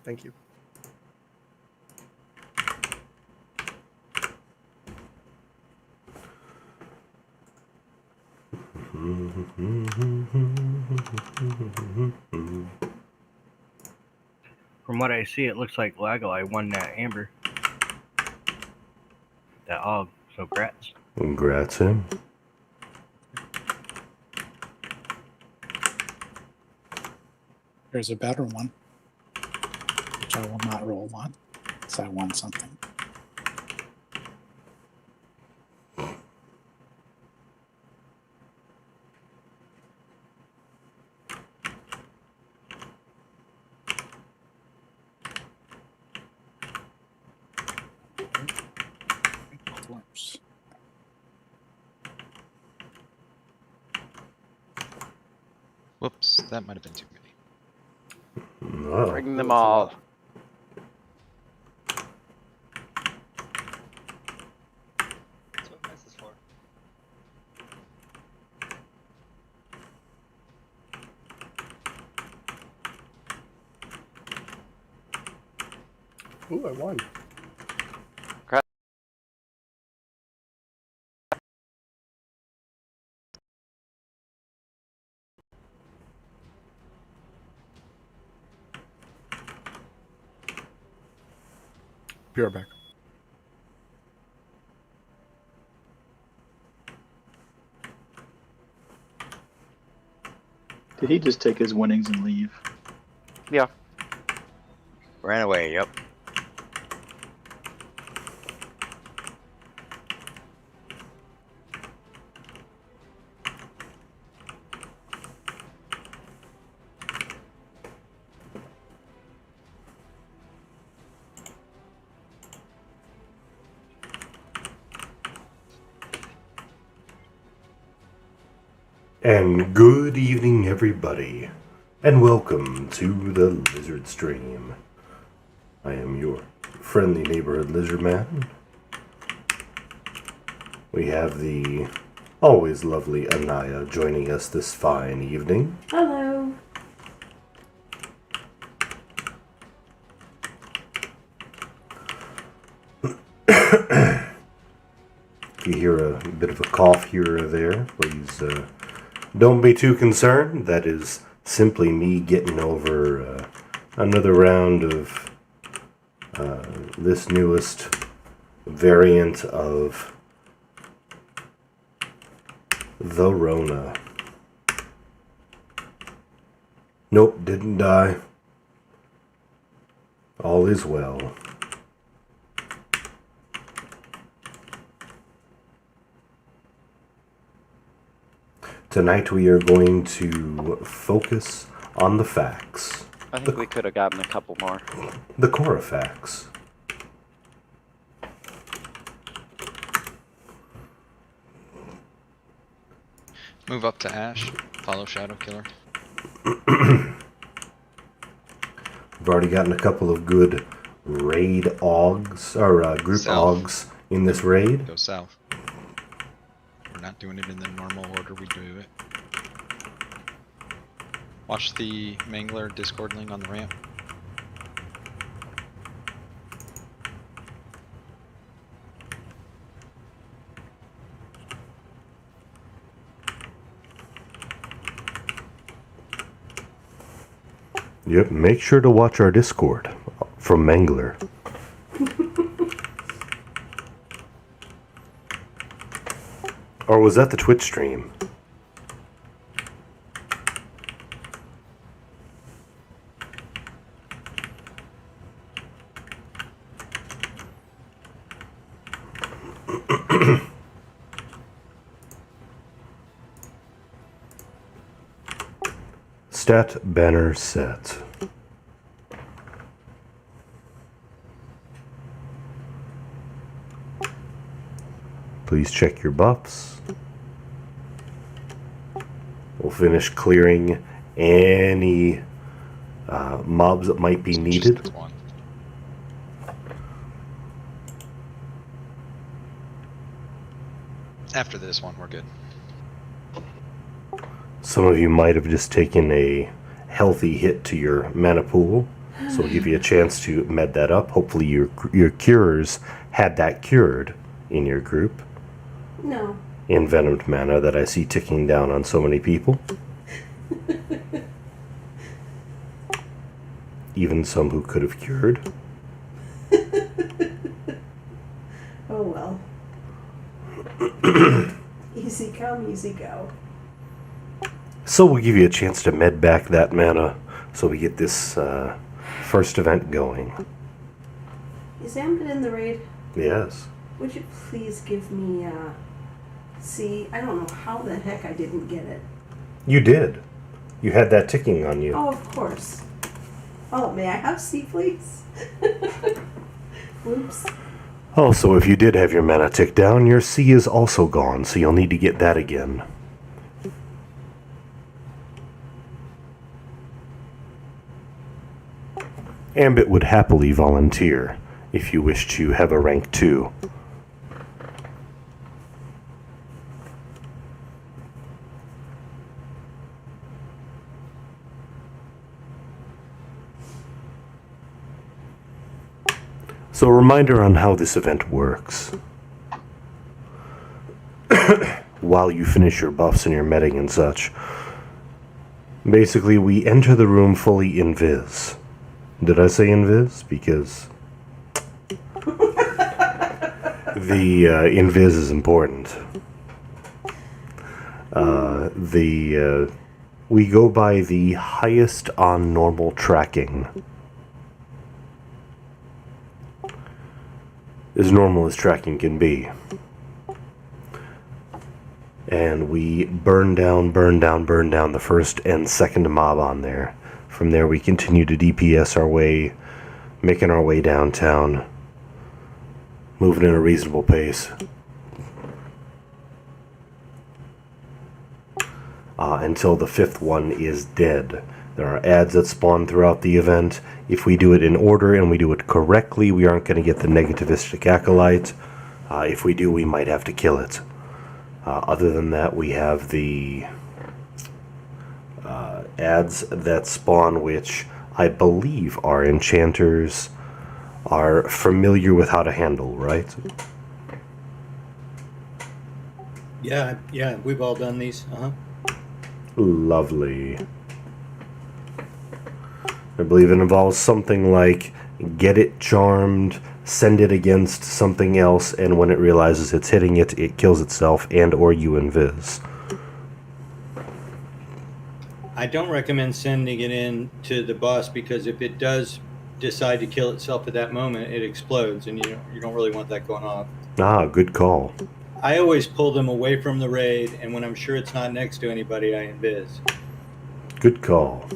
Thank you. From what I see, it looks like Lagalai won that Amber. That Og, so grats. Congrats him. There's a better one, which I will not roll on, because I won something. Whoops, that might have been too many. Oh. Bring them all. That's what this is for. Ooh, I won. Be right back. Did he just take his winnings and leave? Yeah. Ran away, yep. And good evening, everybody, and welcome to the Lizard Stream. I am your friendly neighborhood lizard man. We have the always lovely Anaya joining us this fine evening. Hello. If you hear a bit of a cough here or there, please don't be too concerned. That is simply me getting over another round of this newest variant of the Rona. Nope, didn't die. All is well. Tonight we are going to focus on the facts. I think we could have gotten a couple more. The Korafax. Move up to Ash, follow Shadow Killer. We've already gotten a couple of good raid augs, or group South. augs in this raid. Go south. We're not doing it in the normal order we do it. Watch the Mangler Discordling on the ramp. Yep, make sure to watch our Discord from Mangler. Or was that the Twitch stream? Stat banner set. Please check your buffs. We'll finish clearing any mobs that might be Just needed. this one. After this one, we're good. Some of you might have just taken a healthy hit to your mana pool. So we'll give you a chance to med that up. Hopefully your curers had that cured in your group. No. Envenomed mana that I see ticking down on so many people. Even some who could have cured. Oh well. Easy come, easy go. So we'll give you a chance to med back that mana so we get this first event going. Is Ambit in the raid? Yes. Would you please give me, see, I don't know how the heck I didn't get it. You did. You had that ticking on you. Oh, of course. Oh, may I have C, please? Whoops. Also, if you did have your mana tick down, your C is also gone, so you'll need to get that again. Ambit would happily volunteer if you wish to have a rank 2. So a reminder on how this event works. While you finish your buffs and your medding and such, basically we enter the room fully invis. Did I say invis? Because the invis is important. We go by the highest on normal tracking. As normal as tracking can be. And we burn down the first and second mob on there. From there we continue to DPS our way, making our way downtown, moving at a reasonable pace. Until the 5th one is dead. There are ads that spawn throughout the event. If we do it in order and we do it correctly, we aren't going to get the negativistic acolyte. If we do, we might have to kill it. Other than that, we have the ads that spawn, which I believe our enchanters are familiar with how to handle, right? Yeah, we've all done these. Lovely. I believe it involves something like get it charmed, send it against something else, and when it realizes it's hitting it, it kills itself and or you invis. I don't recommend sending it in to the boss because if it does decide to kill itself at that moment, it explodes, and you don't really want that going off. Ah, good call. I always pull them away from the raid, and when I'm sure it's not next to anybody, I invis. Good call.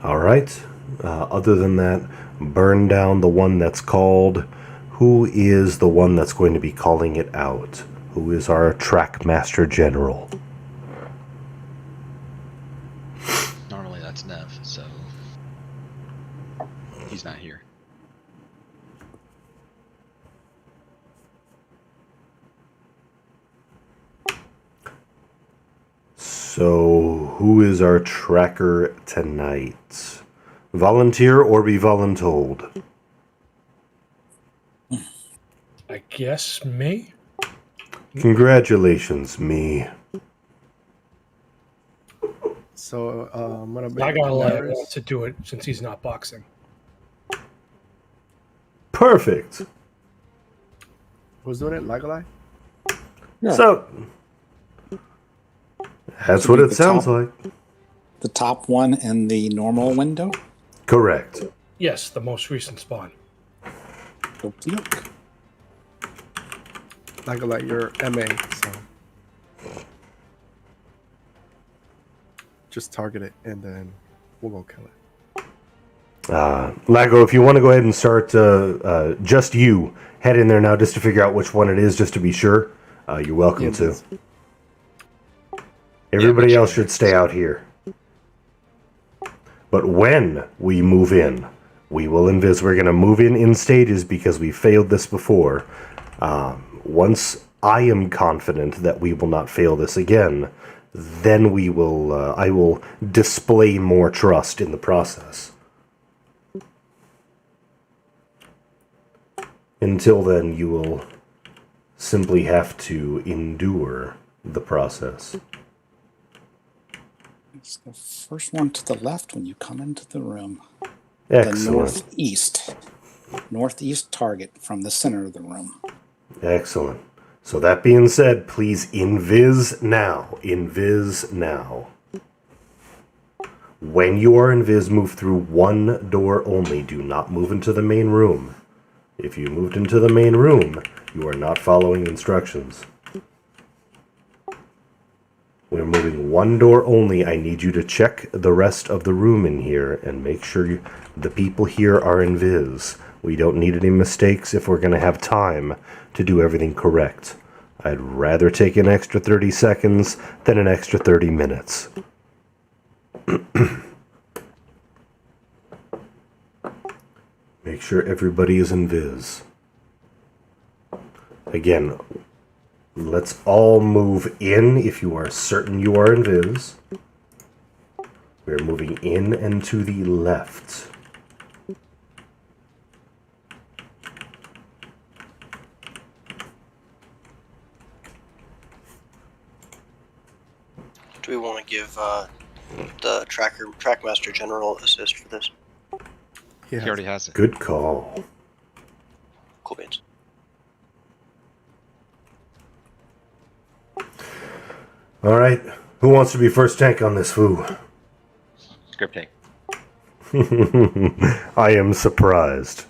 Alright, other than that, burn down the one that's called. Who is the one that's going to be calling it out? Who is our track master general? Normally that's Nev, so he's not here. So, who is our tracker tonight? Volunteer or be voluntold? I guess me? Congratulations, me. So, I'm gonna be I got embarrassed. to do it since he's not boxing. Perfect. Who's doing it? Lagalai? Yeah. So, that's Should what be it the sounds top. like. The top one in the normal window? Correct. Yes, the most recent spawn. Okey-doke. Lagalai, you're MA, so. Just target it and then we'll go kill it. Lago, if you want to go ahead and start, just you, head in there now just to figure out which one it is, just to be sure. You're welcome Yeah, to. Everybody make sure else should stay out here. But when we move in, we will invis. We're going to move in stages because we failed this before. Once I am confident that we will not fail this again, then we will. I will display more trust in the process. Until then, you will simply have to endure the process. It's the first one to the left when you come into the room. Excellent. The northeast target from the center of the room. Excellent. So that being said, please invis now. Invis now. When you are invis, move through one door only. Do not move into the main room. If you moved into the main room, you are not following instructions. We're moving one door only. I need you to check the rest of the room in here and make sure the people here are invis. We don't need any mistakes if we're going to have time to do everything correct. I'd rather take an extra 30 seconds than an extra 30 minutes. Make sure everybody is invis. Again, let's all move in if you are certain you are invis. We're moving in and to the left. Do we want to give the Trackmaster General assist for this? He already has it. Good call. Cool beans. All right. Who wants to be first tank on this foo? Script tank. I am surprised.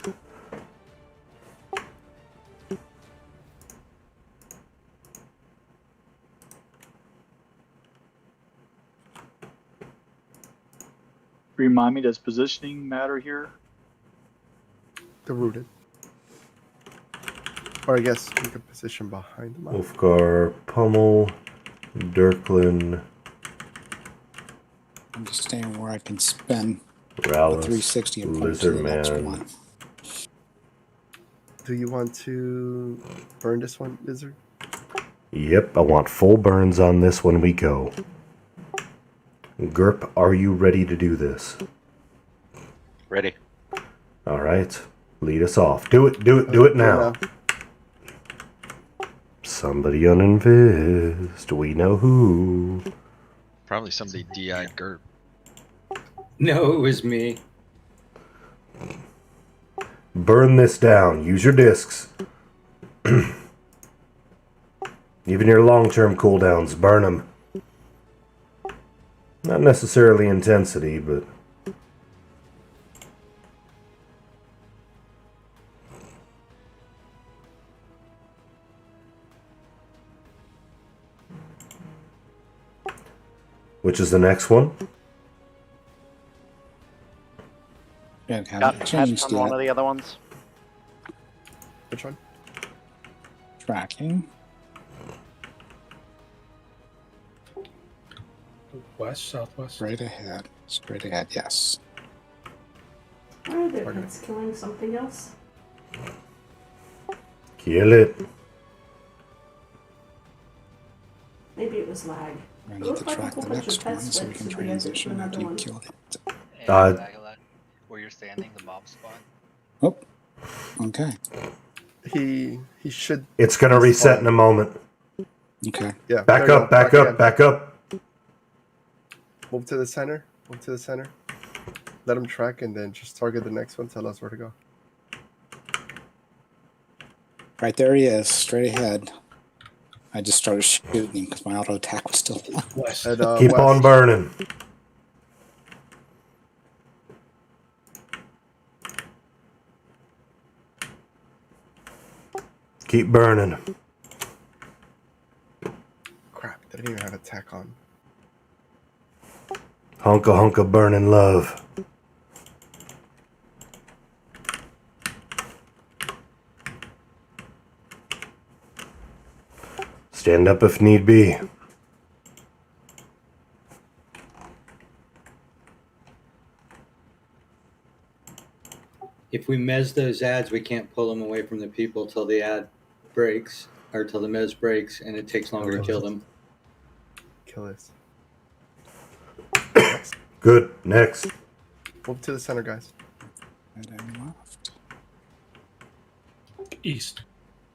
Remind me, does positioning matter here? The rooted. Or I guess you could position behind them. Wolfgar, Pummel, Dirklin, I'm just staying where I can spin a Rallis, 360 and point to the next one. Do you want to burn this one, Lizard? Yep, I want full burns on this when we go. Gerp, are you ready to do this? Ready. All right, lead us off. Do it now. Somebody uninvised. We know who. Probably somebody DI'd Gerb. No, it was me. Burn this down. Use your discs. Even your long-term cooldowns, burn them. Not necessarily intensity, but... Which is the next one? Yeah, haven't Got changed on one yet. of the other ones. Which one? Tracking. West, southwest. Straight ahead. Straight ahead, yes. Are their pets killing something else? Kill it. Maybe it was lag. I It need looked to like a track whole the bunch of next one pets so we went can to the exit to transition another after you one. killed it. Where you're standing, the mob spawn. Oh, okay. He should. It's gonna reset in a moment. Okay. Yeah. Back there you up, go. back again. up, back up. Move to the center. Move to the center. Let him track and then just target the next one. Tell us where to go. Right there he is, straight ahead. I just started shooting him because my auto attack was still on. West. And, Keep west. on burning. Keep burning. Crap! They didn't even have attack on. Honka burning love. Stand up if need be. If we mez those ads, we can't pull them away from the people till the ad breaks, or till the mez breaks, and it takes longer to kill them. Kill this. Good. Next. Move to the center, guys. Right and left. East.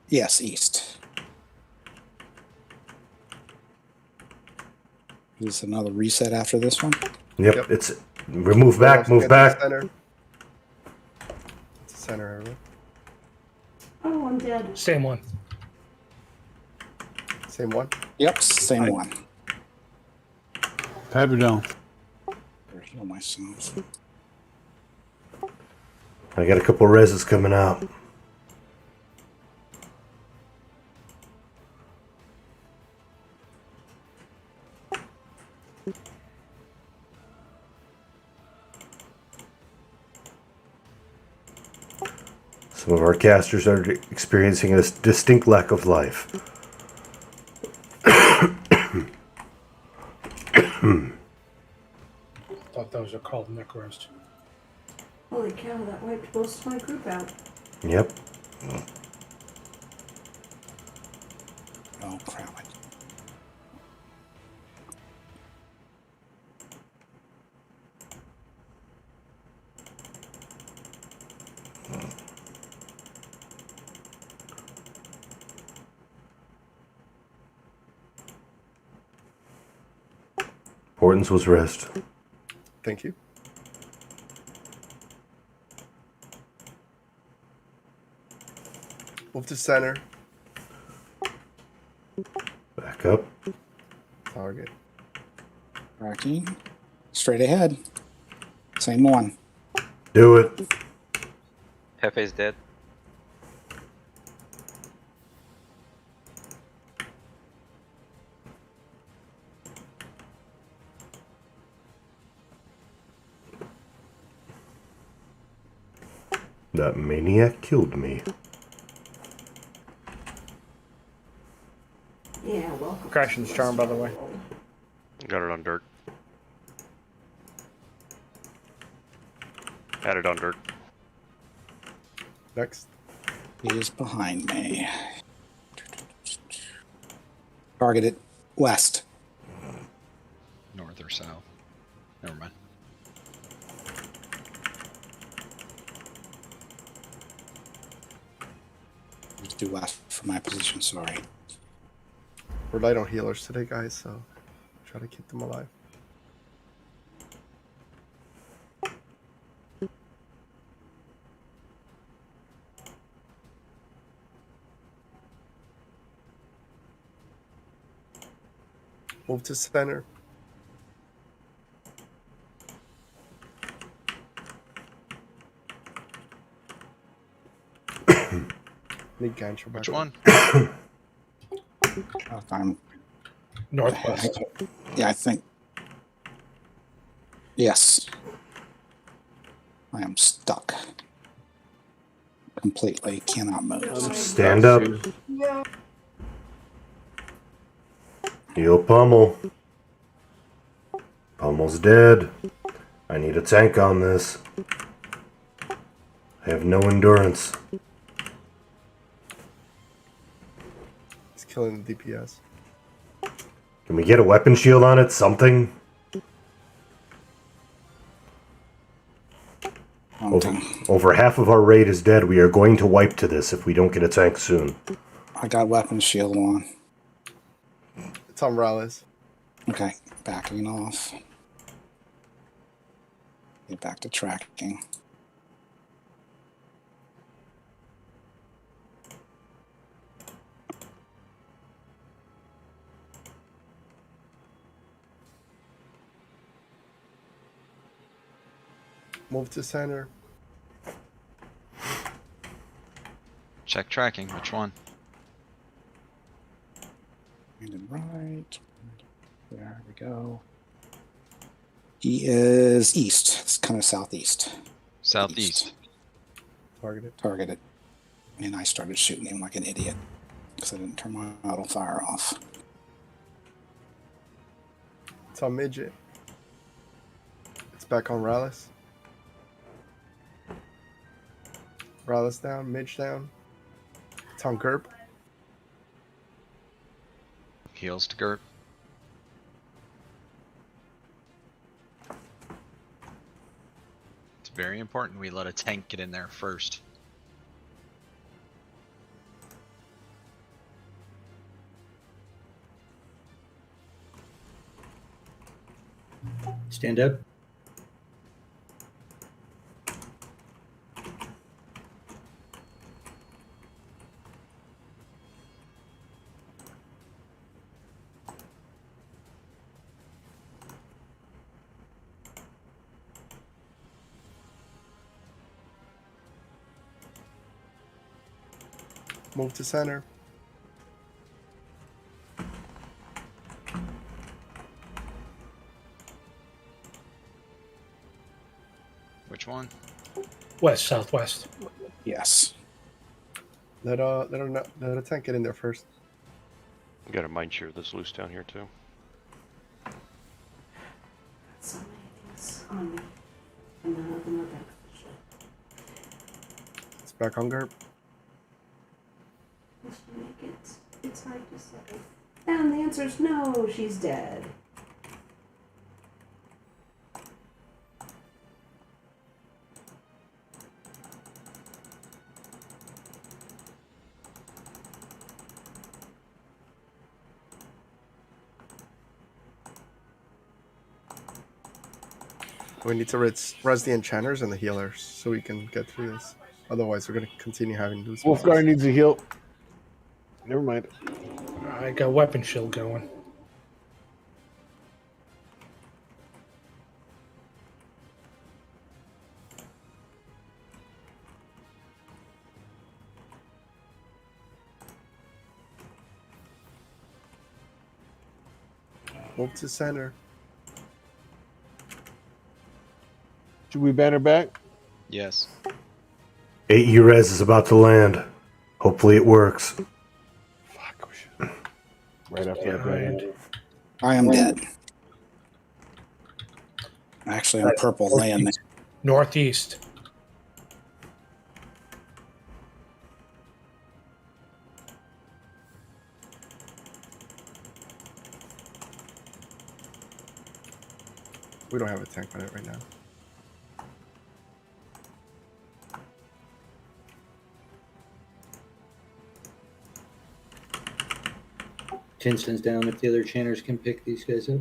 Yes, east. Is another reset after this one? Yep. Yep. It's. Move back. Get Move to the back. Center. It's the center, everyone. Oh, I'm dead. Same one. Same one. Yep, same one. Pat her down. Better heal myself. I got a couple reses coming out. Some of our casters are experiencing a distinct lack of life. Thought those are called neck roast. Holy cow, that wiped most of my group out. Yep. Oh, crap. Importance was rest. Thank you. Move to center. Back up. Target. Tracking. Straight ahead. Same one. Do it. Hefe's dead. That maniac killed me. Yeah, welcome. Crashing's charm, by the way. Got it on dirt. Had it on dirt. Next. He is behind me. Targeted west. North or south. Never mind. Let's do west for my position, sorry. We're light on healers today, guys, so try to keep them alive. Move to center. Need Gancho back. Which one? I'm Northwest. Yeah, I think. Yes. I am stuck. Completely cannot move. Stand up. Heal Pummel. Pummel's dead. I need a tank on this. I have no endurance. He's killing the DPS. Can we get a weapon shield on it? Something? Over half of our raid is dead. We are going to wipe to this if we don't get a tank soon. I got weapon shield on. It's on Rallis. Okay, backing off. Get back to tracking. Move to center. Check tracking. Which one? And right. There we go. He is east. It's kind of southeast. Southeast. Targeted. Targeted. And I started shooting him like an idiot because I didn't turn my auto fire off. It's on Midget. It's back on Rallis. Rallis down, Midge down. It's on Gerb. Heals to Gert. very important we let a tank get in there first. Stand up. Move to center. Which one? West, southwest. Yes. Let a tank get in there first. We got a mind shear that's loose down here too. So many things on me. And none of them are beneficial. It's back on GURP. Will she make it? It's hard to say. And the answer is no, she's dead. We need to res the enchanters and the healers so we can get through this. Otherwise, we're going to continue having loose. Wolfguard needs a heal. Never mind. I got weapon shield going. Move to center. Should we banner back? Yes. 8E res is about to land. Hopefully it works. Fuck. Right after that land. I am dead. Actually, I'm purple land. Northeast. We don't have a tank on it right now. Tinson's down if the other chanters can pick these guys up.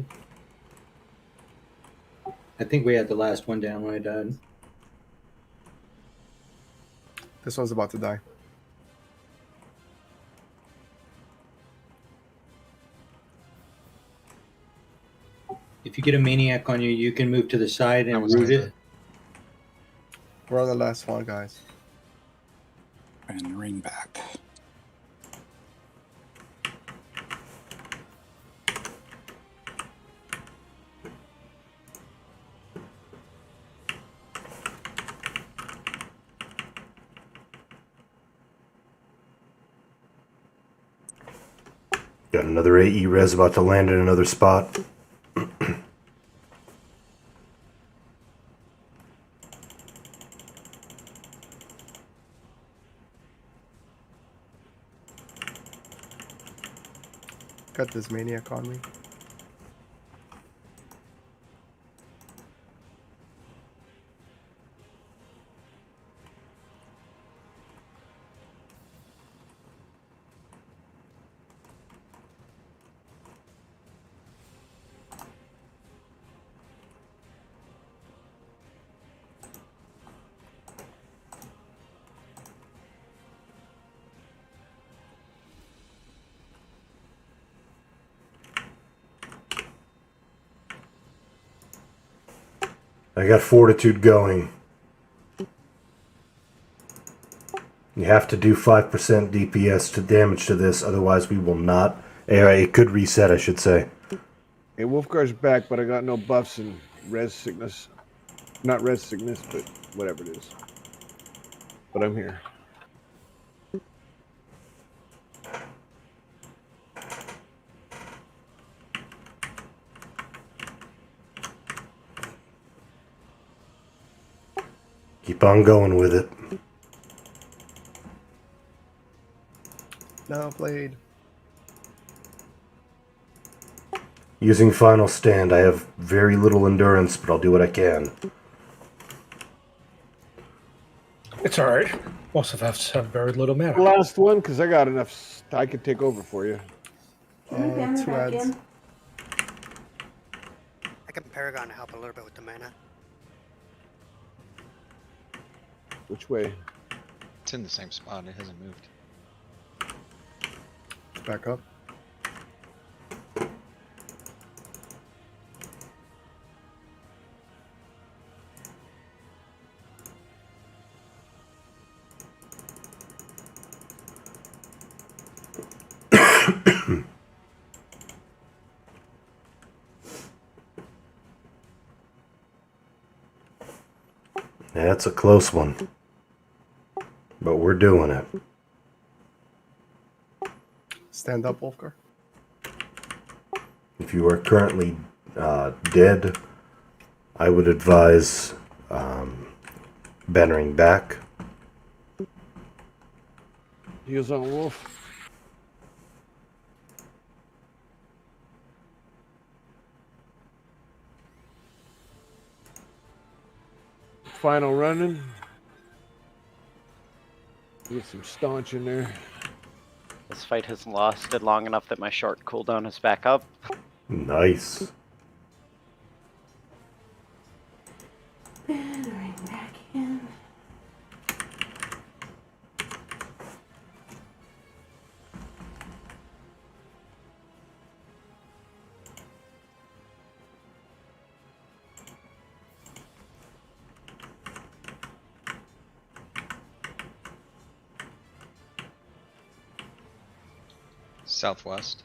I think we had the last one down when I died. This one's about to die. If you get a maniac on you, you can move to the side and root it. We're on the last one, guys. And ring back. Got another 8E res about to land in another spot. Got this maniac on me. I got fortitude going. You have to do 5% DPS to damage to this, otherwise we will not. It could reset, I should say. Hey, Wolfguard's back, but I got no buffs and res sickness. Not res sickness, but whatever it is. But I'm here. Keep on going with it. No, Blade. Using final stand, I have very little endurance, but I'll do what I can. It's all right. Most of us have very little mana. Last one, because I got enough. I can take over for you. Can we banner Two back ads. in? I can Paragon to help a little bit with the mana. Which way? It's in the same spot. It hasn't moved. Back up. That's a close one. But we're doing it. Stand up, Wolfgar. If you are currently dead, I would advise bannering back. Heels on Wolf. Final running. Get some staunch in there. This fight has lasted long enough that my short cooldown is back up. Nice. Bannering back in. Southwest.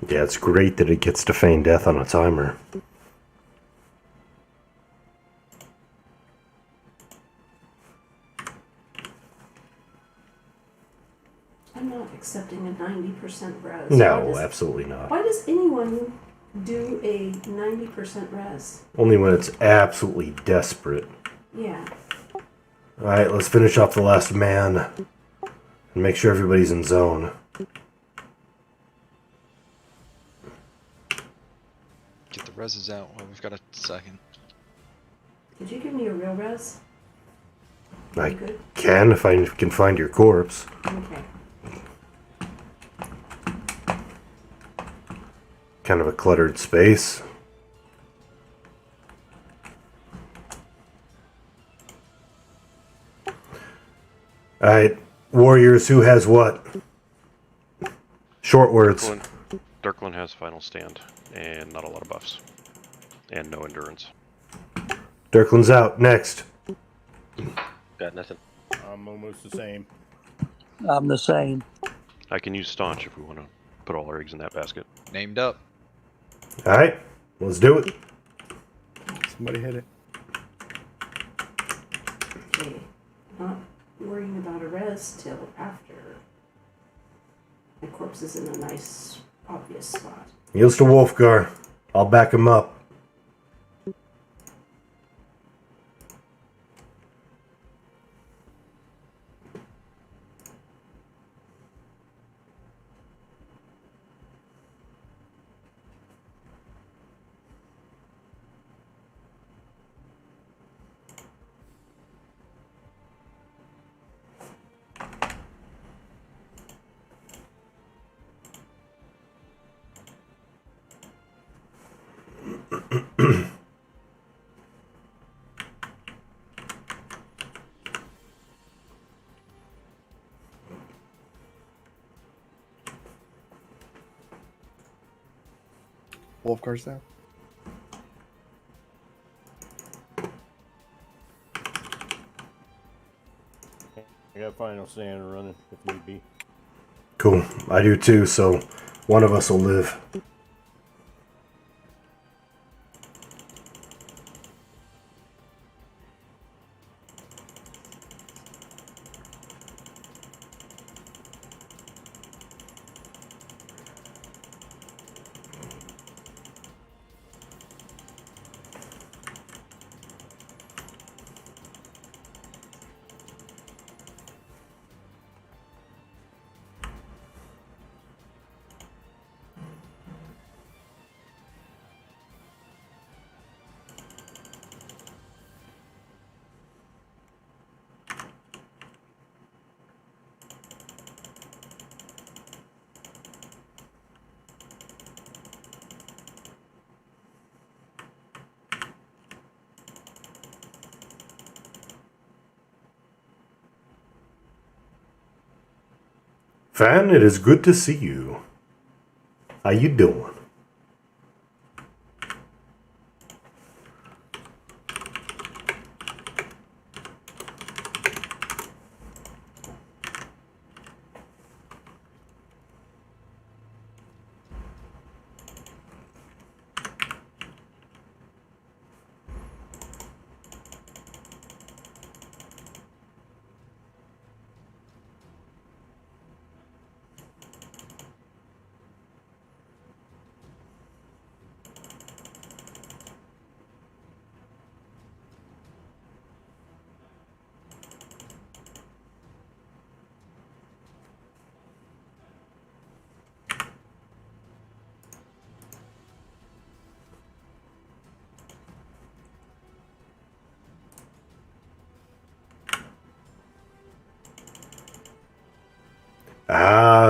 Yeah, it's great that it gets to feign death on a timer. I'm not accepting a 90% res. No, absolutely not. Why does anyone do a 90% res? Only when it's absolutely desperate. Yeah. Alright, let's finish off the last man. And make sure everybody's in zone. Get the reses out while we've got a second. Could you give me a real res? I can if I can find your corpse. Okay. Kind of a cluttered space. Alright, warriors, who has what? Short words. Dirkland has final stand, and not a lot of buffs. And no endurance. Dirkland's out. Next. Got nothing. I'm almost the same. I'm the same. I can use staunch if we want to put all our eggs in that basket. Named up. Alright, let's do it. Somebody hit it. Okay. Not worrying about a res till after my corpse is in a nice, obvious spot. Yields to Wolfgar. I'll back him up. Wolfgar's down. I got final stand running if need be. Cool. I do too, so one of us will live. Fan, it is good to see you. How you doing?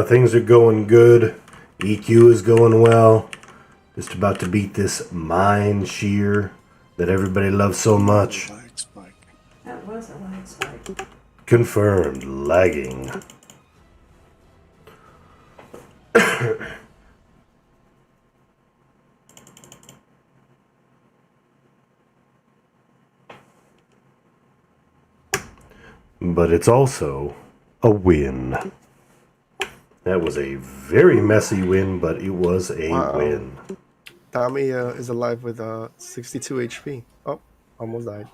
Things are going good. EQ is going well. Just about to beat this mine shear that everybody loves so much. That was a lag spike. Confirmed. Lagging. But it's also a win. That was a very messy win, but it was a win. Tommy is alive with 62 HP. Oh, almost died.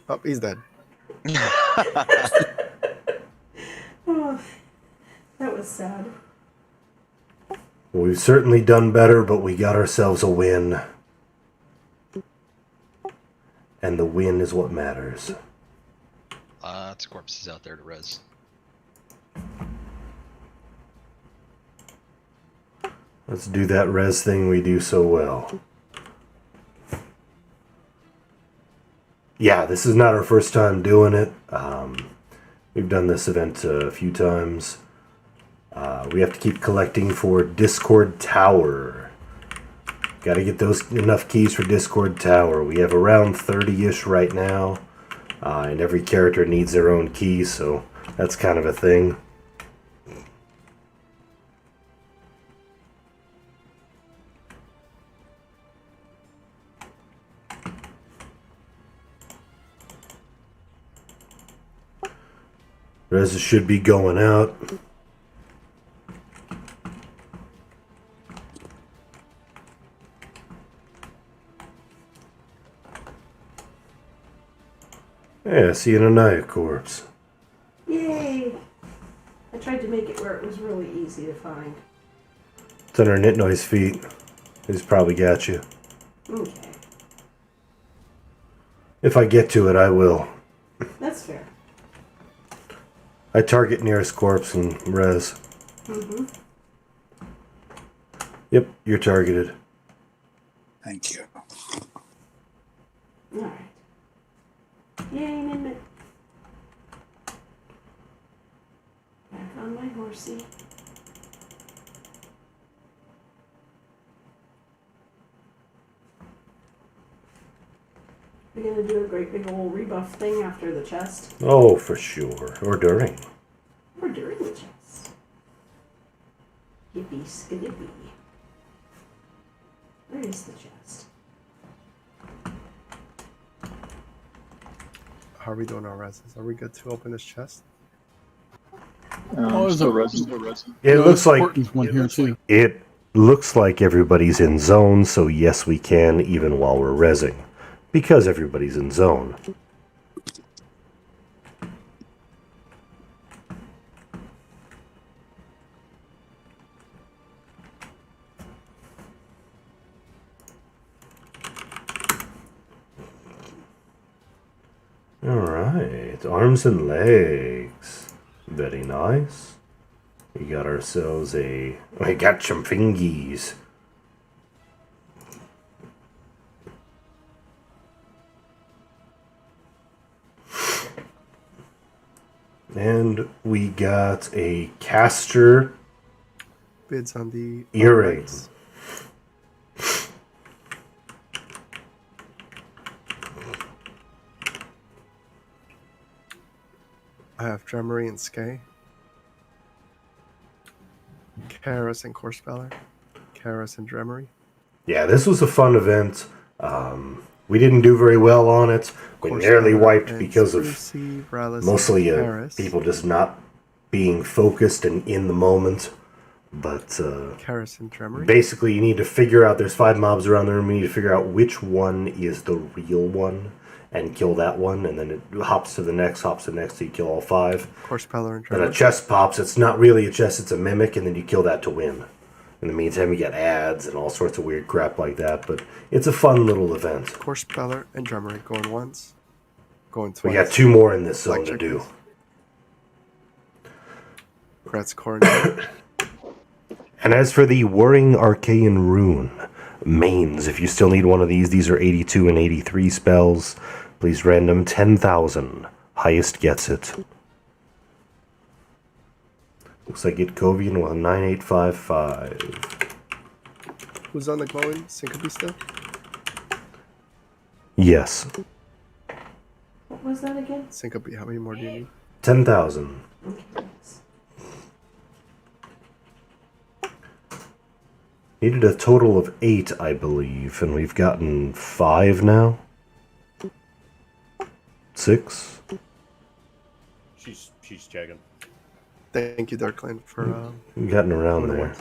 Oh, he's dead. Oh, that was sad. We've certainly done better, but we got ourselves a win. And the win is what matters. Lots of corpses out there to res. Let's do that res thing we do so well. Yeah, this is not our first time doing it. We've done this event a few times. We have to keep collecting for Discord Tower. Got to get those enough keys for Discord Tower. We have around 30-ish right now. And every character needs their own key, so that's kind of a thing. Res should be going out. Yeah, see an Anaya corpse. Yay! I tried to make it where it was really easy to find. It's under Nitnoy's feet. He's probably got you. Okay. If I get to it, I will. That's fair. I target nearest corpse and res. Mm-hmm. Yep, you're targeted. Thank you. Alright. Yay, Ninbit. Back on my horsey. We're gonna do a great big old rebuff thing after the chest. Oh, for sure. Or during. Or during the chest. Yippee skidippy. Where is the chest? How are we doing our reses? Are we good to open this chest? There's a resin. It looks like one here too. it looks like everybody's in zone, so yes, we can even while we're resing, because everybody's in zone. All right, arms and legs, very nice. We got ourselves we got some fingies. And we got a caster Bids on the earring. rights. I have Dremery and Skay. Karas and Corespeller. Karas and Dremery. Yeah, this was a fun event. We didn't do very well on it. We nearly wiped because of mostly people just not being focused and in the moment. But Karas and Dremery. basically, you need to figure out. There's 5 mobs around the room. You need to figure out which one is the real one and kill that one. And then it hops to the next, so you kill all 5. Corespeller and Then Dremery. a chest pops. It's not really a chest, it's a mimic, and then you kill that to win. In the meantime, you get ads and all sorts of weird crap like that, but it's a fun little event. Corespeller and Dremery going once, going twice. We got 2 more in this zone to do. Gratz Coronet. And as for the Whirring Arcane Rune, mains, if you still need one of these are 82 and 83 spells. Please random 10,000. Highest gets it. Looks like it Kovian with a 9855. Who's on the glowing? Syncope still? Yes. What was that again? Syncope, how many more do you need? 10,000. Okay, thanks. Needed a total of 8, I believe, and we've gotten 5 now. 6. She's checking. Thank you, Darkland, for We've gotten around there.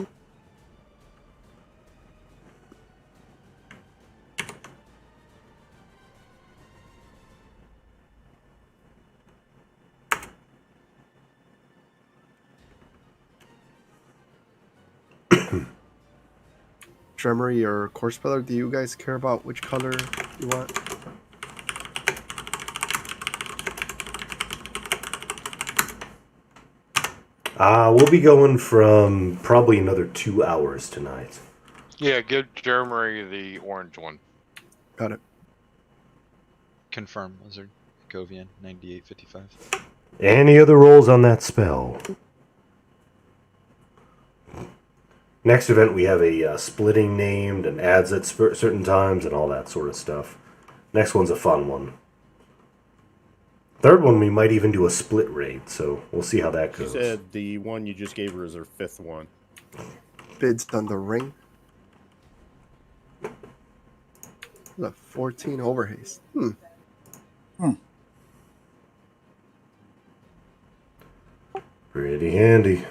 Dremery or Corespeller, do you guys care about which color you want? We'll be going from probably another 2 hours tonight. Yeah, give Jeremy the orange one. Got it. Confirm, Wizard. Kovian, 9855. Any other rolls on that spell? Next event, we have a splitting named and adds at certain times and all that sort of stuff. Next one's a fun one. Third one, we might even do a split raid, so we'll see how that goes. She said the one you just gave her is her 5th one. Bids on the ring. The 14 overhaste. Pretty handy.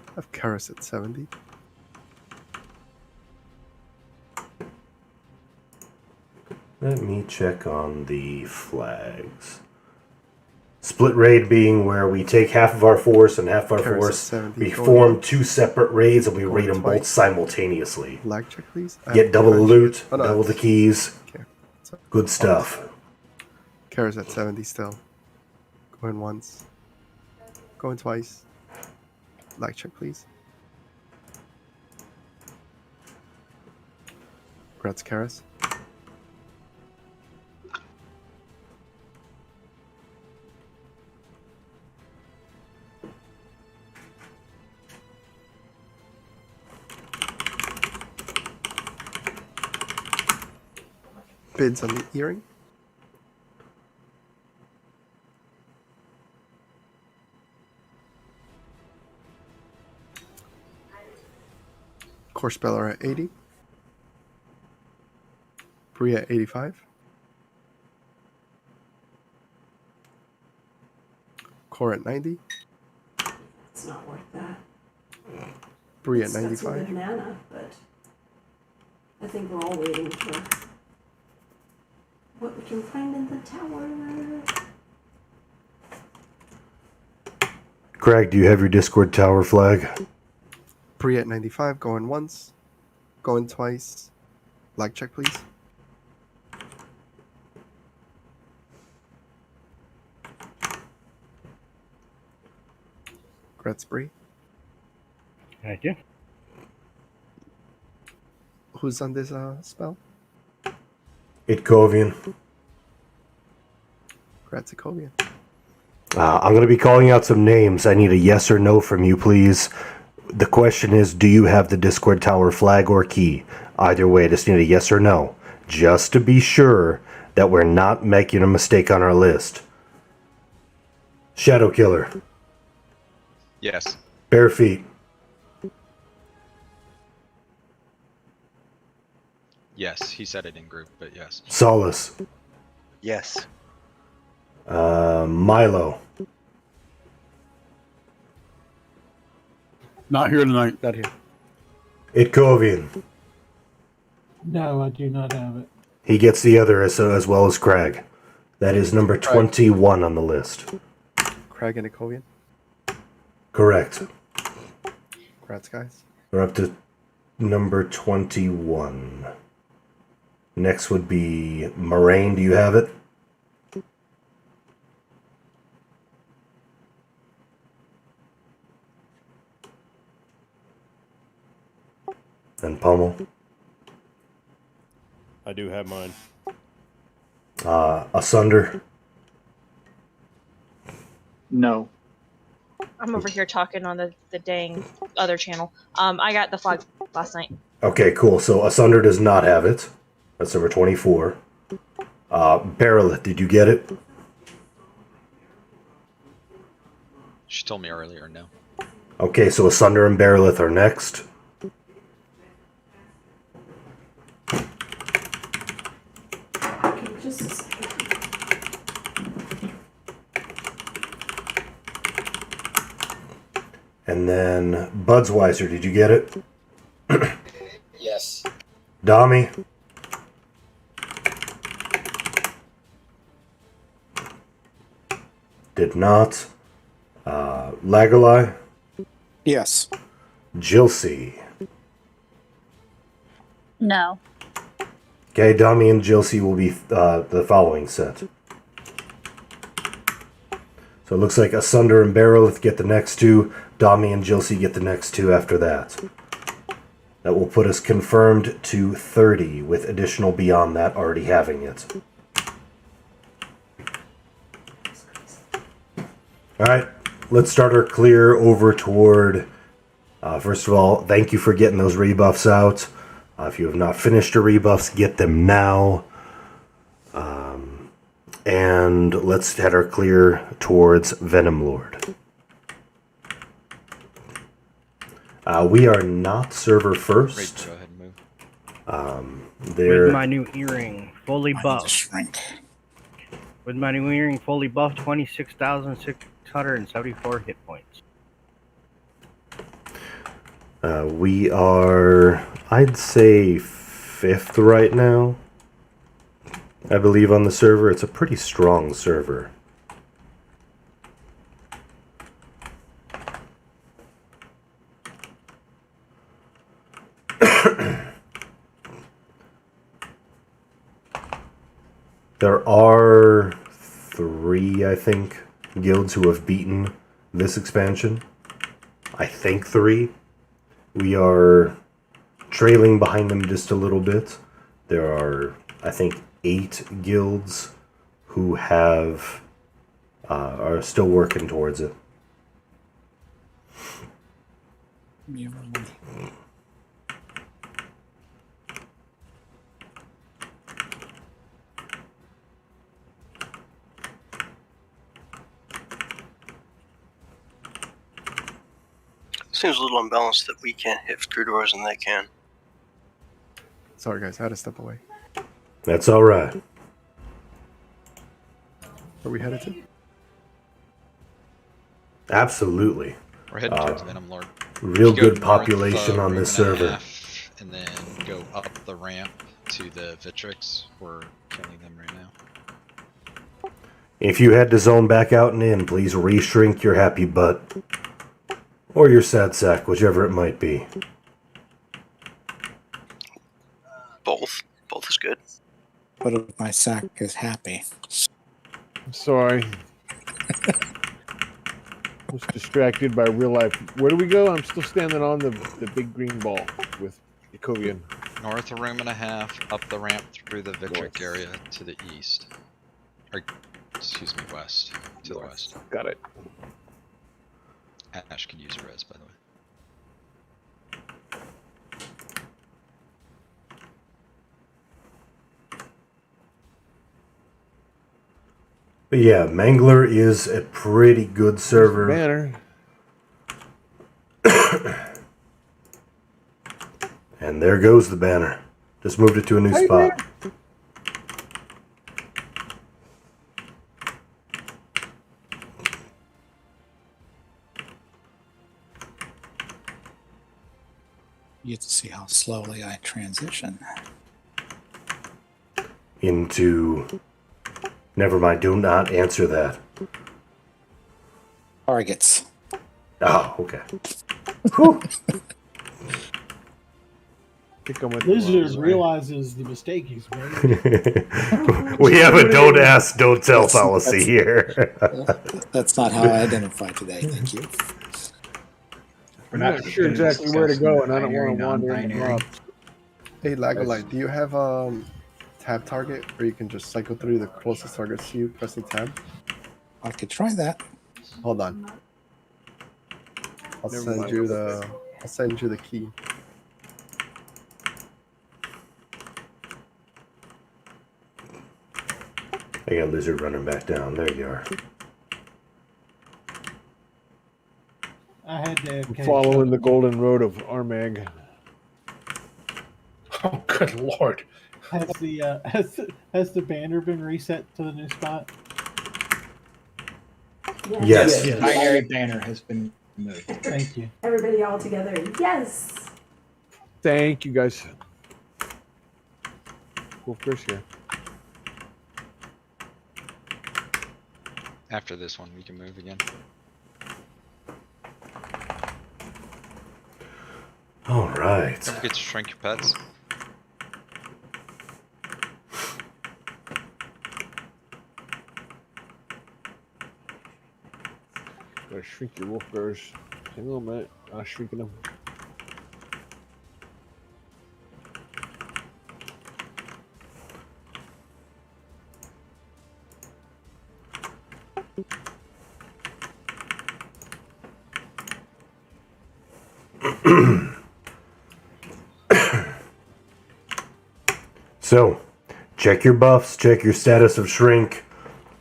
I have Karas at 70. Let me check on the flags. Split raid being where we take half of our force and half of our Karas at force. 70, We going form once. 2 separate raids and we Going raid them both twice. simultaneously. Lag check, please. I Get have double the French. loot, Oh, no, double the it's- keys. Okay. So, Good stuff. Karas at 70 still. Going once. Going twice. Lag check, please. Gratz Karas. Bids on the earring. Corespeller at 80. Bree at 85. Core at 90. It's not worth that. Bree at It's got some 95. good mana, but I think we're all waiting for what we can find in the tower. Craig, do you have your Discord tower flag? Bree at 95. Going once. Going twice. Lag check, please. Gratz Bree. Thank you. Who's on this spell? Itkovian. Gratzicovian. I'm going to be calling out some names. I need a yes or no from you, please. The question is, do you have the Discord tower flag or key? Either way, I just need a yes or no. Just to be sure that we're not making a mistake on our list. Shadow Killer. Yes. Bare feet. Yes, he said it in group, but yes. Solace. Yes. Milo. Not here tonight. Not here. Itkovian. No, I do not have it. He gets the other as well as Crag. That is number 21 on the list. Craig and Nicovian. Correct. Congrats, guys. We're up to number 21. Next would be Moraine. Do you have it? And Pummel. I do have mine. Asunder. No. I'm over here talking on the dang other channel. I got the flag last night. Okay, cool. So Asunder does not have it. That's number 24. Barrelith, did you get it? She told me earlier, no. Okay, so Asunder and Barrelith are next. Okay, just a second. And then Budsweiser, did you get it? Yes. Dami? Did not. Lagalai? Yes. Jilcy? No. Okay, Dami and Jilcy will be the following set. So it looks like Asunder and Barrelith get the next two. Dami and Jilcy get the next two after that. That will put us confirmed to 30, with additional beyond that already having it. Alright, let's start our clear over toward... first of all, thank you for getting those rebuffs out. If you have not finished your rebuffs, get them now. And let's head our clear towards Venom Lord. We are not server first. Great, go ahead and move. With my new earring, fully buffed. With my new earring, fully buffed, 26,674 hit points. We are, I'd say, 5th right now. I believe on the server. It's a pretty strong server. There are 3, I think, guilds who have beaten this expansion. I think 3. We are trailing behind them just a little bit. There are, I think, 8 guilds who have are still working towards it. Seems a little unbalanced that we can't hit screw doors and they can. Sorry, guys. I had to step away. That's all right. Where are we headed to? Absolutely. We're heading towards Venom Lord. Real If you go good north, population on room this and a server. half, and then go up the ramp to the Vitrix. We're killing them right now. If you had to zone back out and in, please re-shrink your happy butt. Or your sad sack, whichever it might be. Both. Both is good. What if my sack is happy? I'm sorry. I was distracted by real life. Where do we go? I'm still standing on the big green ball with Jacobian. North a room and a half, up the ramp through the Vitric area to the east. Or, excuse me, west. To the west. Got it. Ash could use a res, by the way. But yeah, Mangler is a pretty good server. Banner. And there goes the banner. Just moved it to a new spot. You get to see how slowly I transition. Into... Never mind, do not answer that. Targets. Oh, okay. Lizard realizes the mistake he's made. We have a don't ask, don't tell policy here. That's not how I identify today. Thank you. I'm not sure exactly where to go, and I don't want to wander in the mob. Hey, Lagolite, do you have tab target where you can just cycle through the closest targets to you, pressing tab? I could try that. Hold on. I'll send you the key. I got Lizard running back down. There you are. I had to Following the golden road of Armag. Oh, good lord. Has the banner been reset to the new spot? Yes. The binary banner has been moved. Thank you. Everybody all together. Yes. Thank you, guys. Wolfgir's here. After this one, we can move again. All right. Don't forget to shrink your pets. Gotta shrink your Wolfgir's. Hang on a minute. I'm shrinking them. So, check your buffs, check your status of shrink,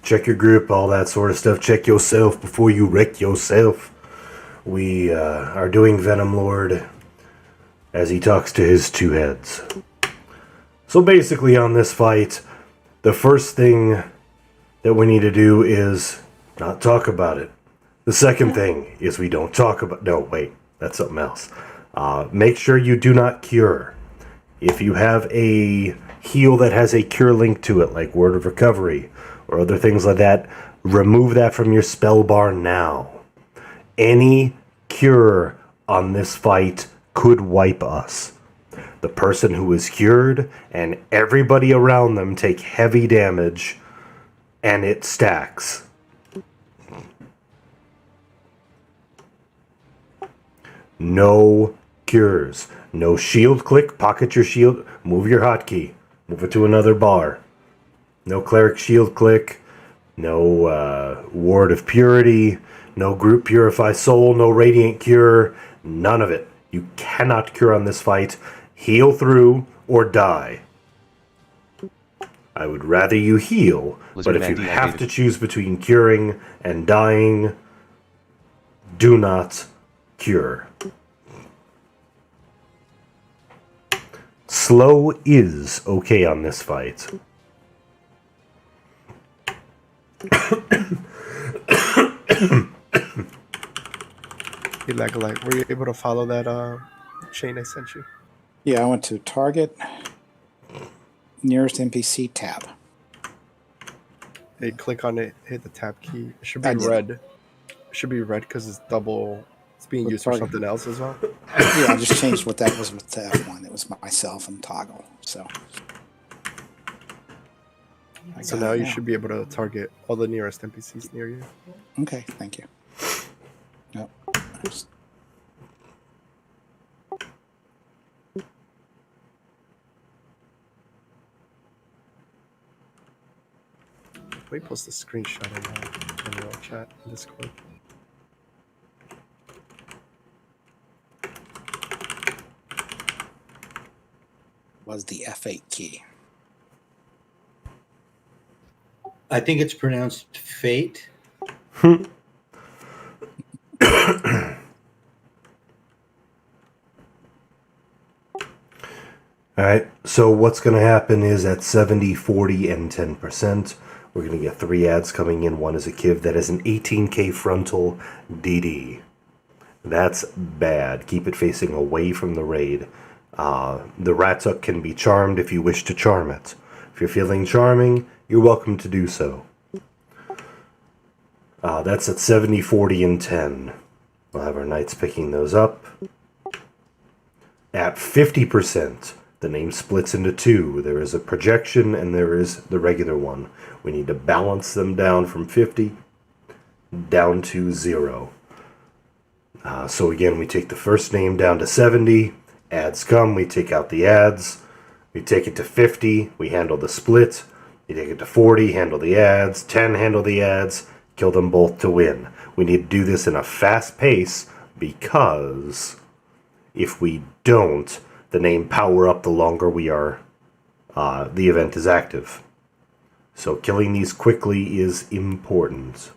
check your group, all that sort of stuff. Check yourself before you wreck yourself. We are doing Venom Lord as he talks to his two heads. So basically on this fight, the first thing that we need to do is not talk about it. The second thing is we don't talk about... No, wait, that's something else. Make sure you do not cure. If you have a heal that has a cure link to it, like Word of Recovery or other things like that, remove that from your spell bar now. Any cure on this fight could wipe us. The person who is cured and everybody around them take heavy damage, and it stacks. No cures. No shield click, pocket your shield, move your hotkey, move it to another bar. No cleric shield click, no ward of purity, no group purify soul, no radiant cure, none of it. You cannot cure on this fight. Heal through or die. I would rather you heal, but if you have to choose between curing and dying, do not cure. Slow is okay on this fight. Hey, Lagolite, were you able to follow that chain I sent you? Yeah, I went to target, nearest NPC tab. Hey, click on it, hit the tab key. It should be red. It should be red because it's double. It's being used for something else as well. Yeah, I just changed what that was with the F1. It was myself and toggle. So Now you should be able to target all the nearest NPCs near you. Okay, thank you. Nope. Let me post a screenshot in your chat in Discord. Was the F8 key. I think it's pronounced fate. Alright, so what's going to happen is at 70, 40, and 10%, we're going to get 3 ads coming in. One is a Kiv. That is an 18k frontal DD. That's bad. Keep it facing away from the raid. The Ratuk can be charmed if you wish to charm it. If you're feeling charming, you're welcome to do so. That's at 70, 40, and 10. We'll have our knights picking those up. At 50%, the name splits into 2. There is a projection and there is the regular one. We need to balance them down from 50 down to 0. So again, we take the first name down to 70. Ads come, we take out the ads. We take it to 50, we handle the split. You take it to 40, handle the ads. 10, handle the ads. Kill them both to win. We need to do this in a fast pace because if we don't, the name power up the longer we are, the event is active. So killing these quickly is important.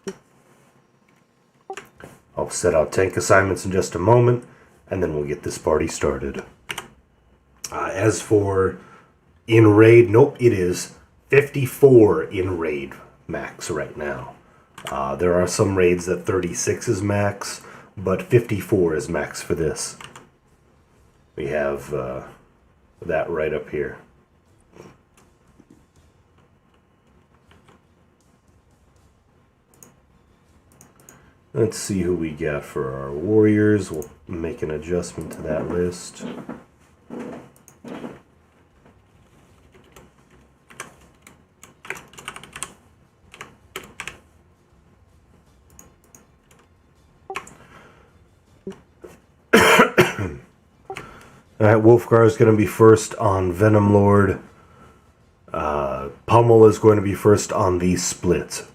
I'll set out tank assignments in just a moment, and then we'll get this party started. As for in raid, nope, it is 54 in raid max right now. There are some raids that 36 is max, but 54 is max for this. We have that right up here. Let's see who we got for our warriors. We'll make an adjustment to that list. Alright, Wolfgar is going to be first on Venom Lord. Pummel is going to be first on the split.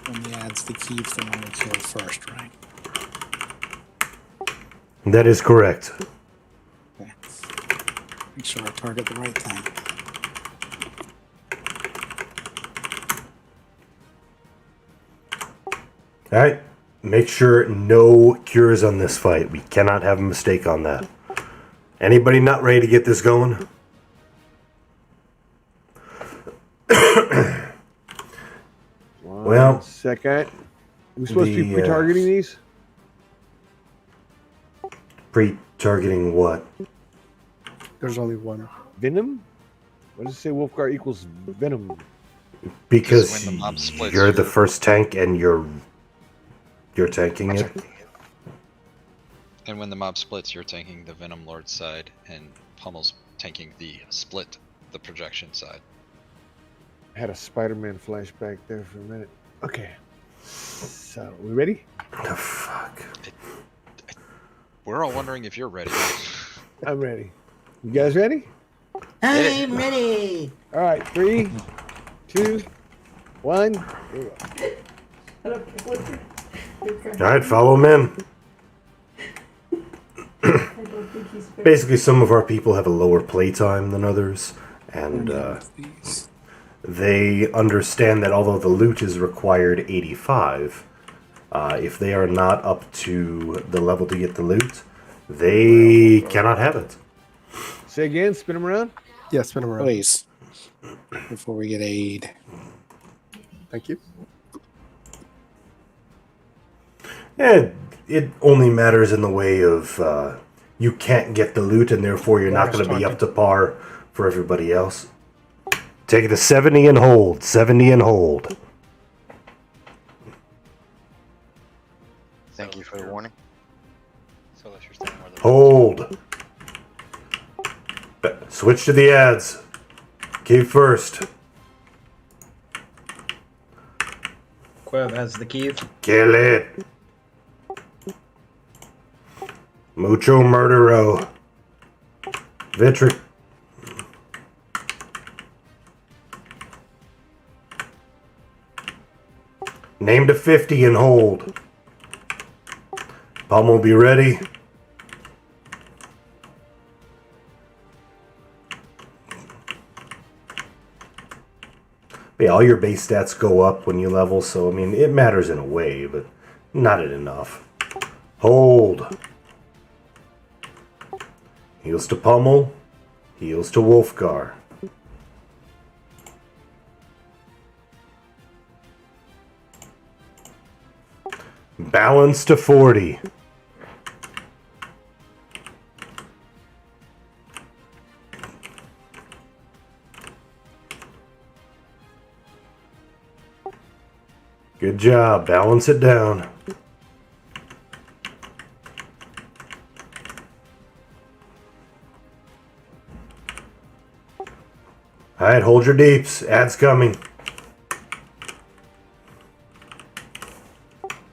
When the adds the key for the one we killed first, right? That is correct. Okay. Make sure I target the right thing. Alright, make sure no cures on this fight. We cannot have a mistake on that. Anybody not ready to get this going? Well, second. We're supposed to be pre-targeting these? Pre-targeting what? There's only one. Venom? What does it say Wolfgar equals Venom? Because when the mob splits, you're the first tank and you're tanking it. And when the mob splits, you're tanking the Venom Lord side, and Pummel's tanking the split, the projection side. I had a Spider-Man flashback there for a minute. Okay. So, we ready? The fuck? We're all wondering if you're ready. I'm ready. You guys ready? I'm ready. All right, 3, 2, 1. Here we go. Alright, follow him in. Basically, some of our people have a lower playtime than others, and they understand that although the loot is required 85, if they are not up to the level to get the loot, they cannot have it. Say again, spin them around? Yeah, spin them around. Please. Before we get aid. Thank you. It only matters in the way of you can't get the loot, and therefore you're not going to be up to par for everybody else. Take it to 70 and hold. 70 and hold. Thank you for the warning. So unless you're standing where the Hold. Switch to the ads. Cave first. Quev has the key. Kill it. Mucho murdero. Vitric. Name to 50 and hold. Pummel, be ready. Yeah, all your base stats go up when you level, so I mean, it matters in a way, but not enough. Hold. Heals to Pummel. Heals to Wolfgar. Balance to 40. Good job. Balance it down. Alright, hold your deeps. Ad's coming.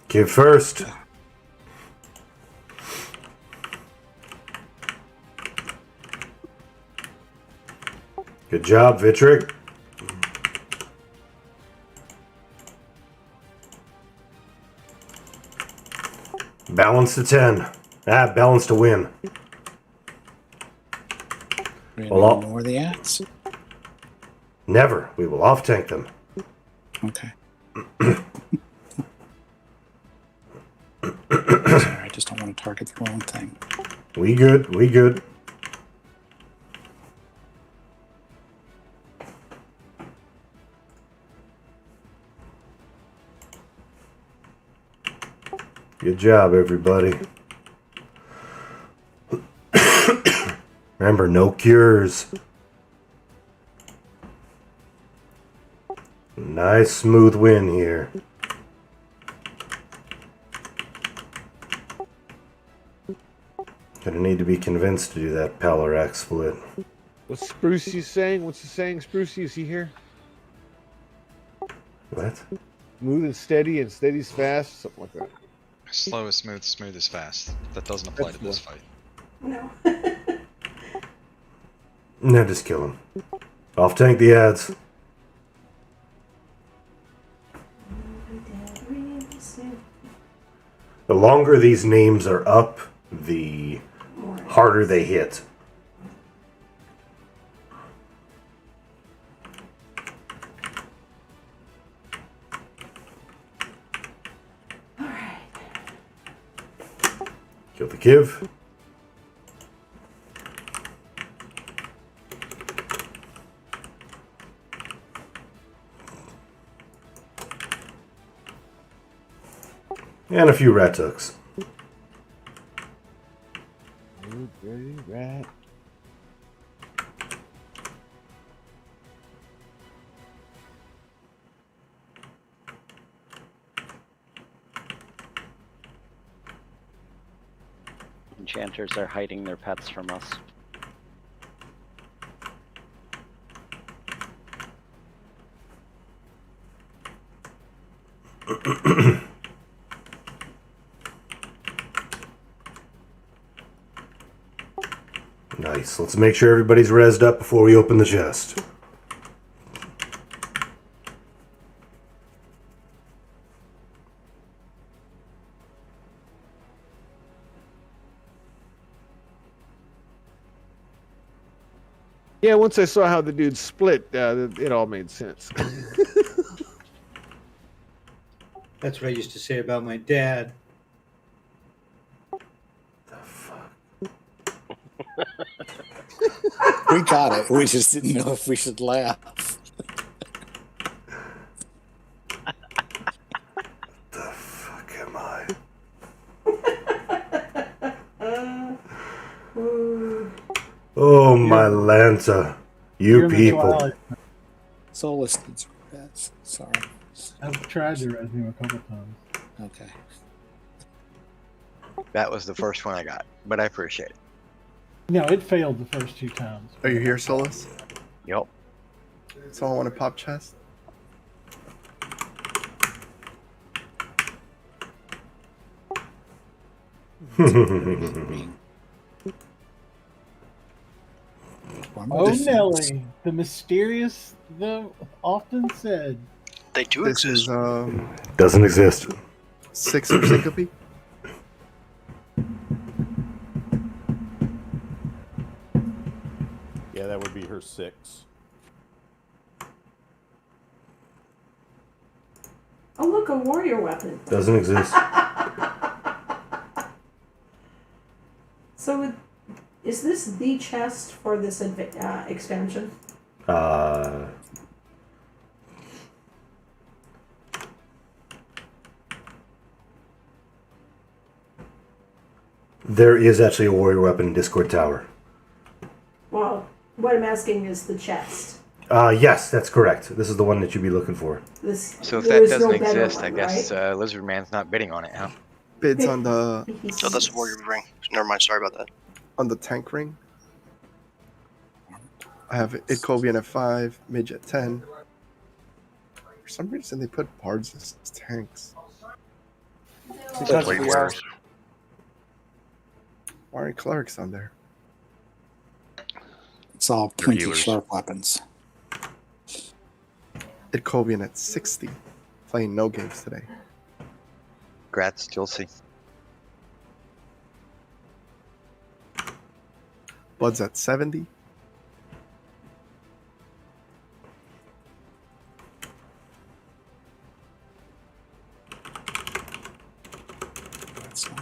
Give first. Good job, Vitric. Balance to 10. Balance to win. Well, ignore the ads. Never. We will off tank them. Okay. Sorry, I just don't want to target the wrong thing. We good. We good. Good job, everybody. Remember, no cures. Nice smooth win here. Gonna need to be convinced to do that Palarak split. What's Sprucey saying? What's he saying, Sprucey? Is he here? What? Smooth and steady's fast, something like that. Slow is smooth, smooth is fast. That doesn't apply to this fight. No. No, just kill him. Off tank the ads. The longer these names are up, the harder they hit. Kill the Kiv. And a few Ratuks. Dirty rat. Enchanters are hiding their pets from us. Nice. Let's make sure everybody's rezzed up before we open the chest. Yeah, once I saw how the dude split, it all made sense. That's what I used to say about my dad. We got it. We just didn't know if we should laugh. The fuck am I? Oh, my Lanta. You people. Solus needs reds. Sorry. I've tried to res him a couple times. Okay. That was the first one I got, but I appreciate it. No, it failed the first 2 times. Are you here, Solus? Yup. Someone want to pop chest? Oh, Nelly, the mysterious, the often said. They do This exist. is Doesn't exist. 6 for syncope. Yeah, that would be her 6. Oh, look, a warrior weapon. Doesn't exist. So, is this the chest for this expansion? There is actually a warrior weapon in Discord Tower. Well, what I'm asking is the chest. Yes, that's correct. This is the one that you'd be looking for. So if there that is doesn't no better exist, I one, guess right? Lizard Man's not bidding on it, huh? Bids on the Oh, that's a warrior ring. Never mind. Sorry about that. on the tank ring. I have Idkovian at 5, Midge at 10. For some reason, they put bards as tanks. Because we are. Why aren't clerics on there? It's all They're pointy, healers. sharp weapons. Idkovian at 60. Playing no games today. Grats, Chelsea. Bud's at 70. That's nice.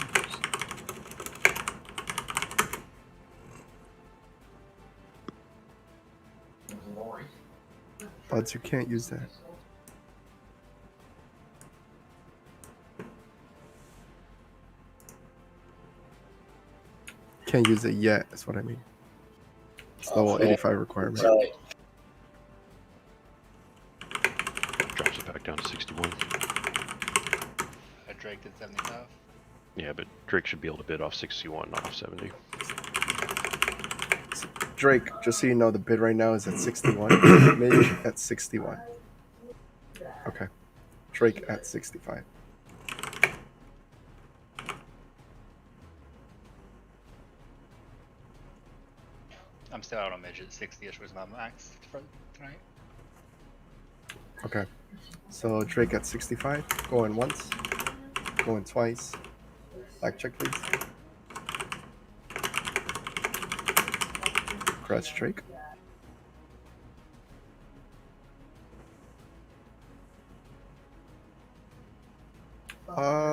Buds, you can't use that. Can't use it yet, that's what I mean. It's level 85 requirement. Drops it back down to 61. Drake did 75. Yeah, but Drake should be able to bid off 61, not off 70. Drake, just so you know, the bid right now is at 61. Midge at 61. Okay. Drake at 65. I'm still out on midget. 60ish was my max for tonight. Okay. So Drake at 65. Going once. Going twice. Black check, please. Congrats, Drake.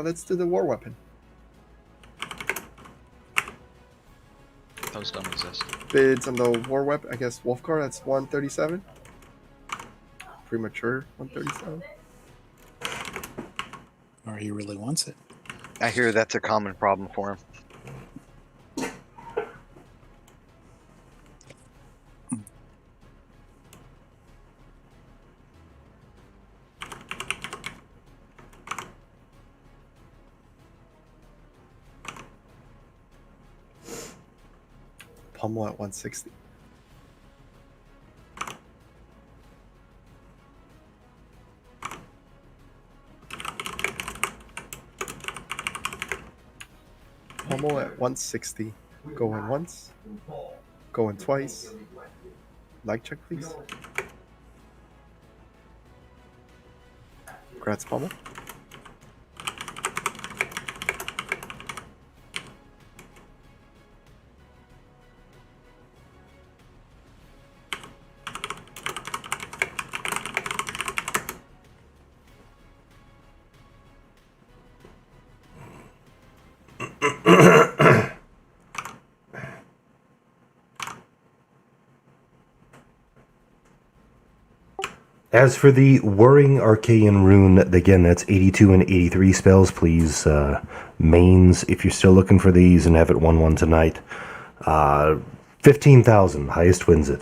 Let's do the war weapon. Those don't exist. Bids on the war weapon. I guess Wolfgar, that's 137. Premature 137. Or he really wants it. I hear that's a common problem for him. Pummel at 160. Pummel at 160. Going once. Going twice. Leg check, please. Congrats, Pummel. As for the Whirring Arcane Rune, again, that's 82 and 83 spells. Please, mains, if you're still looking for these and have it 1-1 tonight. 15,000, highest wins it.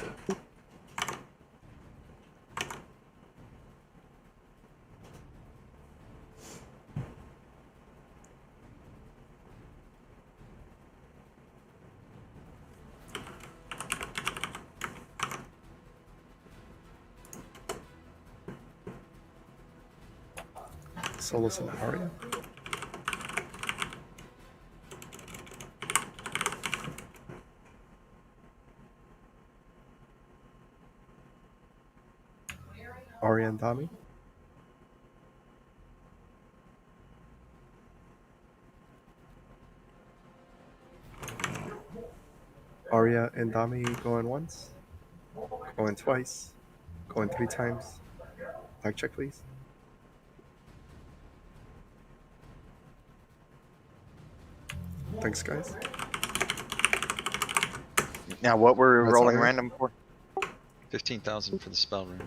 Solus and Aria. Aria and Dami. Arya and Dami going once, going twice, going 3 times. Tag check, please. Thanks, guys. Now, what we're That's rolling Arya. random for? 15,000 for the spell room.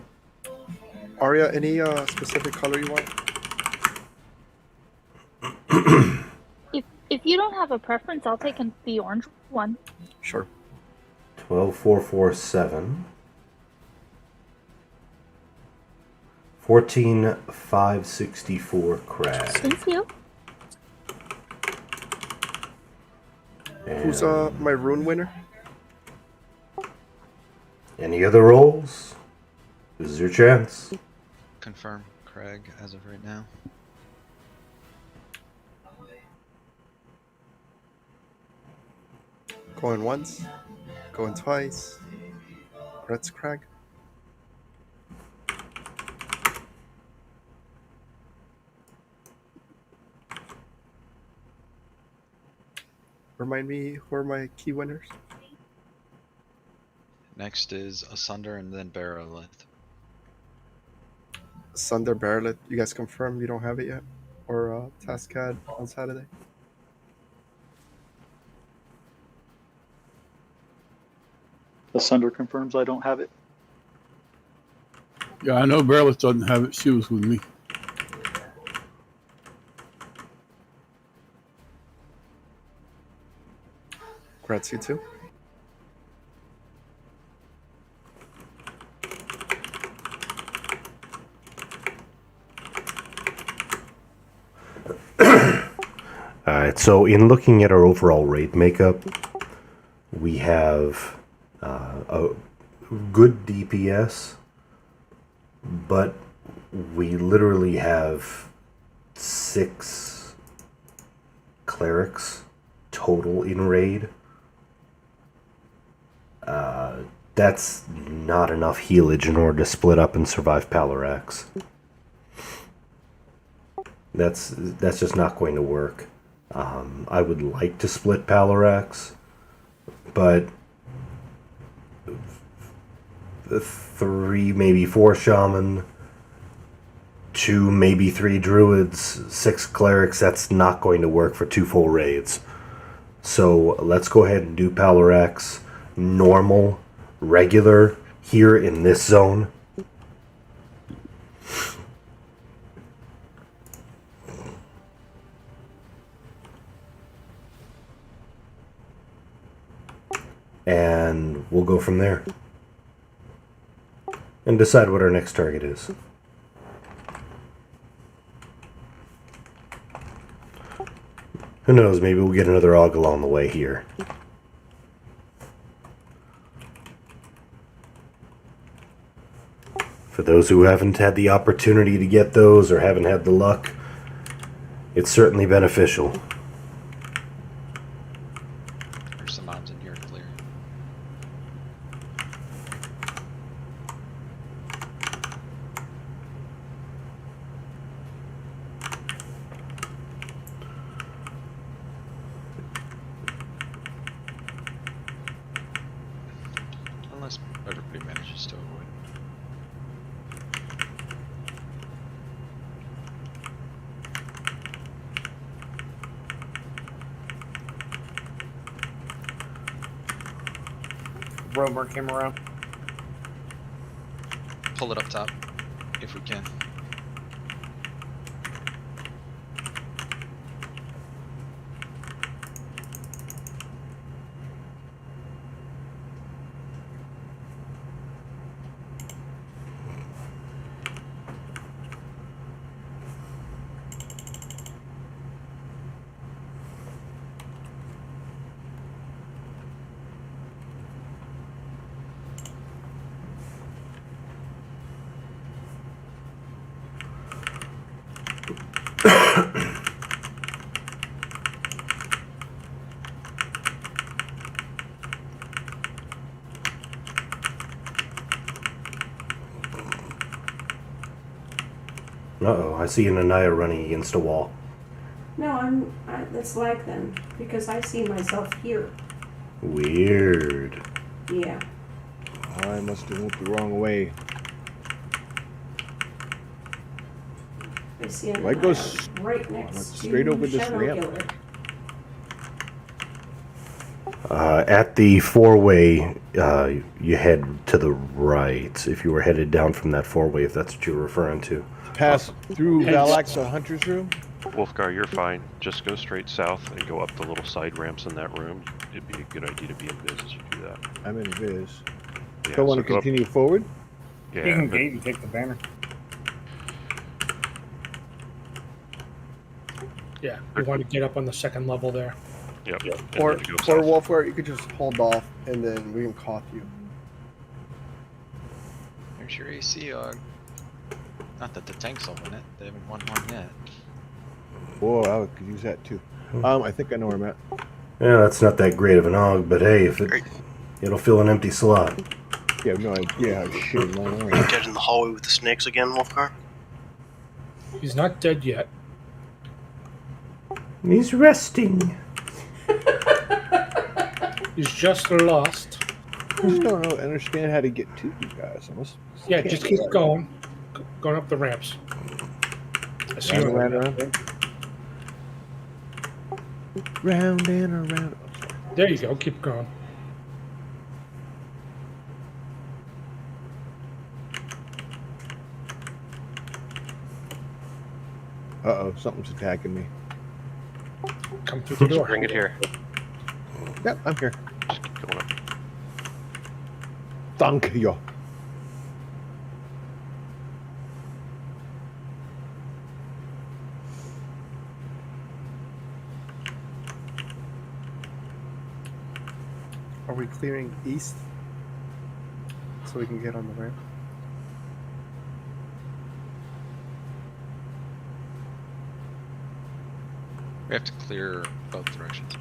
Arya, any specific color you want? If you don't have a preference, I'll take the orange one. Sure. 12447. 14564 Crag. Thank you. Who's my rune winner? Any other rolls? This is your chance. Confirm Craig as of right now. Going once, going twice. Brett's Craig. Remind me, who are my key winners? Next is Asunder and then Barrowlith. Sunder Barrett, you guys confirm you don't have it yet? Or Tascad on Saturday? Asunder confirms I don't have it. Yeah, I know Barrett doesn't have it. She was with me. Congrats, you too. Alright, so in looking at our overall raid makeup, we have a good DPS, but we literally have 6 clerics total in raid. That's not enough healage in order to split up and survive Palorax. That's just not going to work. I would like to split Palorax, but 3, maybe 4 shaman, 2, maybe 3 druids, 6 clerics, that's not going to work for 2 full raids. So let's go ahead and do Palorax normal, regular, here in this zone. And we'll go from there. And decide what our next target is. Who knows, maybe we'll get another AUG along the way here. For those who haven't had the opportunity to get those or haven't had the luck, it's certainly beneficial. There's some mobs in here to clear. Unless everybody manages to avoid. Romer came around. Pull it up top, if we can. Uh-oh, I see an Anaya running against a wall. No, that's lag then, because I see myself here. Weird. Yeah. I must have went the wrong way. I see Do I go right next to straight over this Shadow ramp? Killer. At the four-way, you head to the right. If you were headed down from that four-way, if that's what you're referring to. Pass through Valax, Hunter's room? Wolfgar, you're fine. Just go straight south and go up the little side ramps in that room. It'd be a good idea to be in Viz as you do that. I'm in Viz. Yeah, So I want to go up- continue forward? Yeah, You can but- gate and take the banner. Yeah, you want to get up on the second level there. Yep. and Or then you go south. Wolfgar, you could just hold off and then we can cough you. There's your AC, not that the tanks will win it. They haven't won one yet. Whoa, I could use that too. I think I know where I'm at. Yeah, that's not that great of an AUG, but hey, if it'll fill an empty slot. Yeah, no idea how shit mine Are are. you dead in the hallway with the snakes again, Wolfgar? He's not dead yet. He's resting. He's just lost. I just don't understand how to get to you guys. Yeah, just keep going. Going up the ramps. I see you. Round and around. There you go. Keep going. Uh-oh, something's attacking me. Come through the door. Bring it here. Yep, I'm here. Just keep going up. Thank you. Are we clearing east so we can get on the ramp? We have to clear both directions.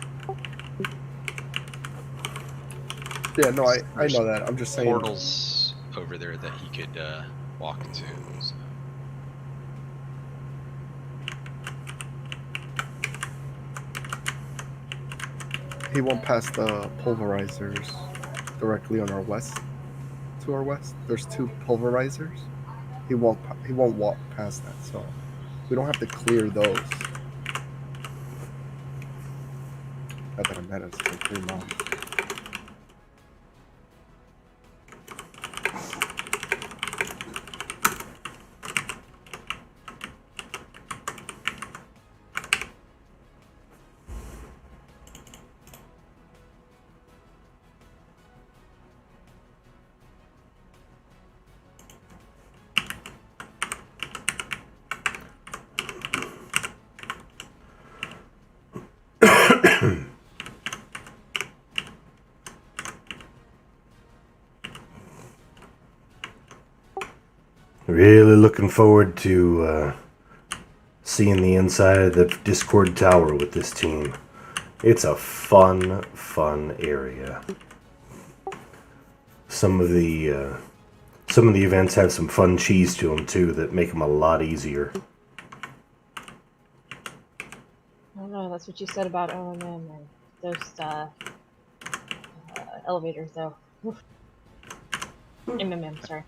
Yeah, no, I know that. I'm just saying. Portals over there that he could walk to. So. He won't pass the pulverizers directly on our west. To our west, there's two pulverizers. He won't walk past that, so we don't have to clear those. Not that it matters for 3 months. Really looking forward to seeing the inside of the Discord Tower with this team. It's a fun area. Some of the events have some fun cheese to them too that make them a lot easier. I don't know, that's what you said about OMM and those elevators though. MMM, sorry.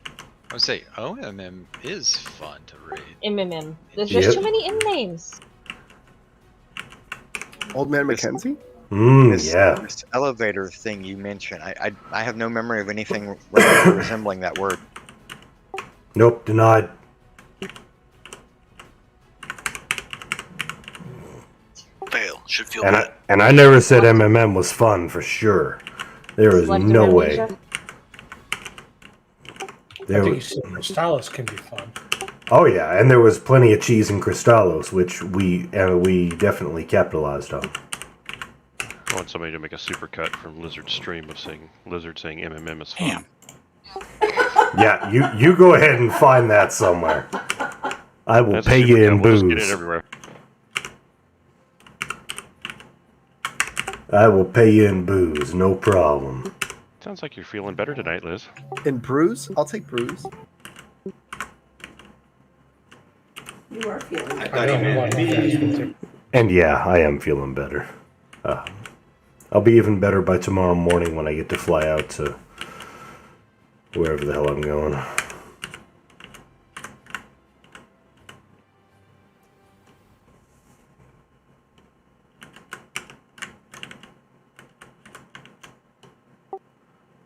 I would say OMM is fun to read. MMM. There's too many M names. Old Man Mackenzie? This elevator thing you mentioned, I have no memory of anything remotely resembling that word. Nope, denied. Fail. Should feel And good. I never said MMM was fun for sure. There is no way. I think you said Crystallis can be fun. Oh yeah, and there was plenty of cheese in Crystallos, which we definitely capitalized on. I want somebody to make a supercut from Lizard's stream of saying Lizard saying MMM is fun. Yeah, you go ahead and find that somewhere. I will That's a pay you supercut, in we'll just get booze. it everywhere. I will pay you in booze, no problem. Sounds like you're feeling better tonight, Liz. In bruise? I'll take bruise. You are feeling I thought he meant me. And yeah, I am feeling better. I'll be even better by tomorrow morning when I get to fly out to wherever the hell I'm going.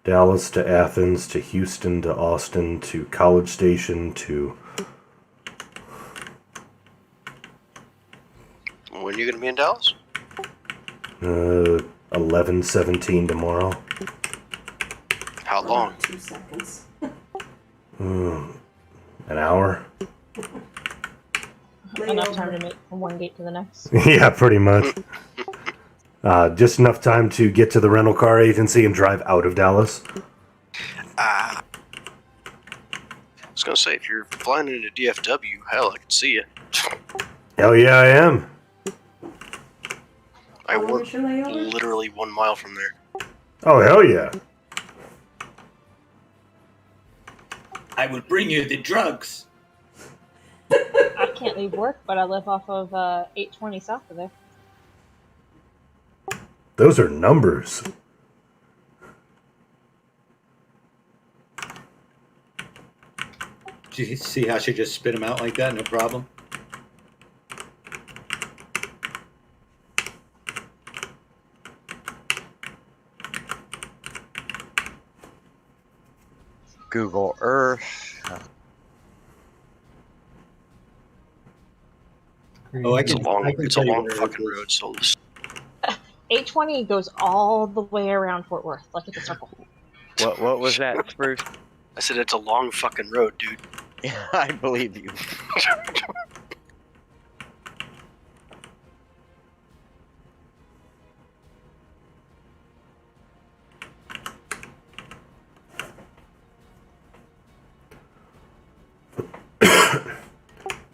Dallas to Athens to Houston to Austin to College Station to... When are you going to be in Dallas? 11:17 tomorrow. How long? 2 seconds. An hour? Enough time to make from one gate to the next. Yeah, pretty much. Just enough time to get to the rental car agency and drive out of Dallas. I was going to say, if you're flying into DFW, hell, I can see you. Hell yeah, I am. I work literally 1 mile from there. Oh, hell yeah. I will bring you the drugs. I can't leave work, but I live off of 820 south of there. Those are numbers. Did you see how she just spit them out like that? No problem. Google Earth. It's a long fucking road, so 820 goes all the way around Fort Worth, like it's a circle. What was that, Spruce? I said it's a long fucking road, dude. Yeah, I believe you.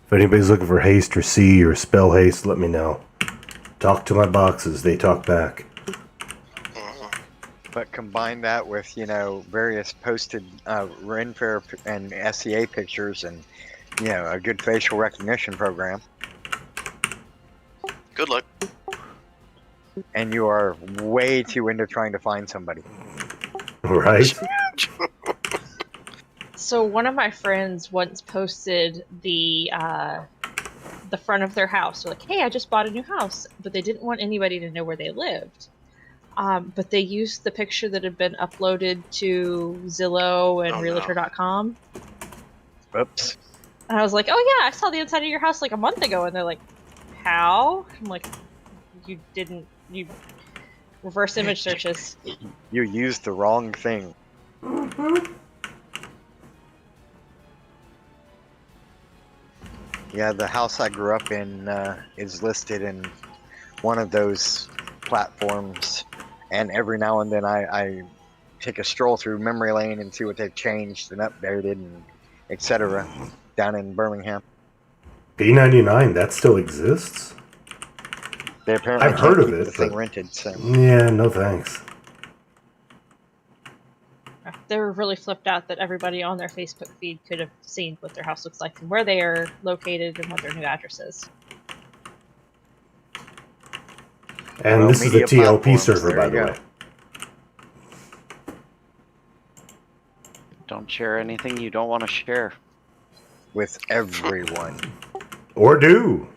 If anybody's looking for haste or see or spell haste, let me know. Talk to my boxes, they talk back. But combine that with, various posted Ren Fair and SEA pictures and, a good facial recognition program. Good luck. And you are way too into trying to find somebody. Right? So one of my friends once posted the front of their house. They're like, hey, I just bought a new house. But they didn't want anybody to know where they lived. But they used the picture that had been uploaded to Zillow and Realtor.com. Oops. And I was like, oh yeah, I saw the inside of your house like a month ago. And they're like, how? I'm like, you reverse image searches. You used the wrong thing. Mm-hmm. Yeah, the house I grew up in is listed in one of those platforms. And every now and then I take a stroll through memory lane and see what they've changed and updated and etc. down in Birmingham. B99, that still exists? They apparently I've heard can't of keep it, the thing but- rented, so. Yeah, no thanks. They were really flipped out that everybody on their Facebook feed could have seen what their house looks like and where they are located and what their new address is. And Well, this is the media TLP platforms, server, there by you the go. way. Don't share anything you don't want to share. With everyone. Or do.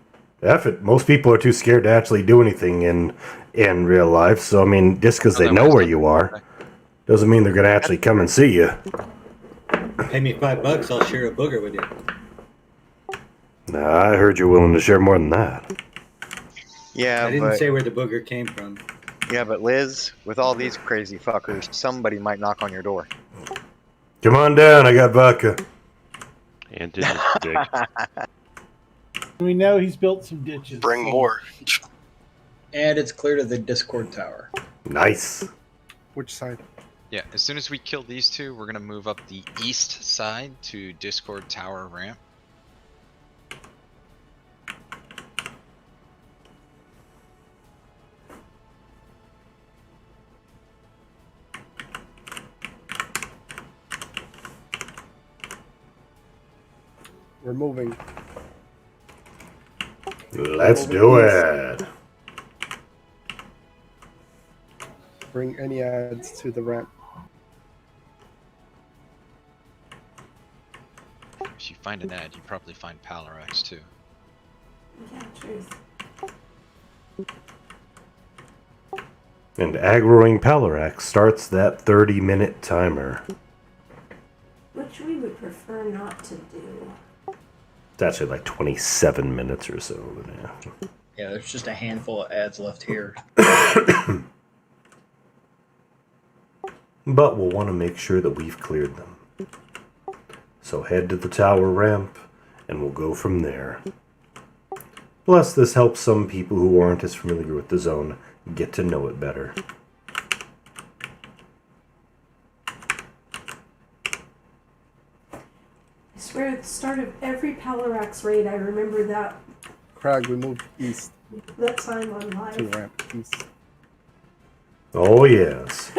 F it. Most people are too scared to actually do anything in real life. So, I mean, just because they know where you are, doesn't mean they're going to actually come and see you. Pay me $5, I'll share a booger with you. Nah, I heard you're willing to share more than that. Yeah, I didn't but say where the booger came from. yeah, but Liz, with all these crazy fuckers, somebody might knock on your door. Come on down, I got vodka. And did his dick. We know he's built some ditches. Bring so- more. And it's clear to the Discord tower. Nice. Which side? Yeah, as soon as we kill these two, we're gonna move up the east side to Discord Tower ramp. We're moving. Let's do it. bring any ads to the ramp. If you find an ad, you probably find Palarex too. Yeah, truth. And aggroing Palarex starts that 30-minute timer. Which we would prefer not to do. It's actually like 27 minutes or so. But yeah. Yeah, there's just a handful of ads left here. But we'll want to make sure that we've cleared them. So head to the tower ramp, and we'll go from there. Plus, this helps some people who aren't as familiar with the zone get to know it better. I swear at the start of every Palarex raid, I remember that Crag, we moved east time on live. to ramp east. Oh, yes.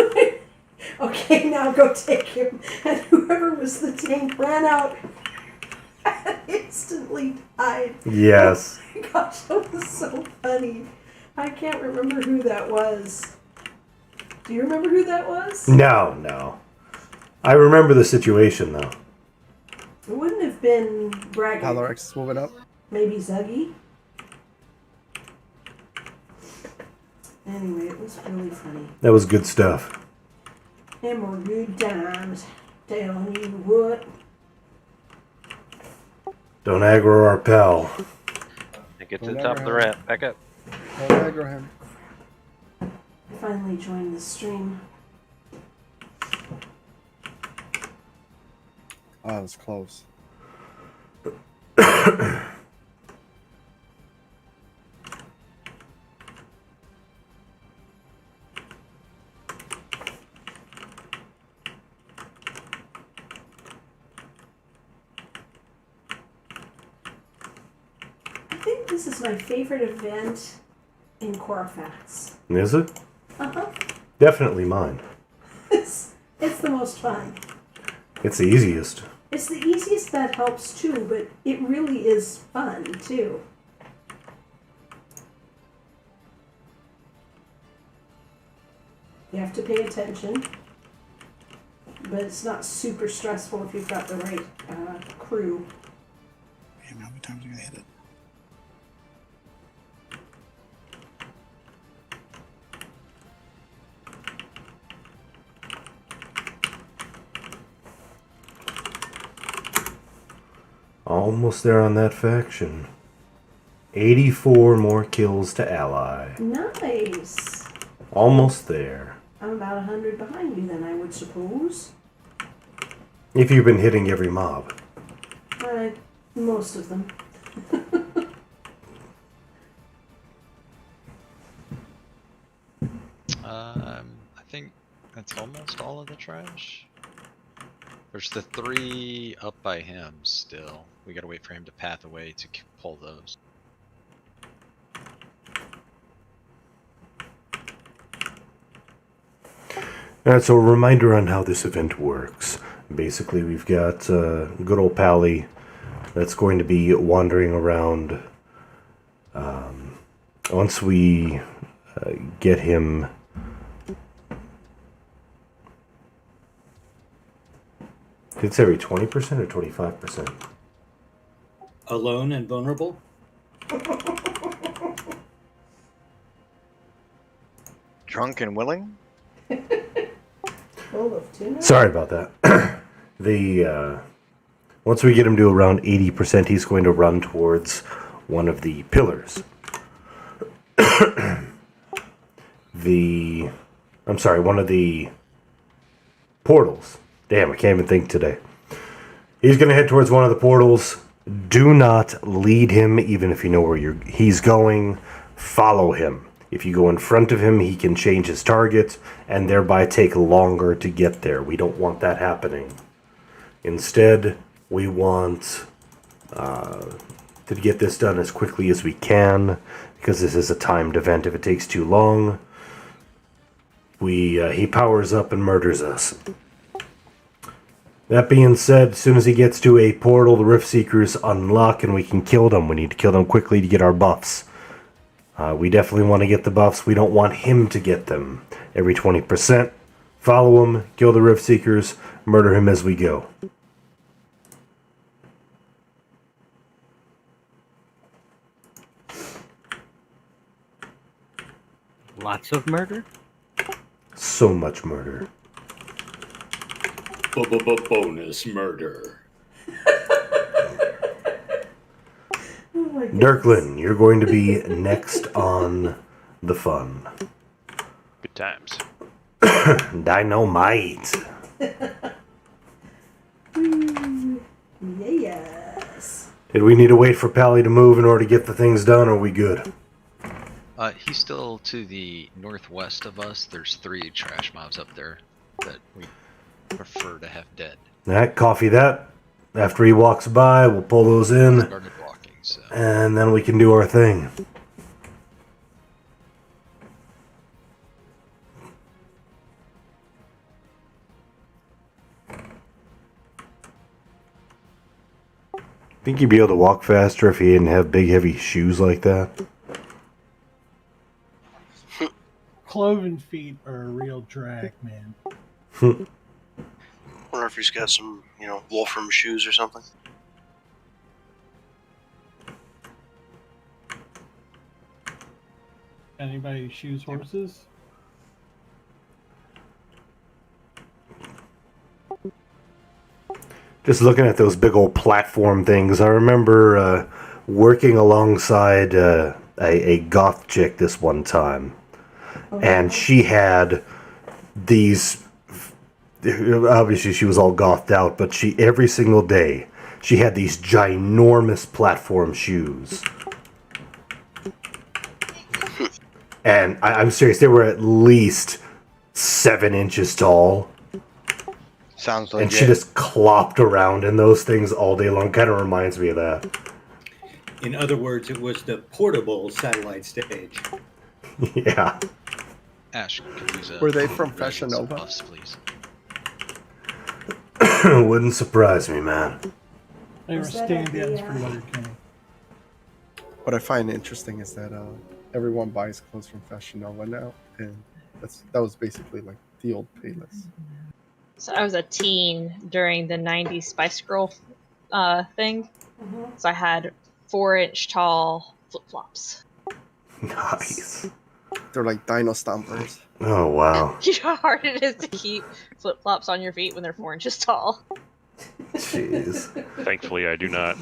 Okay, now go take him. And whoever was the tank ran out and instantly died. Yes. Oh my gosh, that was so funny. I can't remember who that was. Do you remember who that was? No. I remember the situation, though. It wouldn't have been Braggart. Palarex is moving up. Maybe Zuggy. Anyway, it was really funny. That was good stuff. And more good times. Telling you what. Don't aggro our pal. Get to the top of the ramp. Back up. Don't aggro him. I finally joined the stream. Oh, it was close. I think this is my favorite event in Korafax. Is it? Uh-huh. Definitely mine. It's the most fun. It's the easiest. It's the easiest that helps too, but it really is fun too. You have to pay attention, but it's not super stressful if you've got the right crew. Damn, how many times are you gonna hit it? Almost there on that faction. 84 more kills to ally. Nice. Almost there. I'm about 100 behind you then, I would suppose. If you've been hitting every mob. Most of them. I think that's almost all of the trash. There's the 3 up by him still. We gotta wait for him to path away to pull those. Alright, so a reminder on how this event works. Basically, we've got good old Pally that's going to be wandering around. Once we get him... Did it say 20% or 25%? Alone and vulnerable? Drunk and willing? Full of tuna? Sorry about that. Once we get him to around 80%, he's going to run towards one of the pillars. One of the portals. Damn, I can't even think today. He's going to head towards one of the portals. Do not lead him, even if you know where he's going. Follow him. If you go in front of him, he can change his target and thereby take longer to get there. We don't want that happening. Instead, we want to get this done as quickly as we can, because this is a timed event. If it takes too long, he powers up and murders us. That being said, as soon as he gets to a portal, the Rift Seekers unlock and we can kill them. We need to kill them quickly to get our buffs. We definitely want to get the buffs. We don't want him to get them. Every 20%, follow him, kill the Rift Seekers, murder him as we go. Lots of murder? So much murder. Bonus murder. Dirklin, you're going to be next on the fun. Good times. Dynamite. Yes. Did we need to wait for Pally to move in order to get the things done, or are we good? He's still to the northwest of us. There's 3 trash mobs up there that we prefer to have dead. Alright, coffee that. After he walks by, we'll pull those in. Started walking, so. And then we can do our thing. Think you'd be able to walk faster if he didn't have big heavy shoes like that? Cloven feet are a real drag, man. Wonder if he's got some, Wolfram shoes or something. Anybody shoes horses? Just looking at those big old platform things, I remember working alongside a goth chick this one time. And she had these, obviously she was all gothed out, but every single day, she had these ginormous platform shoes. And I'm serious, they were at least 7 inches tall. Sounds like And she just clopped around in those things all day long. Kind of reminds me of that. In other words, it was the portable satellite stage. Yeah. Ash, could use a Were they from really Fashion some Nova? buffs, please. Wouldn't surprise me, man. They were Was that stand-ins at for the, Letterkenny. What I find interesting is that everyone buys clothes from Fashion Nova now, and that was basically like the old Payless. So I was a teen during the 90s Spice Girl thing. So I had 4-inch tall flip-flops. Nice. They're like dino stompers. Oh, wow. You know how hard it is to keep flip-flops on your feet when they're 4 inches tall? Jeez. Thankfully, I do not.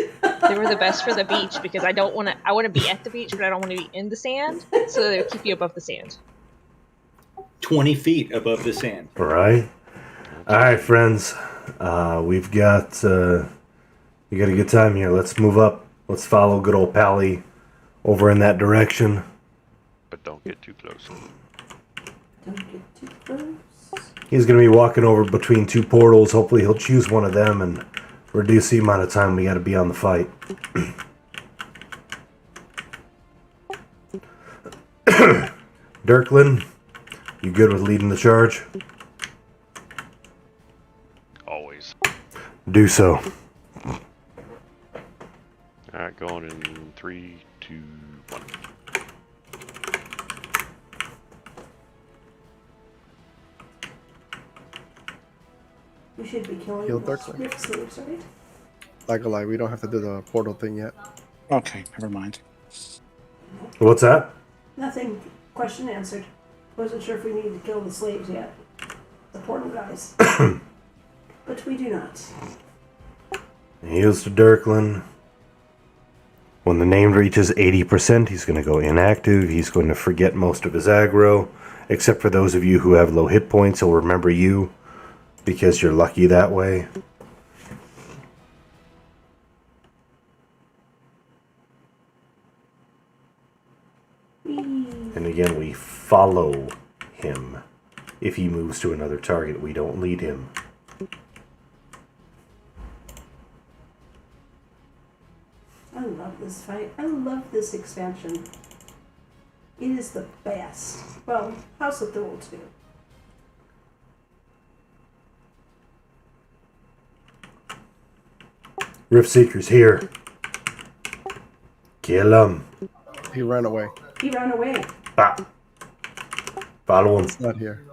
They were the best for the beach because I want to be at the beach, but I don't want to be in the sand. So they would keep you above the sand. 20 feet above the sand. Right? Alright, friends. We've got you got a good time here. Let's move up. Let's follow good old Pally over in that direction. But don't get too close. Don't get too close. He's going to be walking over between 2 portals. Hopefully he'll choose one of them and reduce the amount of time we got to be on the fight. Dirklin, you good with leading the charge? Always. Do so. Alright, going in 3, 2, 1. We should be killing Heal the Darkly. Rift slaves, right? Like a lie, we don't have to do the portal thing yet. Okay, never mind. What's that? Nothing. Question answered. Wasn't sure if we needed to kill the slaves yet. The portal guys. But we do not. Heals to Dirklin. When the name reaches 80%, he's going to go inactive. He's going to forget most of his aggro. Except for those of you who have low hit points, he'll remember you. Because you're lucky that way. And again, we follow him. If he moves to another target, we don't lead him. I love this fight. I love this expansion. It is the best. Well, House of Thule too. Rift Seeker's here. Kill him. He ran away. He ran away. Follow him. It's not here.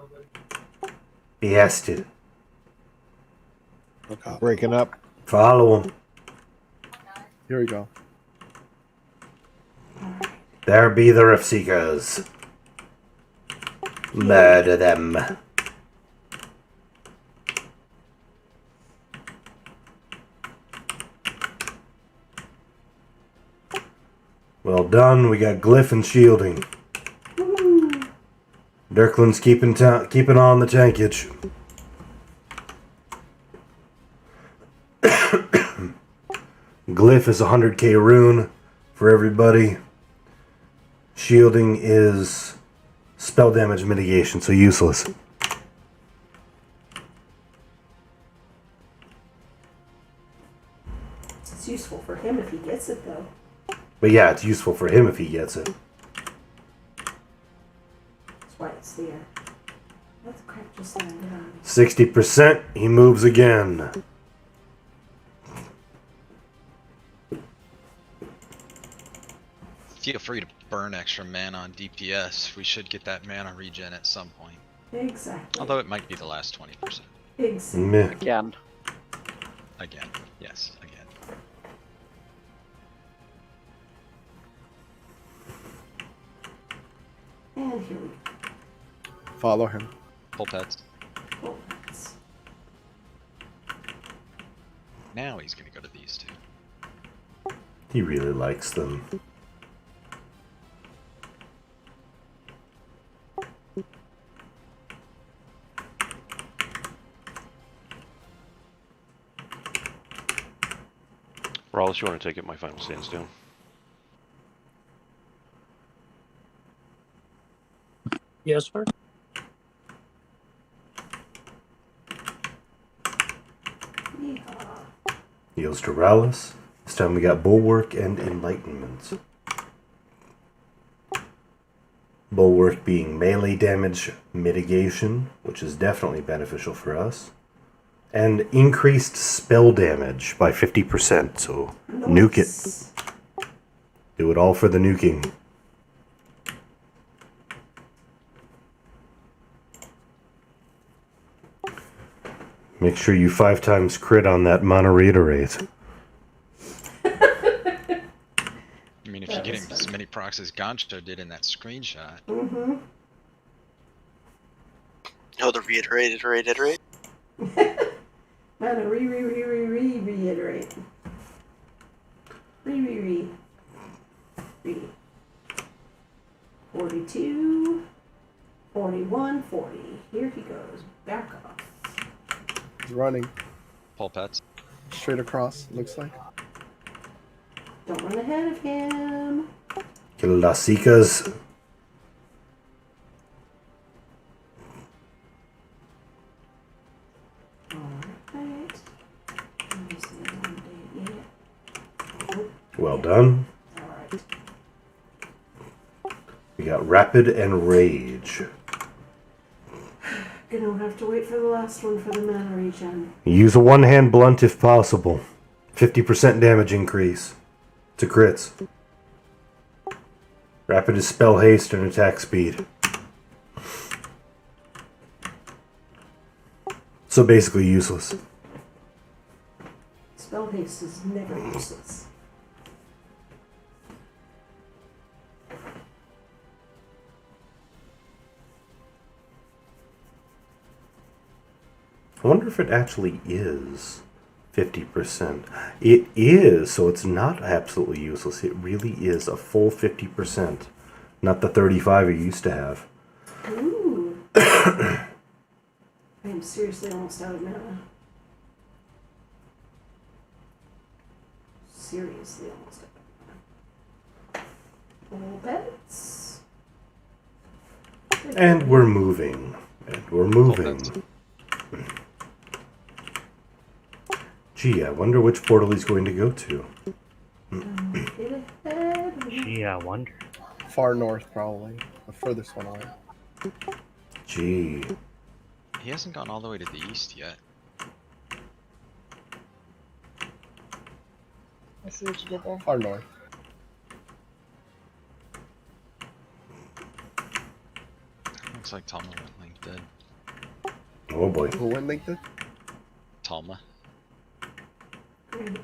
He has to. Breaking up. Follow him. Here we go. There be the rift seekers. Murder them. Well done. We got glyph and shielding. Dirkland's keeping on the tankage. Glyph is 100k rune for everybody. Shielding is spell damage mitigation, so useless. It's useful for him if he gets it, though. But yeah, it's useful for him if he gets it. That's why it's there. What the crap just landed on me? 60%, he moves again. Feel free to burn extra mana on DPS. We should get that mana regen at some point. Exactly. Although it might be the last 20%. Exactly. Meh. Again. Again. Yes, again. And here we go. Follow him. Pull pets. Oh, that's- Now he's gonna go to these two. He really likes them. Rawls, you want to take it? My final stands down. Yes, sir. Heals to Rowless. This time we got Bulwark and Enlightenment. Bulwark being melee damage mitigation, which is definitely beneficial for us. And increased spell damage by 50%, so nuke it. Do it all for the nuking. Make sure you 5 times crit on that mana reiterate. I mean, if you're getting as many procs as Gancho did in that screenshot. Mm-hmm. Oh, the reiterate. Mana reiterate. Re. 42, 41, 40. Here he goes. Back off. He's running. Pull pets. Straight across, looks like. Don't run ahead of him. Kill Las Seekers. Alright. Well done. Alright. We got Rapid and Rage. Gonna have to wait for the last one for the mana regen. Use a one-hand blunt if possible. 50% damage increase to crits. Rapid is spell haste and attack speed. So basically useless. Spell haste is never useless. I wonder if it actually is 50%. It is, so it's not absolutely useless. It really is a full 50%. Not the 35 you used to have. Ooh. I am seriously almost out of mana. Seriously almost out of mana. Full pets. And we're moving. And we're moving. Gee, I wonder which portal he's going to go to. Gee, I wonder. Far north, probably. The furthest one away. Gee. He hasn't gone all the way to the east yet. I see what you did there. Far north. Looks like Talma went linked dead. Oh boy. Who went linked? Talma. Great.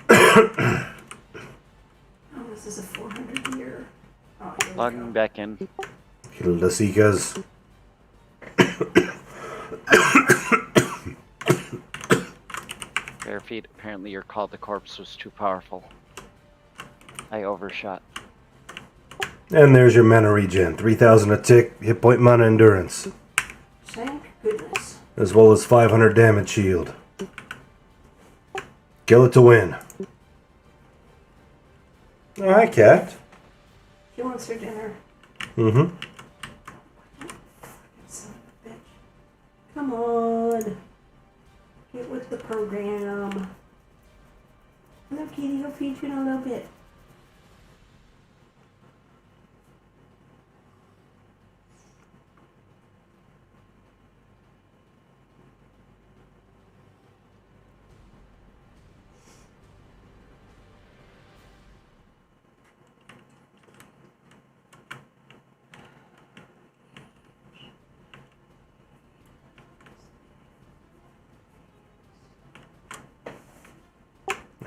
Oh, this is a 400 year. Oh, here we Logging go. back in. Kill the Seekers. Bare feet. Apparently your call to corpse was too powerful. I overshot. And there's your mana regen. 3,000 a tick, hit point mana endurance. Thank goodness. As well as 500 damage shield. Kill it to win. Alright, cat. She wants her dinner. Mm-hmm. Son of a bitch. Come on. Get with the program. No, Katie, I'll feed you in a little bit.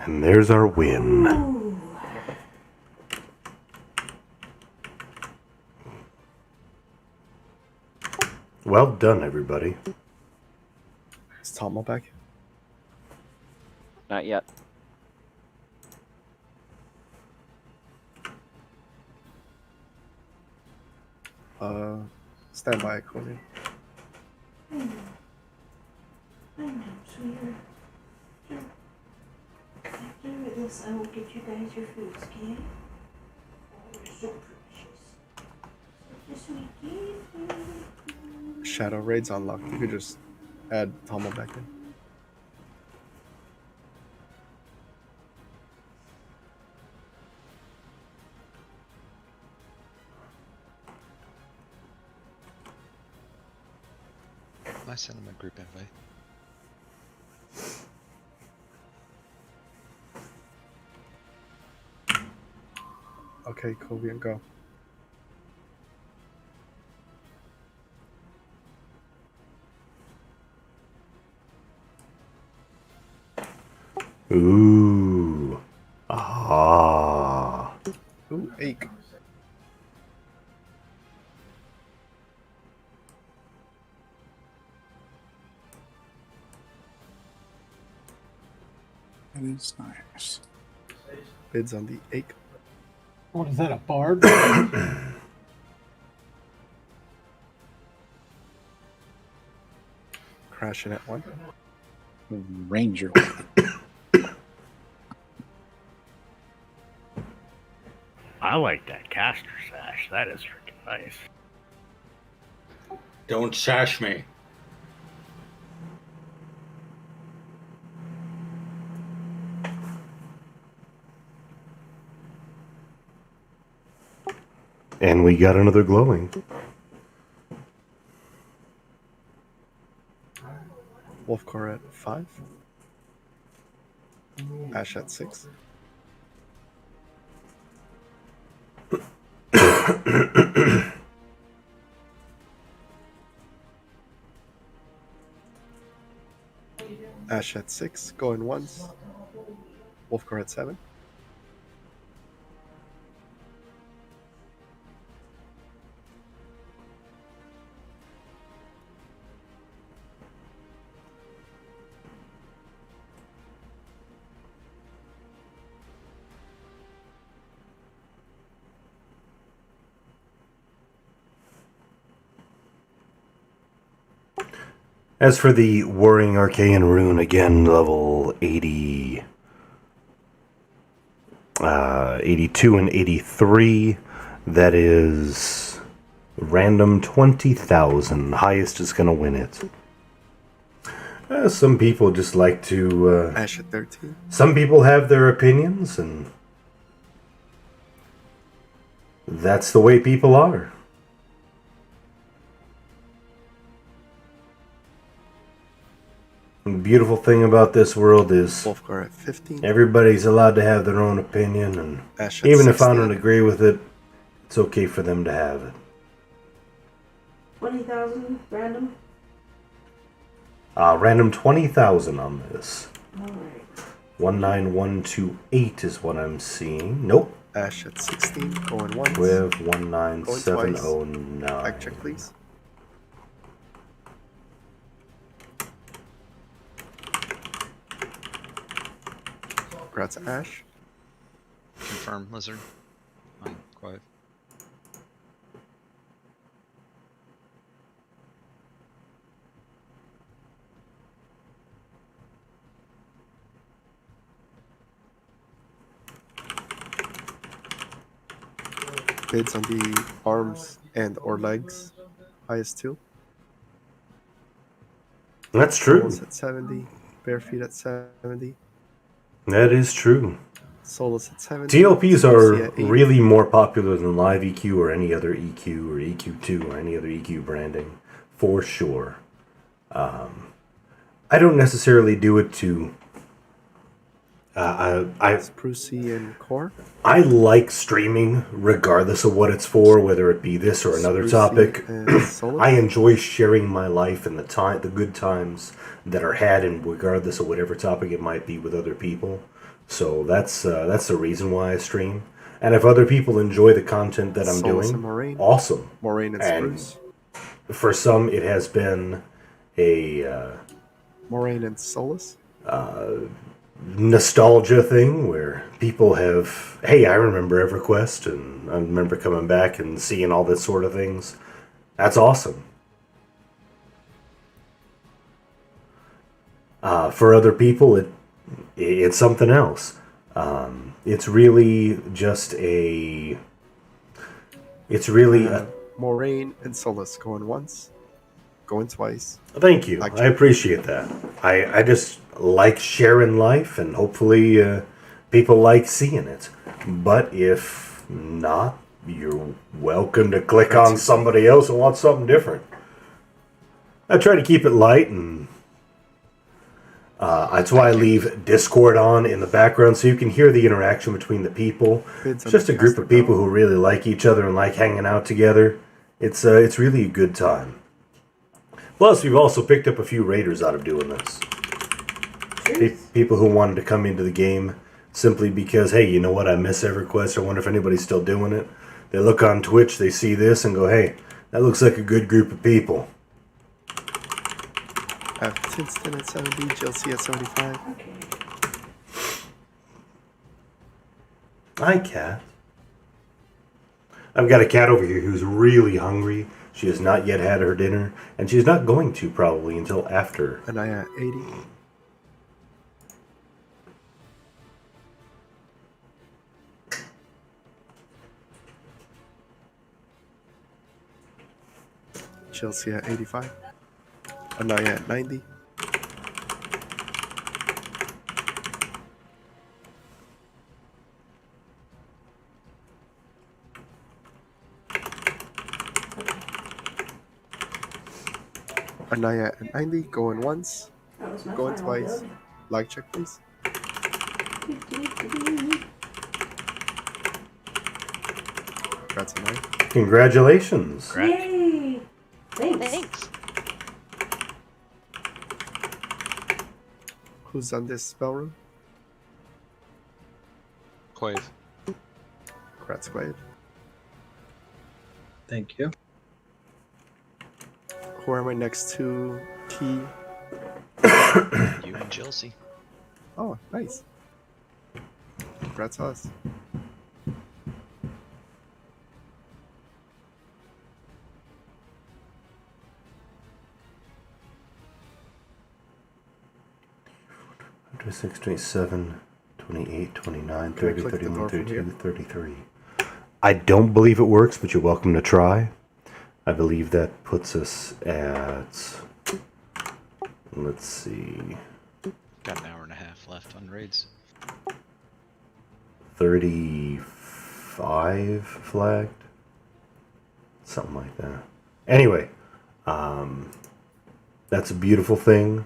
And there's our win. Ooh. Well done, everybody. Is Tomo back? Not yet. Stand by, Conan. I know, sweetheart. After this, I will get you guys your foods, okay? Oh, you're so precious. Such a sweetie. Shadow Raid's unlocked. You could just add Tomo back in. I sent him a group invite. Okay, Kovian, go. Ooh. Ah. Ooh, ache. That is nice. Bids on the ache. What is that, a bard? Crashing at one. Ranger. I like that caster sash. That is freaking nice. Don't sash me. And we got another glowing. Wolfcore at 5. Ash at 6. Ash at 6, going once. Wolfcore at 7. As for the Whirring Arcane Rune, again, level 80, 82 and 83, that is random 20,000. Highest is going to win it. Some people just like to... Ash at 13. Some people have their opinions, and that's the way people are. The beautiful thing about this world is Wolfcore at 15. everybody's allowed to have their own opinion, and Ash at even if I 16. don't agree with it, It's okay for them to have it. 20,000 random. Random 20,000 on this. Alright. 19128 is what I'm seeing. Nope. Ash at 16, going once. With Going twice. 19709. Back check, please. Congrats, Ash. Confirm, Lizard. On Quiet. Bids on the arms and or legs. Highest two. That's true. Solus at 70. Bare feet at 70. That is true. Solus at 70. TLPs Lucy are at 80. really more popular than Live EQ or any other EQ or EQ2 or any other EQ branding, for sure. I don't necessarily do it to... Sprucey and Core. I like streaming regardless of what it's for, whether it be this or another Sprucey topic. and Solus. I enjoy sharing my life and the good times that are had, and regardless of whatever topic it might be, with other people. So that's the reason why I stream. And if other people enjoy the content that I'm Solus doing, and Moraine. awesome. Moraine and Spruce. For some, it has been a Moraine and Solus. Nostalgia thing where people have, hey, I remember Everquest, and I remember coming back and seeing all this sort of things. That's awesome. For other people, it's something else. It's really just a... It's really a... Moraine and Solus going once. Going twice. Thank you. I appreciate that. I just like sharing life, and hopefully people like seeing it. But if not, you're welcome to click on somebody else and want something different. I try to keep it light, and that's why I leave Discord on in the background so you can hear the interaction between the people. It's just a group of people who really like each other and like hanging out together. It's really a good time. Plus, we've also picked up a few raiders out of doing this. People who wanted to come into the game simply because, hey, you know what, I miss EverQuest, I wonder if anybody's still doing it. They look on Twitch, they see this, and go, hey, that looks like a good group of people. I have Tinston at 70, Chelsea at 75. Hi, cat. I've got a cat over here who's really hungry. She has not yet had her dinner, and she's not going to probably until after. And I at 80. Chelsea at 85. Anaya at 90. Anaya at 90, going once, going twice. Like check, please. Congrats, Anaya. Congratulations. Yay! Thanks. Who's on this spell room? Quave. Congrats, Quave. Thank you. Who are my next two T? You and Chelsea. Oh, nice. Congrats us. Six, 27, 28, 29, Can I 30, click the 31, door from 32, here? 33. I don't believe it works, but you're welcome to try. I believe that puts us at... Let's see... Got an hour and a half left on raids. 35 flagged? Something like that. Anyway, that's a beautiful thing.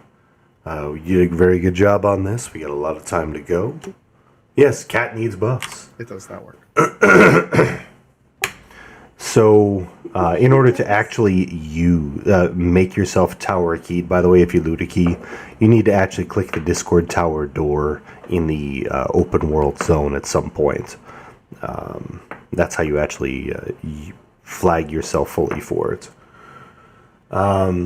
You did a very good job on this. We got a lot of time to go. Yes, cat needs buffs. It does not work. So, in order to actually make yourself tower keyed, by the way, if you loot a key, you need to actually click the Discord tower door in the open world zone at some point. That's how you actually flag yourself fully for it. Are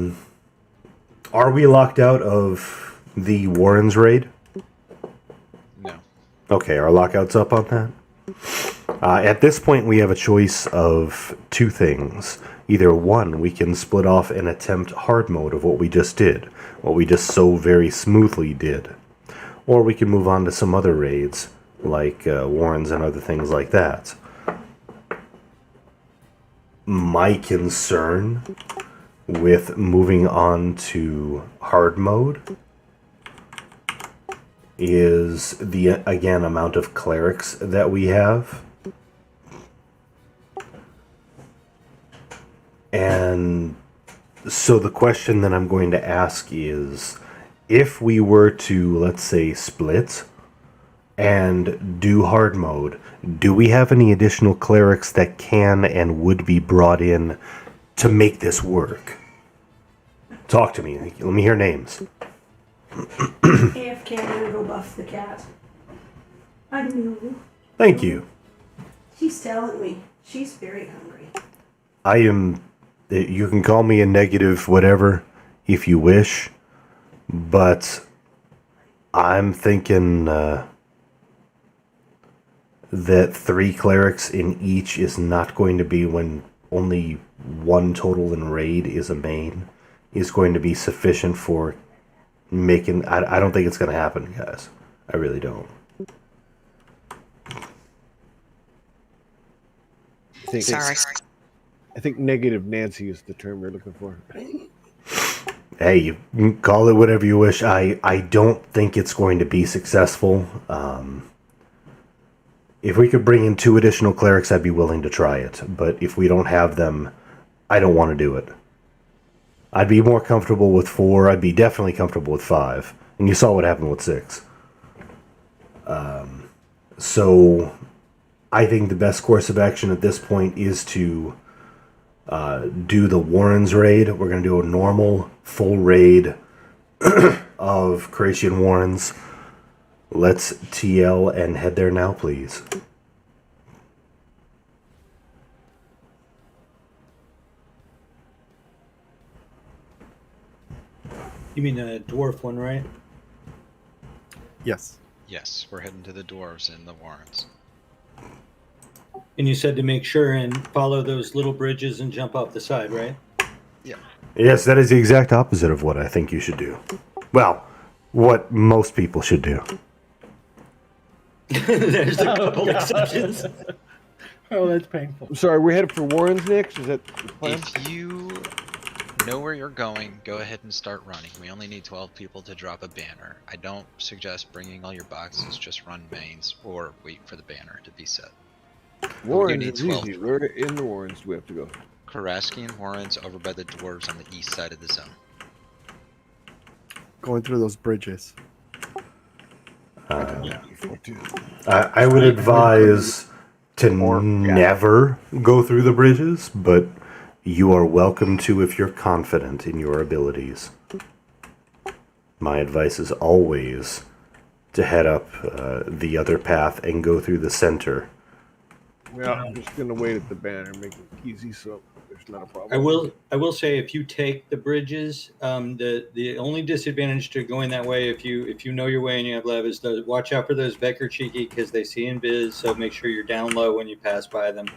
we locked out of the Warren's raid? No. Okay, our lockout's up on that? At this point, we have a choice of two things. Either one, we can split off and attempt hard mode of what we just did, what we just so very smoothly did. Or we can move on to some other raids, like Warren's and other things like that. My concern with moving on to hard mode is the, again, amount of clerics that we have. And so the question that I'm going to ask is, if we were to, let's say, split and do hard mode, do we have any additional clerics that can and would be brought in to make this work? Talk to me. Let me hear names. AFK, I'm gonna go buff the cat. I know. Thank you. She's telling me. She's very hungry. I am... You can call me a negative whatever if you wish, but I'm thinking that 3 clerics in each is not going to be, when only 1 total in raid is a main, is going to be sufficient for making... I don't think it's going to happen, guys. I really don't. Sorry. I think negative Nancy is the term you're looking for. Hey, you can call it whatever you wish. I don't think it's going to be successful. If we could bring in 2 additional clerics, I'd be willing to try it. But if we don't have them, I don't want to do it. I'd be more comfortable with 4. I'd be definitely comfortable with 5. And you saw what happened with 6. So I think the best course of action at this point is to do the Warren's raid. We're going to do a normal, full raid of Croatian Warrens. Let's TL and head there now, please. You mean a dwarf one, right? Yes. Yes, we're heading to the dwarves and the Warrens. And you said to make sure and follow those little bridges and jump off the side, right? Yeah. Yes, that is the exact opposite of what I think you should do. Well, what most people should do. There's a couple God. exceptions. Oh, that's painful. I'm sorry, we're headed for Warren's next? Is that the plan? If you know where you're going, go ahead and start running. We only need 12 people to drop a banner. I don't suggest bringing all your boxes, just run mains or wait for the banner to be set. Warren's need is 12. easy. Where in the Warrens do we have to go? Karaski and Warren's over by the dwarves on the east side of the zone. Going through those bridges. I would advise to never go through the bridges, but you are welcome to if you're confident in your abilities. My advice is always to head up the other path and go through the center. Well, I'm just going to wait at the banner, make it easy, so there's not a problem. I will say, if you take the bridges, the only disadvantage to going that way, if you know your way and you have lev, is to watch out for those Becker cheeky, because they see in biz. So make sure you're down low when you pass by them.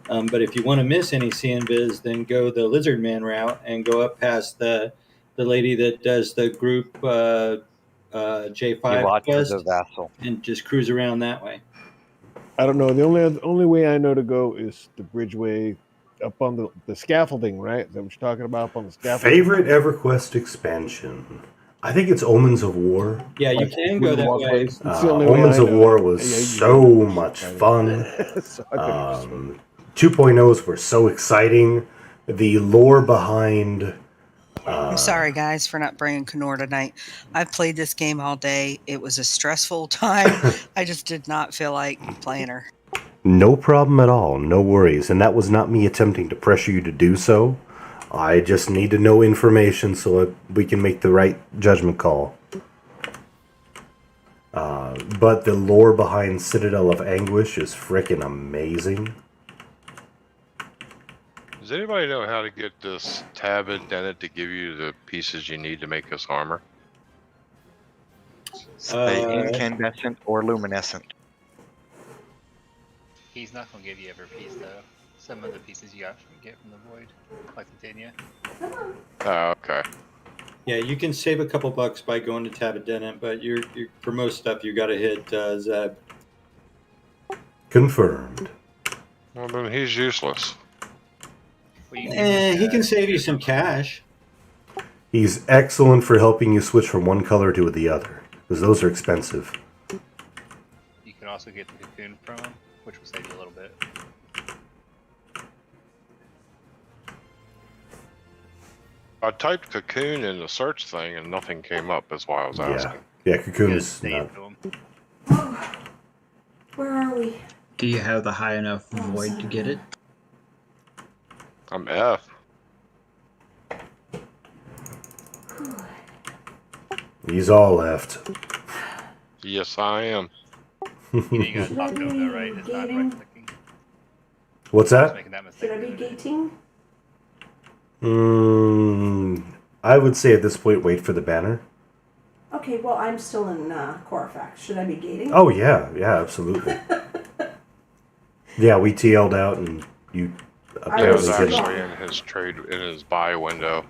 But if you want to miss any see in biz, then go the Lizard Man route and go up past the lady that does the group J5 You watch for quest, the vassal. and just cruise around that way. I don't know. The only way I know to go is the bridgeway up on the scaffolding, right? Is that what you're talking about, up on the scaffolding? Favorite EverQuest expansion? I think it's Omens of War. Yeah, you can go that way. It's the only way Omens I of know. War was Yeah, you so can. much fun. So I could've just- 2.0s were so exciting. The lore behind... I'm sorry, guys, for not bringing Knorr tonight. I've played this game all day. It was a stressful time. I just did not feel like playing her. No problem at all. No worries. And that was not me attempting to pressure you to do so. I just need to know information so we can make the right judgment call. But the lore behind Citadel of Anguish is frickin' amazing. Does anybody know how to get this tab indented to give you the pieces you need to make this armor? Say incandescent or luminescent. He's not gonna give you every piece though. Some of the pieces you get from the void, like the Tanya. Oh, okay. Yeah, you can save a couple bucks by going to tab addendum, but you're for most stuff you got to hit Zeb. Confirmed. Well, then he's useless. He can save you some cash. He's excellent for helping you switch from one color to the other, because those are expensive. You can also get the cocoon from him, which will save you a little bit. I typed cocoon in the search thing and nothing came up. That's why I was asking. Yeah, cocoon's not... Where are we? Do you have the high enough void to get it? I'm F. He's all left. Yes, I am. You gotta talk to him though, right? It's not right clicking. What's that? Should I be gating? I would say at this point, wait for the banner. Okay, well, I'm still in Korafax. Should I be gating? Oh, yeah, absolutely. Yeah, we TL'd out and you... Yeah, it was actually in his trade, in his buy window.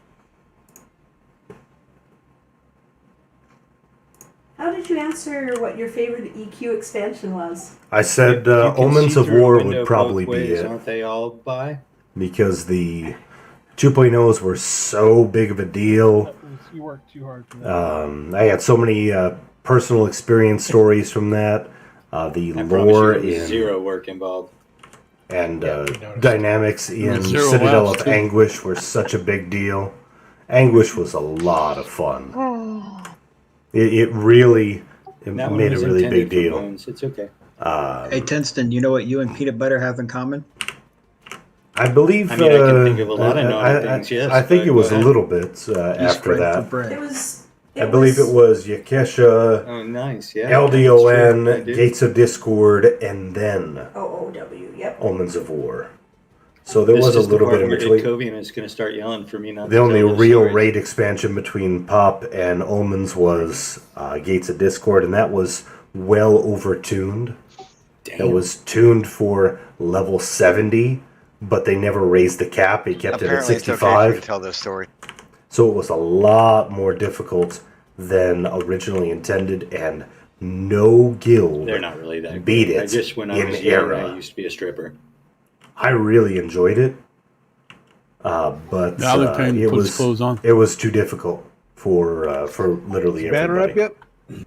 How did you answer what your favorite EQ expansion was? I said You can Omens see of through a War window would probably both be ways, it. Aren't they all by? Because the 2.0s were so big of a deal. You worked too hard for that. I had so many personal experience stories from that. The I promise lore you there was in zero work involved. and dynamics in Zero Citadel laughs, of too. Anguish were such a big deal. Anguish was a lot of fun. It really That one made a was really intended big for deal. bones. It's okay. Hey, Tenston, you know what you and Peanut Butter have in common? I believe. I mean, I can think of a lot of naughty things, yes, I think but it go was a ahead. little bit after spread the that. bread. It was. I believe it was Yakesha, Oh, nice. Yeah. LDON, that's true. I do. Gates of Discord, and then OOW, yep. Omens of War. So there This was a is the little part bit in where between. Covian is going to start yelling for me not The to only tell those real stories. raid expansion between Pop and Omens was Gates of Discord, and that was well overtuned. It was tuned for level 70, but they never raised the cap. It kept Apparently it at it's okay for you 65. to tell this story. So it was a lot more difficult than originally intended, and no guild They're not really that beat good. it I just, when I in was young, era. I used to be a stripper. I really enjoyed it, but Now they're paying to it put his was clothes on. it was too difficult for literally Banner everybody. up yet?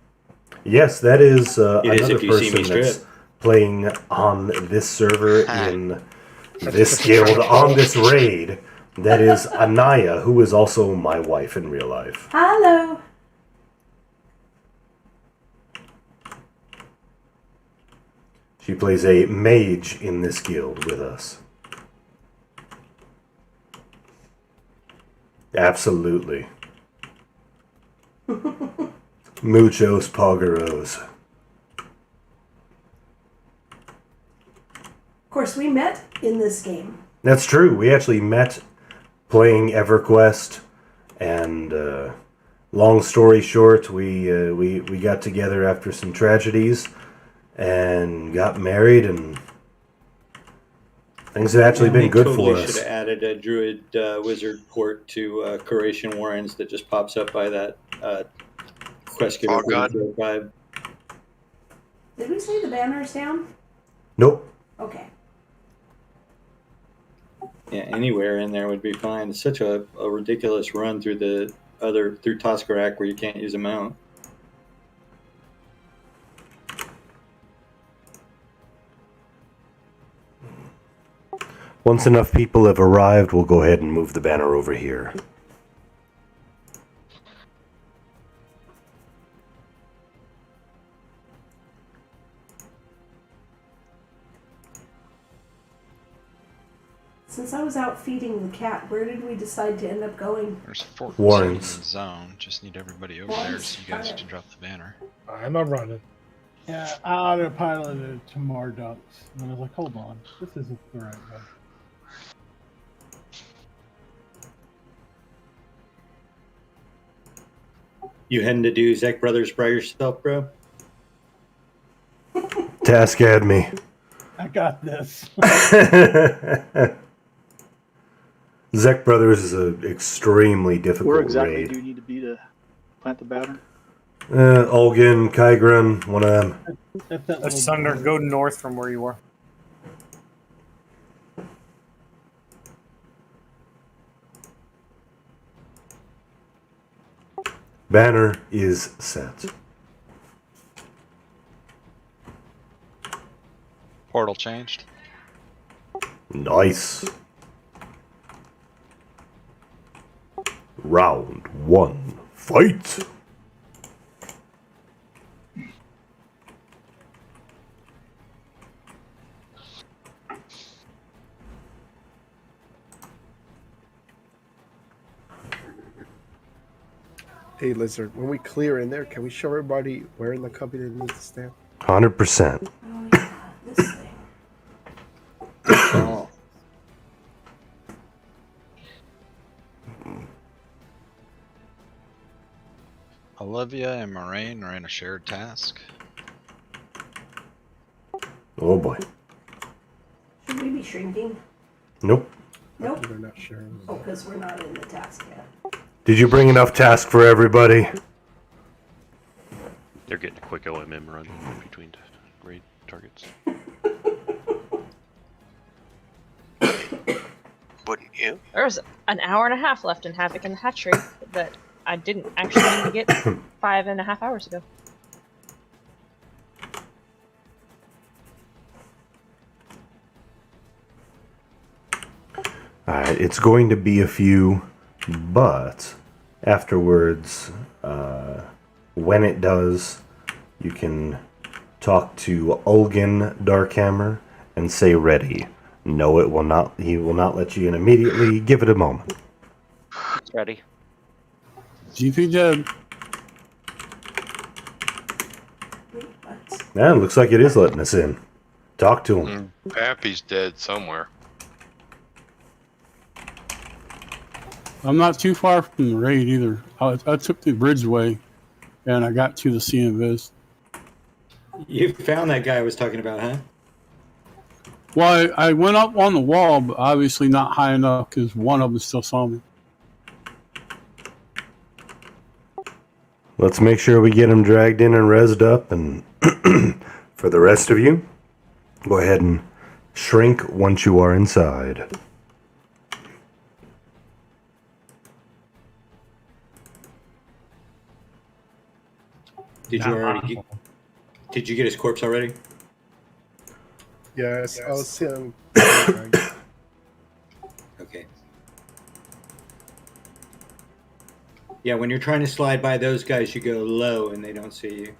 Yes, that is It is another if you see me person that's strip. playing on this server in this guild on this raid. That is Anaya, who is also my wife in real life. Hello. She plays a mage in this guild with us. Absolutely. Muchos Pogeros. Of course, we met in this game. That's true. We actually met playing Everquest, and long story short, we got together after some tragedies and got married, and things have actually been good totally for should us. have added a druid wizard port to Croatian Warrens that just pops up by that quest giver Oh, God. 45. Did we say the banner's down? Nope. Okay. Yeah, anywhere in there would be fine. It's such a ridiculous run through through Toskarak where you can't use a mount. Once enough people have arrived, we'll go ahead and move the banner over here. Since I was out feeding the cat, where did we decide to end up going? There's 14 Warrens. in the zone. Just need everybody over there so you guys can drop the banner. I'm not running. Yeah, I autopiloted to Mardux, and I was like, hold on, this isn't the right way. You heading to do Zek Brothers by yourself, bro? Task had me. I got this. Zek Brothers is an extremely difficult Where exactly raid. do you need to be to plant the banner? Olgin, Kygran, one of them. That's Thunder. Go north from where you were. Banner is set. Portal changed. Nice. Round 1. Fight! Hey, Lizard, when we clear in there, can we show everybody where in the cubby they need to stand? 100%. Oh, yeah, this thing. Oh. Olivia and Moraine are in a shared task. Oh boy. Should we be shrinking? Nope. Nope. They're not sharing. Oh, because we're not in the task yet. Did you bring enough task for everybody? They're getting a quick OMM run in between raid targets. Wouldn't you? There's an hour and a half left in Havoc and the Hatchery that I didn't actually need to get 5.5 hours ago. Alright, it's going to be a few, but afterwards, when it does, you can talk to Olgin Darkhammer and say ready. No, it will not. He will not let you in immediately. Give it a moment. It's ready. GP dead. Yeah, it looks like it is letting us in. Talk to him. Pappy's dead somewhere. I'm not too far from the raid either. I took the bridgeway, and I got to the sea and Viz. You found that guy I was talking about, huh? Well, I went up on the wall, but obviously not high enough because one of them still saw me. Let's make sure we get him dragged in and rezzed up, and for the rest of you, go ahead and shrink once you are inside. Did you already get, did you get his corpse already? Yes, I was seeing. Okay. Yeah, when you're trying to slide by those guys, you go low and they don't see you.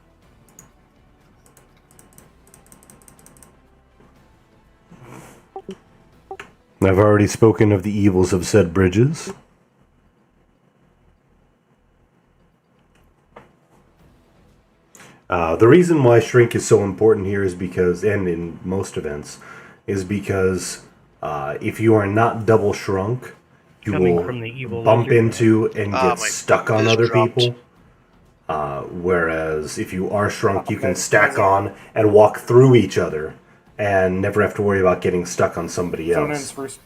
I've already spoken of the evils of said bridges. The reason why shrink is so important here is because, and in most events, is because if you are not double shrunk, you Coming will from the evil bump lizard. into and Ah, get my stuck on focus other dropped. people. Whereas if you are shrunk, you can stack on and walk through each other and never have to worry about getting stuck on somebody Phone else. ends first.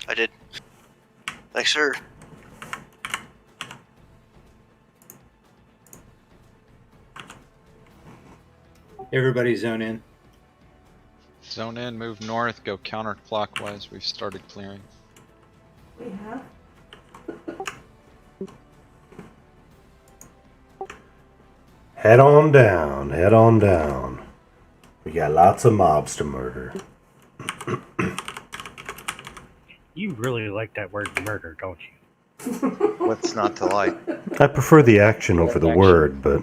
I did. Thanks, sir. Everybody zone in. Zone in, move north, go counterclockwise. We've started clearing. We have. Head on down, head on down. We got lots of mobs to murder. You really like that word murder, don't you? What's not to like? I prefer the action over the word, but...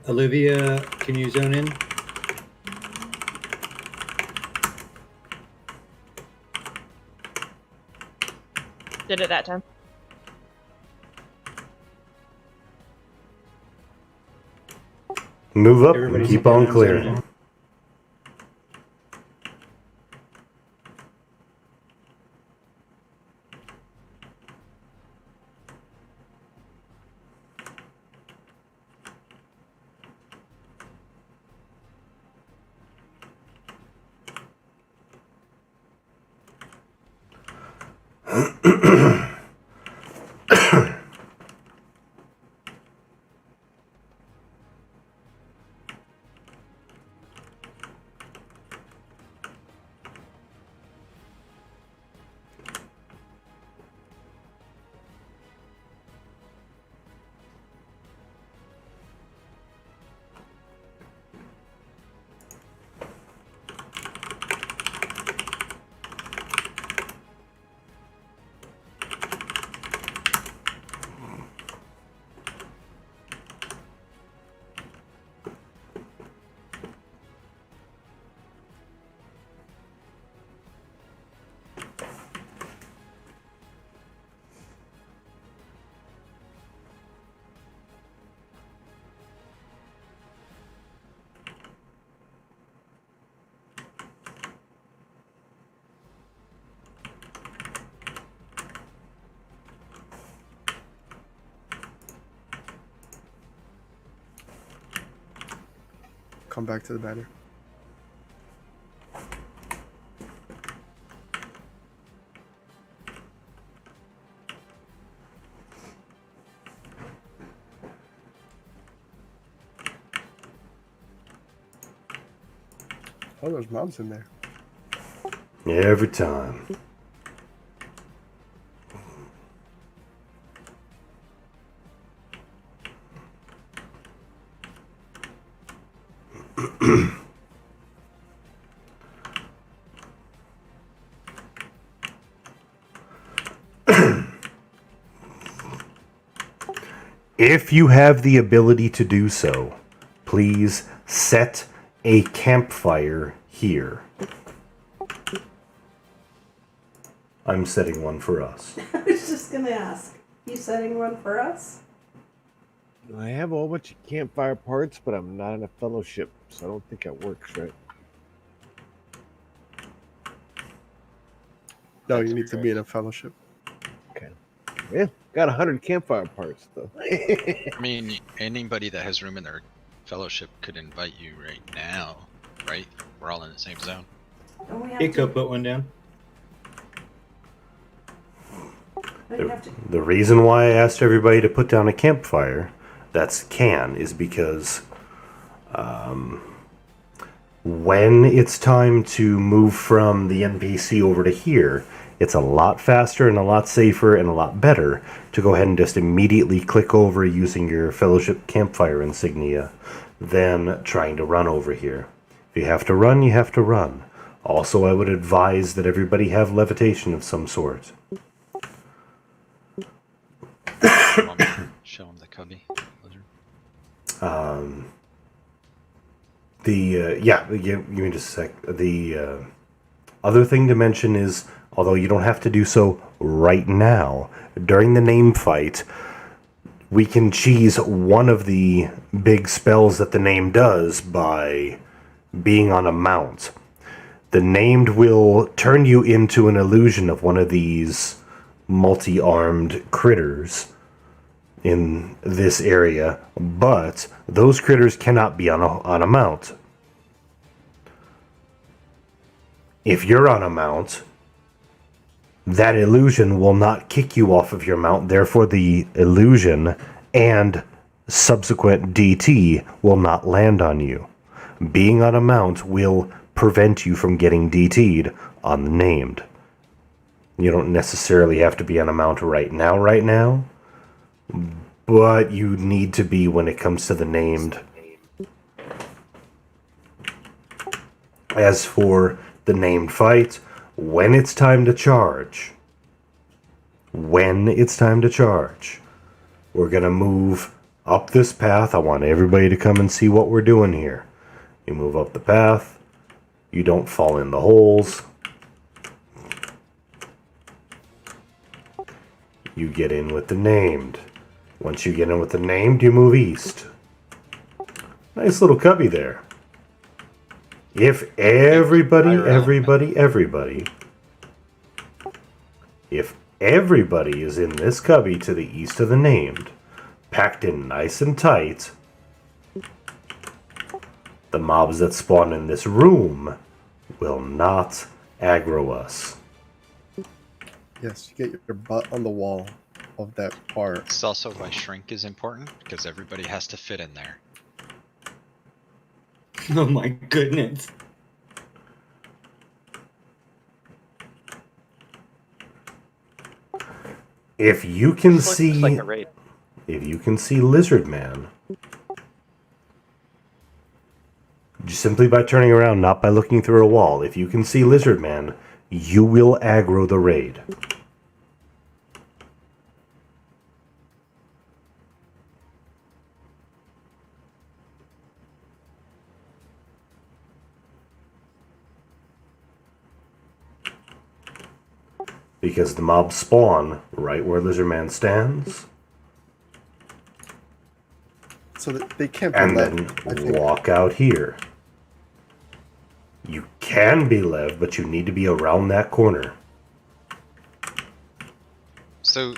Olivia, can you zone in? Did it that time. Move up and Everybody's keep okay, on I'm clearing. zoning in. Come back to the banner. Oh, there's mobs in there. Every time. If you have the ability to do so, please set a campfire here. I'm setting one for us. I was just gonna ask. You setting one for us? I have a whole bunch of campfire parts, but I'm not in a fellowship, so I don't think it works right. No, you need to be in a fellowship. Okay. Yeah, got 100 campfire parts though. I mean, anybody that has room in their fellowship could invite you right now, right? We're all in the same zone. Don't we have Eco to? put one down. Don't you have to? The reason why I asked everybody to put down a campfire that's is because when it's time to move from the NPC over to here, it's a lot faster and a lot safer and a lot better to go ahead and just immediately click over using your fellowship campfire insignia than trying to run over here. If you have to run, you have to run. Also, I would advise that everybody have levitation of some sort. Show him the cubby. Give me just a sec. The other thing to mention is, although you don't have to do so right now, during the name fight, we can cheese one of the big spells that the name does by being on a mount. The named will turn you into an illusion of one of these multi-armed critters in this area, but those critters cannot be on a mount. If you're on a mount, that illusion will not kick you off of your mount, therefore the illusion and subsequent DT will not land on you. Being on a mount will prevent you from getting DT'd on the named. You don't necessarily have to be on a mount right now, but you need to be when it comes to the named. As for the named fight, when it's time to charge, we're gonna move up this path. I want everybody to come and see what we're doing here. You move up the path. You don't fall in the holes. You get in with the named. Once you get in with the named, you move east. Nice little cubby there. If everybody is in this cubby to the east of the named, packed in nice and tight, the mobs that spawn in this room will not aggro us. Yes, you get your butt on the wall of that part. It's also why shrink is important, because everybody has to fit in there. Oh my goodness. If you can see, like a raid. if you can see Lizard Man, just simply by turning around, not by looking through a wall, if you can see Lizard Man, you will aggro the raid. Because the mobs spawn right where Lizard Man stands. So that they can't be And left, then walk out here. You can be left, but you need to be around that corner. So,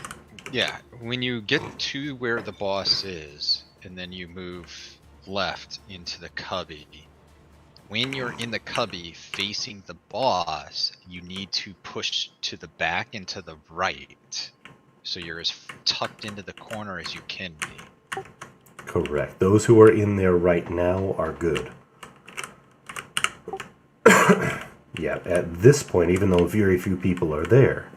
yeah, when you get to where the boss is, and then you move left into the cubby, when you're in the cubby facing the boss, you need to push to the back and to the right. So you're as tucked into the corner as you can be. Correct. Those who are in there right now are good. Yeah, at this point, even though very few people are there,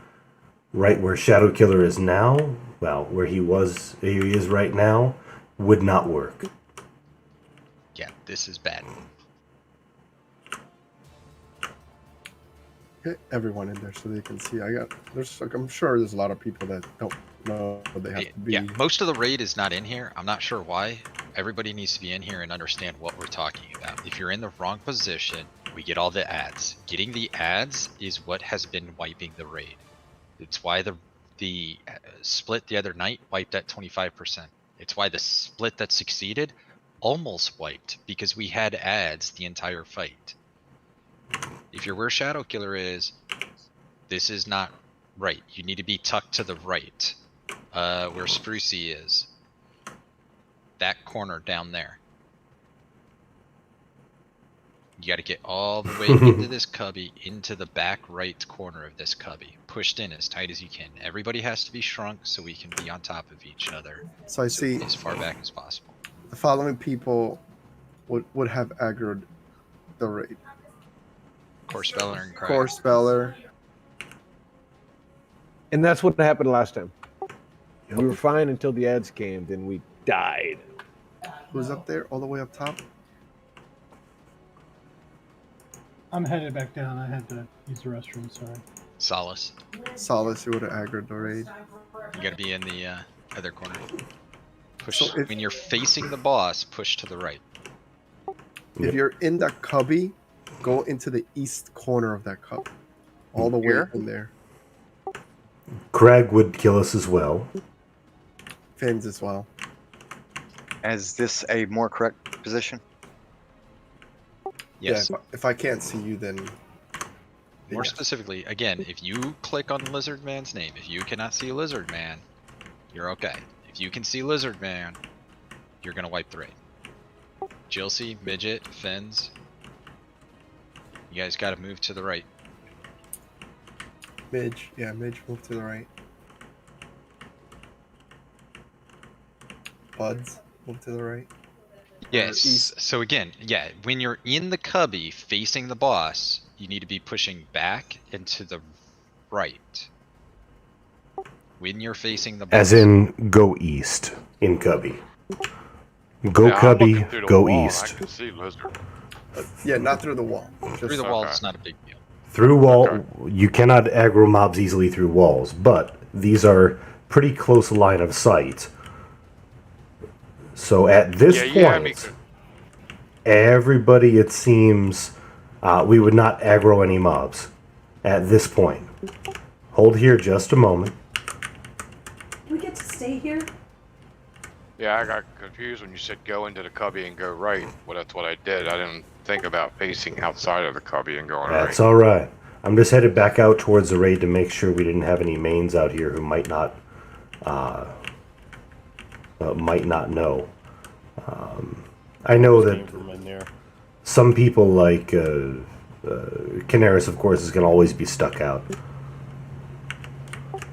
right where Shadow Killer is now, well, where he is right now, would not work. Yeah, this is bad. Get everyone in there so they can see. I'm sure there's a lot of people that don't know they have to be. Yeah, most of the raid is not in here. I'm not sure why. Everybody needs to be in here and understand what we're talking about. If you're in the wrong position, we get all the ads. Getting the ads is what has been wiping the raid. It's why the split the other night wiped at 25%. It's why the split that succeeded almost wiped, because we had ads the entire fight. If you're where Shadow Killer is, this is not right. You need to be tucked to the right. Where Sprucey is. That corner down there. You gotta get all the way into this cubby, into the back right corner of this cubby. Pushed in as tight as you can. Everybody has to be shrunk so we can be on top of each other. So I see as far back as possible. the following people would have aggroed the raid. Core Speller and Craig. Core Speller. And that's what happened last time. We were fine until the ads came, then we died. Who's up there, all the way up top? I'm headed back down. I had to use the restroom, sorry. Solace. Solace, you would have aggroed the raid. You gotta be in the other corner. Push when you're facing the boss, push to the right. If you're in that cubby, go into the east corner of that cubby. All the way in there. Craig would kill us as well. Fins as well. Is this a more correct position? Yes. Yeah, if I can't see you, then... More specifically, again, if you click on Lizard Man's name, if you cannot see Lizard Man, you're okay. If you can see Lizard Man, you're gonna wipe the raid. Jilcy, Midget, Fins. You guys gotta move to the right. Midge, yeah, Midge, move to the right. Buds, move to the right. Yes, so again, yeah, when you're in the cubby facing the boss, you need to be pushing back and to the right. When you're facing the boss. As in, go east in cubby. Go cubby, go east. I can see Lizard. Yeah, not through the wall. Through the wall, it's not a big deal. Through wall, you cannot aggro mobs easily through walls, but these are pretty close line of sight. So at this point, everybody, it seems, we would not aggro any mobs at this point. Hold here just a moment. We get to stay here? Yeah, I got confused when you said go into the cubby and go right. Well, that's what I did. I didn't think about facing outside of the cubby and going right. That's all right. I'm just headed back out towards the raid to make sure we didn't have any mains out here who might not know. I know that some people like Canaris, of course, is going to always be stuck out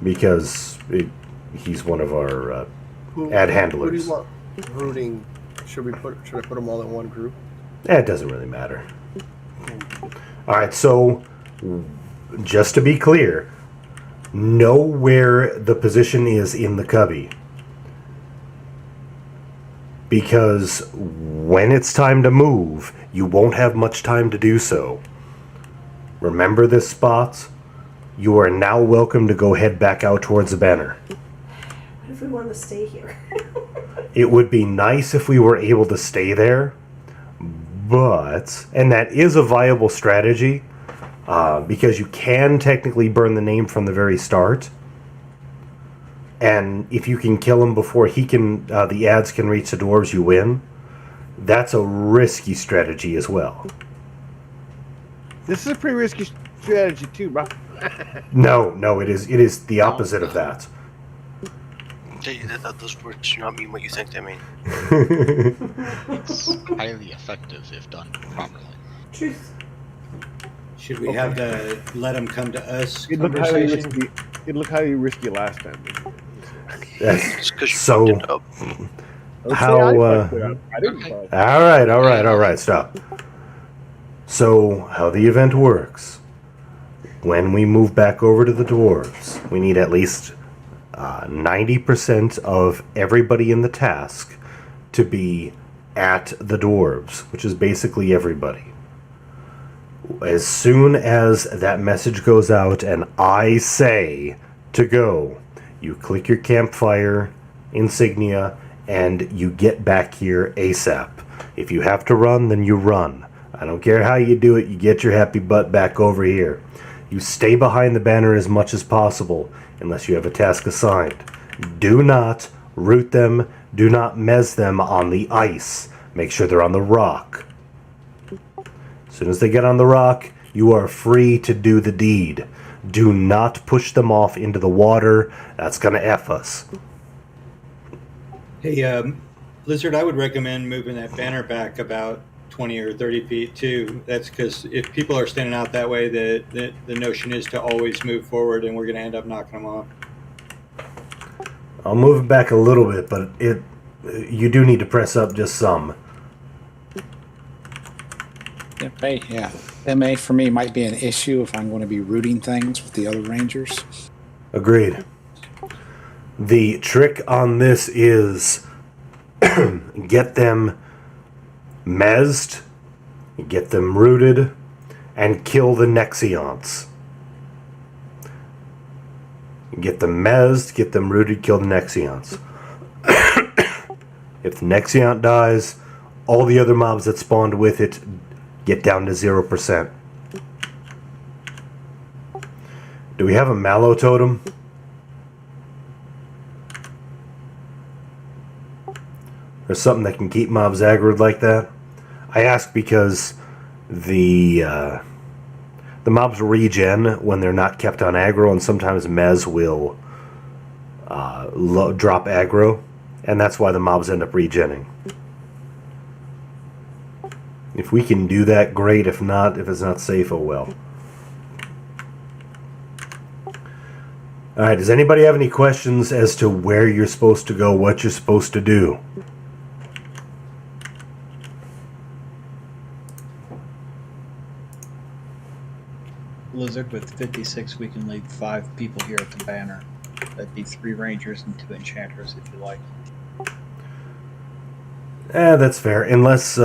because he's one of our ad handlers. Who do you want rooting? Should I put them all in one group? It doesn't really matter. All right, so just to be clear, know where the position is in the cubby. Because when it's time to move, you won't have much time to do so. Remember this spot? You are now welcome to go head back out towards the banner. What if we want to stay here? It would be nice if we were able to stay there, but, and that is a viable strategy, because you can technically burn the name from the very start. And if you can kill him before he can, the ads can reach the dwarves, you win. That's a risky strategy as well. This is a pretty risky strategy too, bro. No, it is the opposite of that. Those words do not mean what you think they mean. It's highly effective if done properly. Truth. Should we have the let them come to us It looked highly conversation? risky. It looked highly risky last time. So, how? All right, stop. So, how the event works? When we move back over to the dwarves, we need at least 90% of everybody in the task to be at the dwarves, which is basically everybody. As soon as that message goes out and I say to go, you click your campfire insignia and you get back here ASAP. If you have to run, then you run. I don't care how you do it, you get your happy butt back over here. You stay behind the banner as much as possible, unless you have a task assigned. Do not root them, do not mez them on the ice. Make sure they're on the rock. As soon as they get on the rock, you are free to do the deed. Do not push them off into the water. That's gonna F us. Hey, Blizzard, I would recommend moving that banner back about 20 or 30 feet too. That's because if people are standing out that way, the notion is to always move forward, and we're going to end up knocking them off. I'll move it back a little bit, but you do need to press up just some. Yeah, MA for me might be an issue if I'm going to be rooting things with the other rangers. Agreed. The trick on this is get them mezzed, get them rooted, and kill the Nexions. Get them mezzed, get them rooted, kill the Nexions. If the Nexion dies, all the other mobs that spawned with it get down to 0%. Do we have a Mallow totem? There's something that can keep mobs aggroed like that. I ask because the mobs regen when they're not kept on aggro, and sometimes Mez will drop aggro, and that's why the mobs end up regenning. If we can do that, great. If not, if it's not safe, oh well. Alright, does anybody have any questions as to where you're supposed to go, what you're supposed to do? Blizzard, with 56, we can leave 5 people here at the banner. That'd be 3 rangers and 2 enchanters, if you like. That's fair. Unless,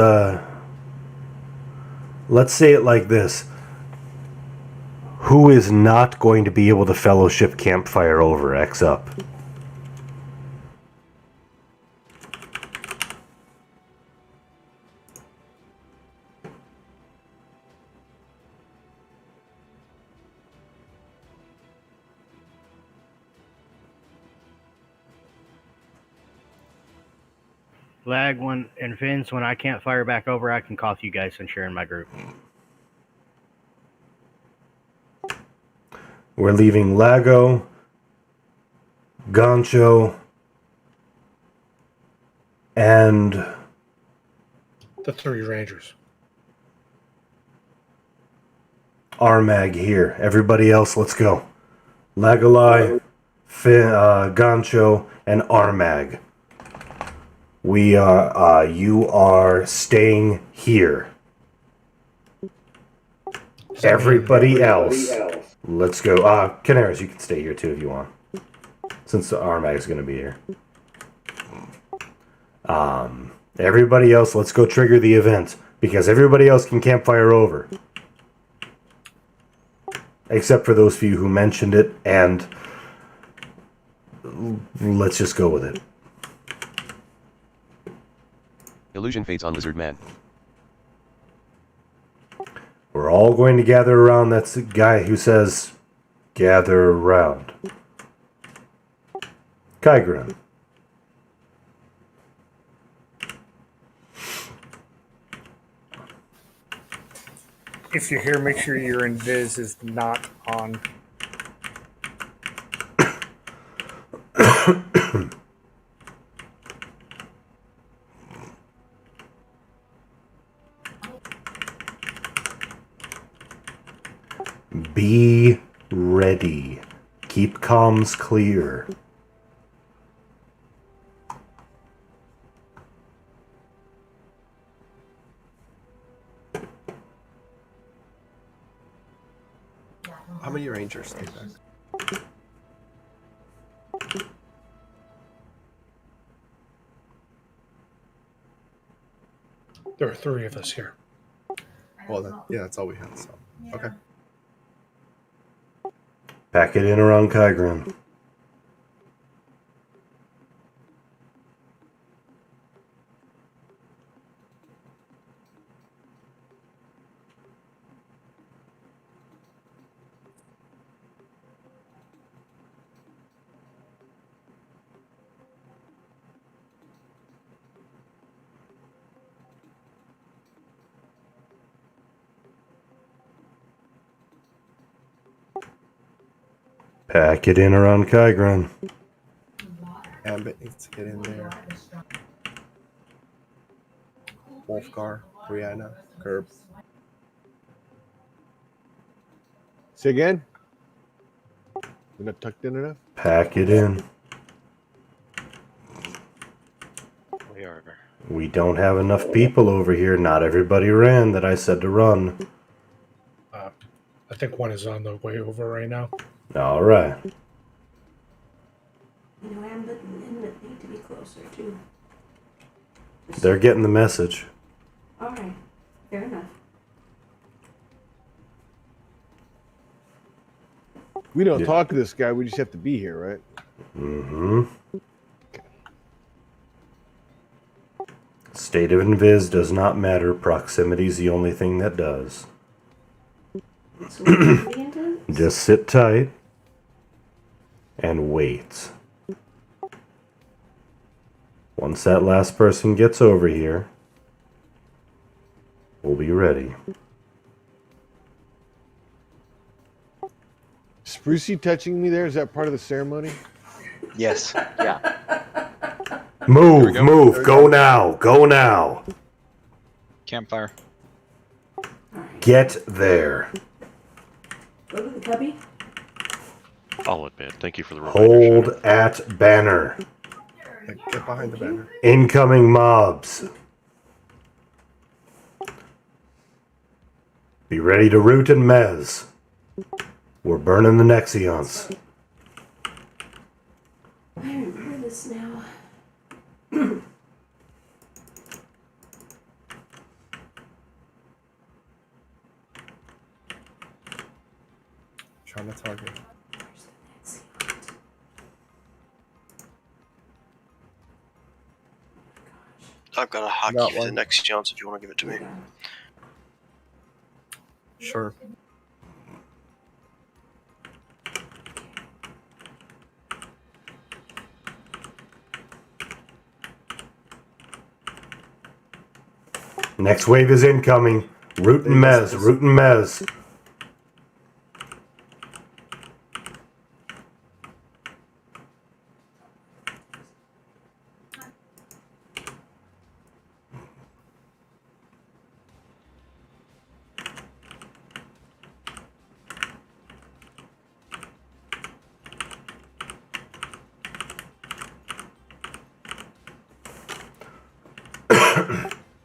let's say it like this. Who is not going to be able to fellowship campfire over X up? Lag when and Vince, when I can't fire back over, I can call you guys and share in my group. We're leaving Lago, Gancho, and The 3 Rangers. Armag here. Everybody else, let's go. Lagalai, Gancho, and Armag. You are staying here. Everybody else, let's go. Canaris, you can stay here too if you want, since the Armag is going to be here. Everybody else, let's go trigger the event, because everybody else can campfire over. Except for those few who mentioned it, and let's just go with it. Illusion fades on Lizard Man. We're all going to gather around that guy who says, gather around. Kygrin. If you're here, make sure your invis is not on. Be ready. Keep comms clear. How many Rangers stay back? There are 3 of us here. Well, yeah, that's all we had. So, okay. Pack it in around Kygrin. Pack it in around Kygrin. Ambit needs to get in there. Wolfgar, Brianna, Curb. Say again? We're not tucked in enough? Pack it in. We are. We don't have enough people over here. Not everybody ran that I said to run. I think one is on the way over right now. All right. You know, Ambit and Inlet need to be closer too. They're getting the message. All right, fair enough. We don't talk to this guy. We just have to be here, right? Mm-hmm. State of invis does not matter. Proximity is the only thing that does. So what are the intents? Just sit tight and wait. Once that last person gets over here, we'll be ready. Sprucey touching me there, is that part of the ceremony? Yes. Yeah. Move, move, go now, go now. Campfire. Get there. Go to the cubby. I'll admit. Thank you for the reminder. Hold at banner. Get behind the banner. Incoming mobs. Be ready to root and mez. We're burning the Nexions. I remember this now. Trying to target. I've got a hotkey Got for the one. next Jones if you want to give it to me. Sure. Next wave is incoming. Root and Mez, Root and Mez.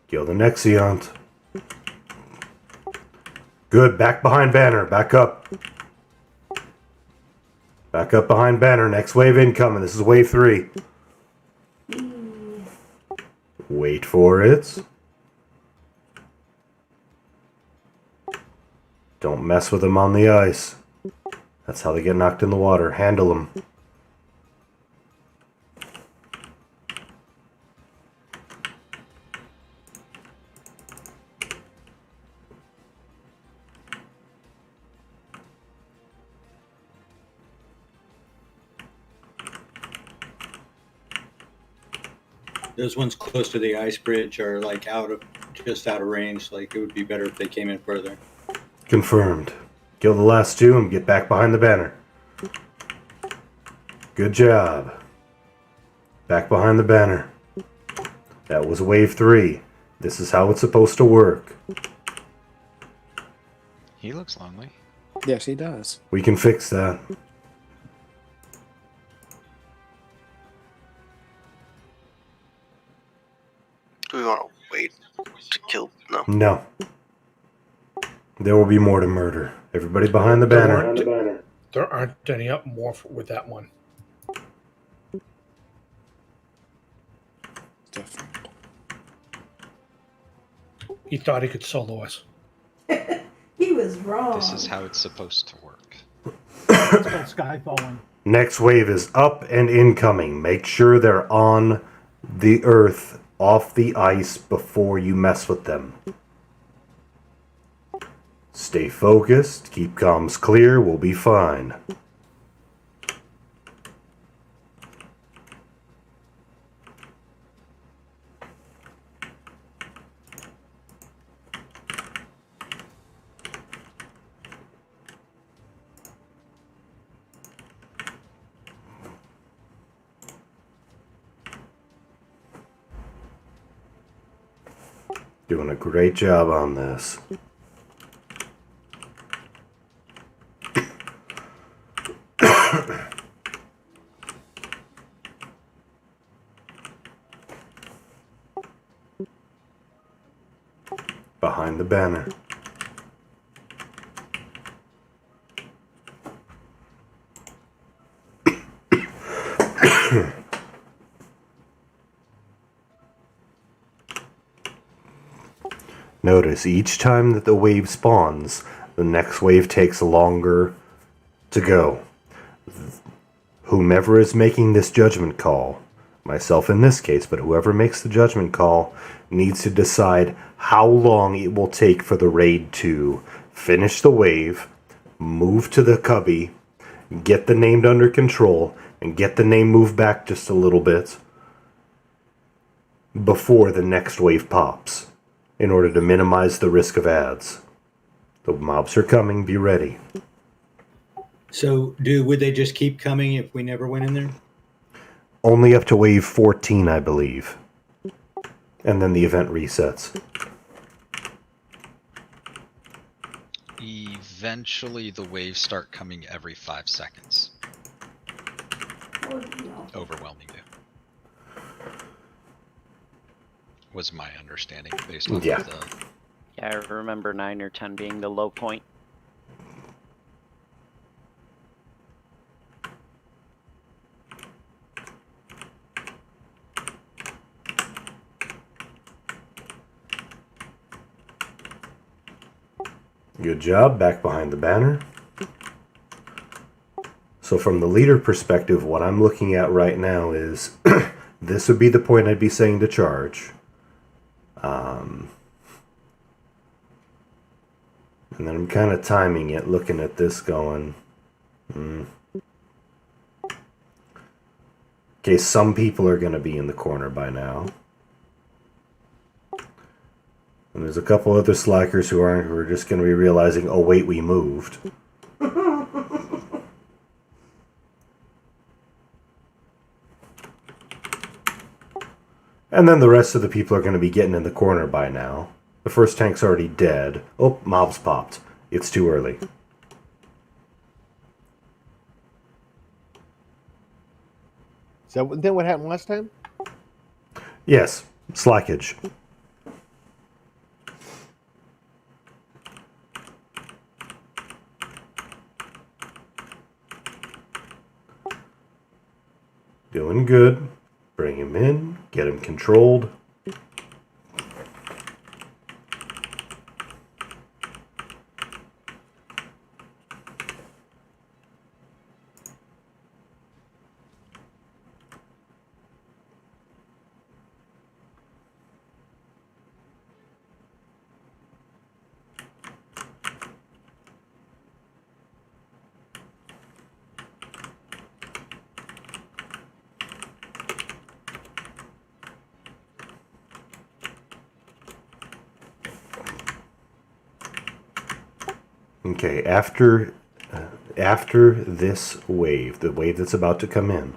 Kill the Nexiant. Good, back behind Banner, back up. Back up behind Banner, next wave incoming, this is wave 3. Wait for it. Don't mess with them on the ice. That's how they get knocked in the water, handle them. Those ones close to the ice bridge are like just out of range. Like it would be better if they came in further. Confirmed. Kill the last 2 and get back behind the Banner. Good job. Back behind the Banner. That was wave 3. This is how it's supposed to work. He looks lonely. Yes, he does. We can fix that. Do we want to wait to kill? No. No. There will be more to murder. Everybody behind the Banner. There aren't any up more with that one. He thought he could solo us. He was wrong. This is how it's supposed to work. It's called sky falling. Next wave is up and incoming. Make sure they're on the earth, off the ice, before you mess with them. Stay focused, keep comms clear, we'll be fine. Doing a great job on this. Behind the Banner. Notice each time that the wave spawns, the next wave takes longer to go. Whomever is making this judgment call, myself in this case, but whoever makes the judgment call needs to decide how long it will take for the raid to finish the wave, move to the cubby, get the named under control, and get the name moved back just a little bit before the next wave pops, in order to minimize the risk of ads. The mobs are coming, be ready. So, would they just keep coming if we never went in there? Only up to wave 14, I believe. And then the event resets. Eventually, the waves start coming every 5 seconds. Overwhelmingly. Was my understanding based on Yeah. the... Yeah, I remember 9 or 10 being the low point. Good job, back behind the Banner. So from the leader perspective, what I'm looking at right now is this would be the point I'd be saying to charge. And then I'm kind of timing it, looking at this going, Okay, some people are going to be in the corner by now. And there's a couple other slackers who are just going to be realizing, oh wait, we moved. And then the rest of the people are going to be getting in the corner by now. The first tank's already dead. Oh, mobs popped. It's too early. Is that what happened last time? Yes, slackage. Doing good. Bring him in. Get him controlled. Okay, after this wave, the wave that's about to come in,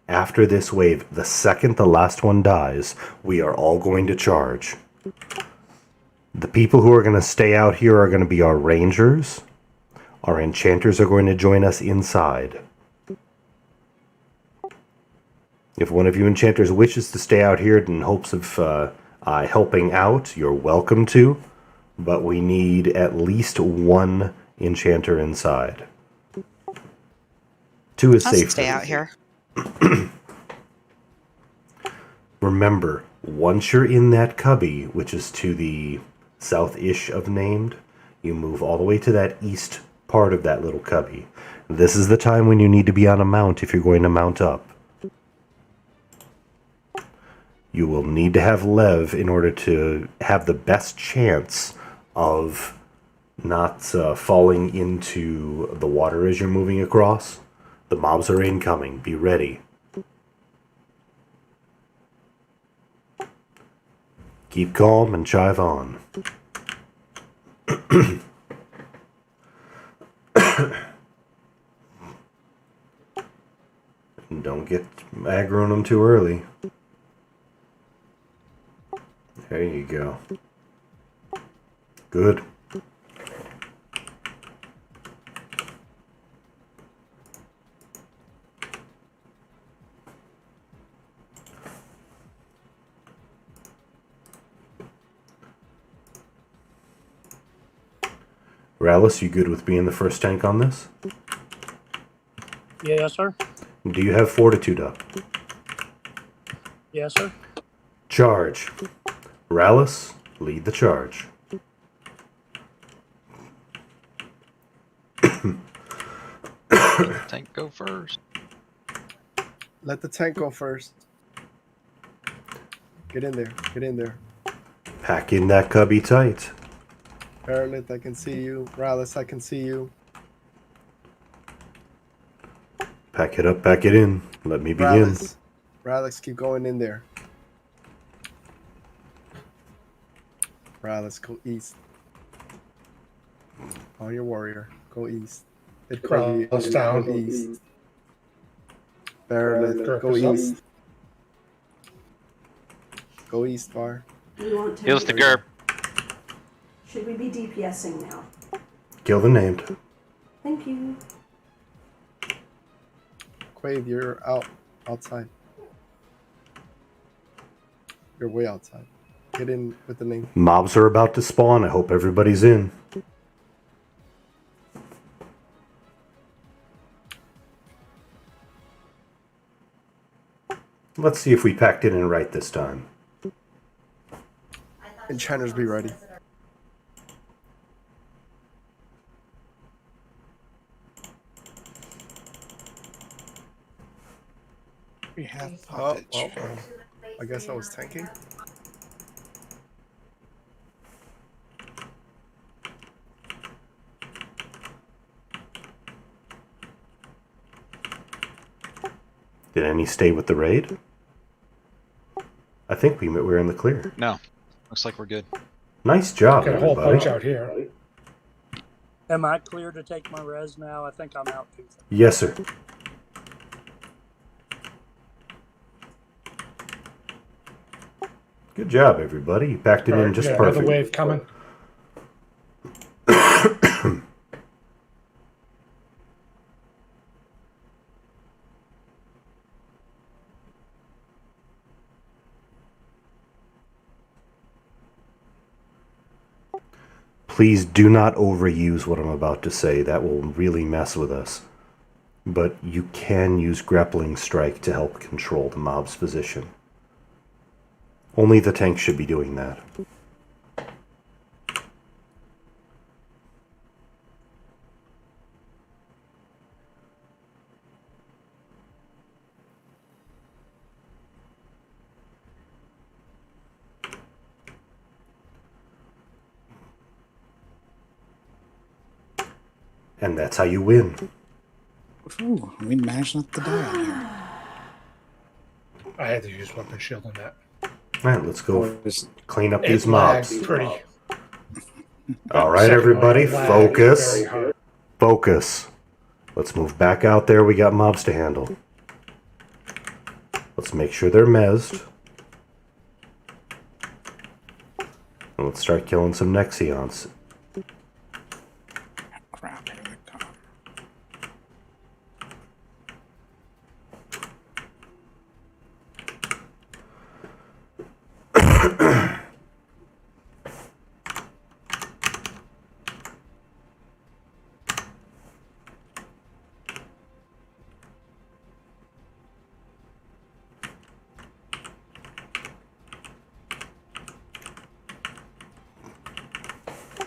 after this wave, the second the last one dies, we are all going to charge. The people who are going to stay out here are going to be our rangers. Our enchanters are going to join us inside. If one of you enchanters wishes to stay out here in hopes of helping out, you're welcome to. But we need at least one enchanter inside. 2 is I'll safe. stay out here. Remember, once you're in that cubby, which is to the south-ish of named, you move all the way to that east part of that little cubby. This is the time when you need to be on a mount if you're going to mount up. You will need to have Lev in order to have the best chance of not falling into the water as you're moving across. The mobs are incoming. Be ready. Keep calm and chive on. Don't get aggroing them too early. There you go. Good. Rallis, you good with being the first tank on this? Yes, sir. Do you have fortitude up? Yes, sir. Charge. Rallis, lead the charge. Tank go first. Let the tank go first. Get in there. Get in there. Pack in that cubby tight. Paralith, I can see you. Rallis, I can see you. Pack it up, pack it in. Let me begin. Rallis, keep going in there. Rallis, go east. On your warrior. Go east. Hit Kirby. Cross down. Go east. Paralith, go east. Go east, Bar. We want to. Heals the GURP. Should we be DPSing now? Kill the named. Thank you. Quave, you're outside. You're way outside. Get in with the name. Mobs are about to spawn. I hope everybody's in. Let's see if we packed it in right this time. Enchanters, be ready. We have Oh, pottage. well, I guess I was tanking. Did any stay with the raid? I think we were in the clear. No. Looks like we're good. Nice job, Got a whole bunch everybody. out here. Am I clear to take my res now? I think I'm out too. Yes, sir. Good job, everybody. You packed it All in right, just got perfect. another wave coming. Please do not overuse what I'm about to say. That will really mess with us. But you can use grappling strike to help control the mob's position. Only the tank should be doing that. And that's how you win. Ooh, we managed not to die on here. I had to use weapon shield on that. Alright, let's go clean up these It lagged mobs. pretty. Alright, Second everybody, wave lagged focus. very hard. Focus. Let's move back out there. We got mobs to handle. Let's make sure they're mezzed. And let's start killing some Nexions. Crap, here they come.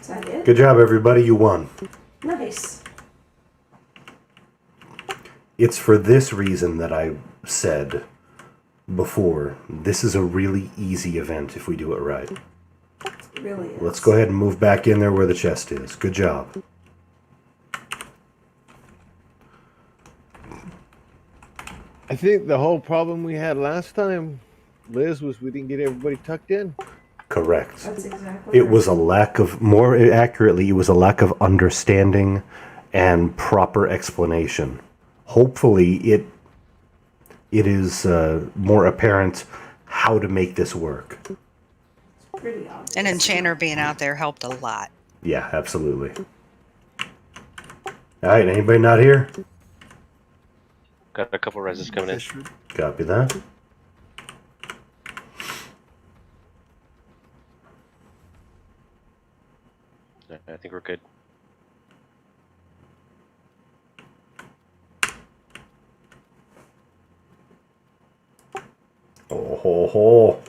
Is that it? Good job, everybody. You won. Nice. It's for this reason that I said before, this is a really easy event if we do it right. It really is. Let's go ahead and move back in there where the chest is. Good job. I think the whole problem we had last time, Liz, was we didn't get everybody tucked in. Correct. That's exactly It right. was a lack of, more accurately, it was a lack of understanding and proper explanation. Hopefully it is more apparent how to make this work. Pretty obvious. And Enchanter being out there helped a lot. Yeah, absolutely. Alright, anybody not here? Got a couple reses coming in. Copy that. I think we're good. Oh ho ho.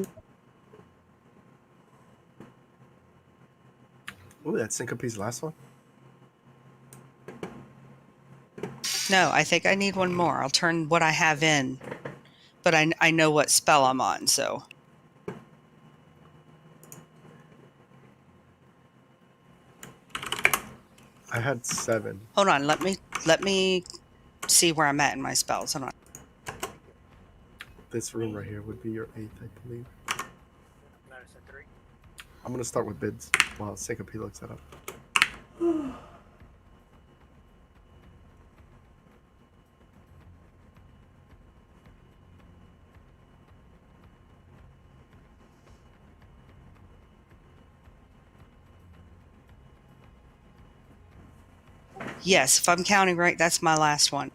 Ooh, that Syncope's last one? No, I think I need one more. I'll turn what I have in, but I know what spell I'm on, so. I had 7. Hold on, let me see where I'm at in my spells. Hold on. This room right here would be your 8th, I believe. I'm gonna start with bids while Syncope looks that up. Yes, if I'm counting right, that's my last one.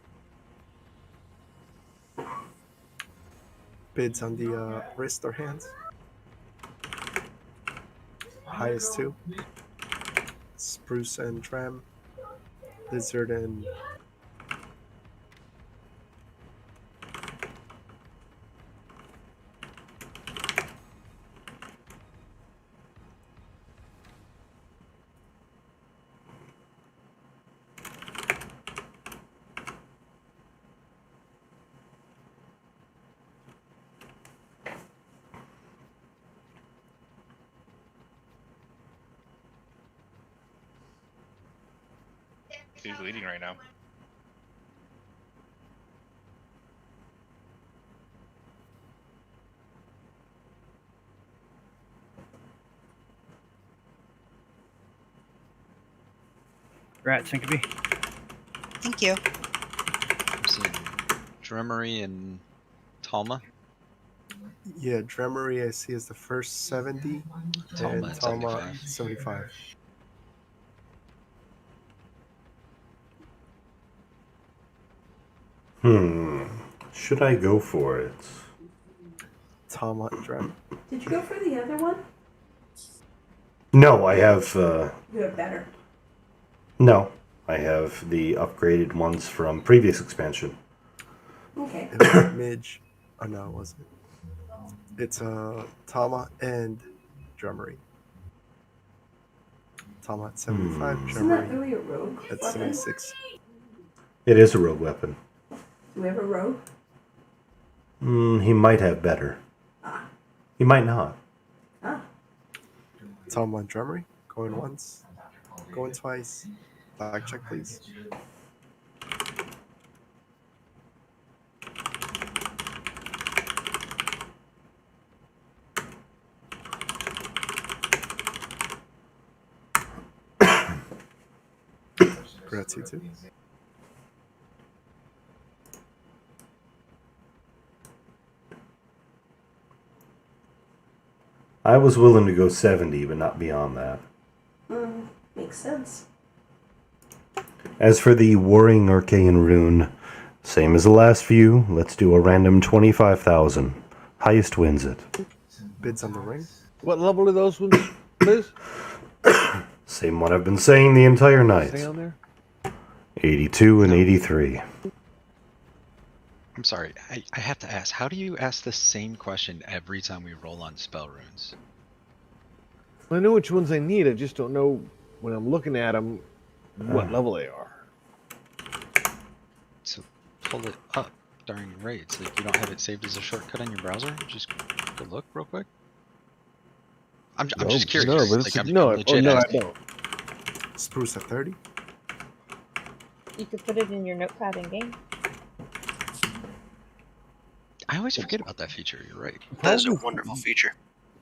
Bids on the wrist or hands. Highest 2. Spruce and Tram. Lizard and Who's leading right now? Congrats, Syncope. Thank you. I'm seeing Dremery and Talma. Yeah, Dremery I see is the first 70, Talma and at Talma 75. 75. Should I go for it? Talma and Drem. Did you go for the other one? No, I have. You have better. No, I have the upgraded ones from previous expansion. Okay. Midge. Oh no, it wasn't. It's Talma and Dremery. Talma at 75, Isn't that Dremery really a rogue at weapon? 76. It is a rogue weapon. Do we have a rogue? He might have better. He might not. Talma and Dremery. Going once. Going twice. Back check, please. Congrats, you too. I was willing to go 70, but not beyond that. Makes sense. As for the Warring Arcane Rune, same as the last few, let's do a random 25,000. Highest wins it. Bids on the ring. What level are those ones, Liz? Same what I've been saying the entire night. Stay on there. 82 and 83. I'm sorry, I have to ask, how do you ask the same question every time we roll on spell runes? I know which ones I need. I just don't know when I'm looking at them what level they are. So pull it up during raids. Like, you don't have it saved as a shortcut on your browser? Just go look real quick. I'm just curious. No, but like, I'm no, legit I asking. don't. Spruce at 30. You could put it in your notepad in game. I always forget about that feature. You're right. That is a wonderful feature.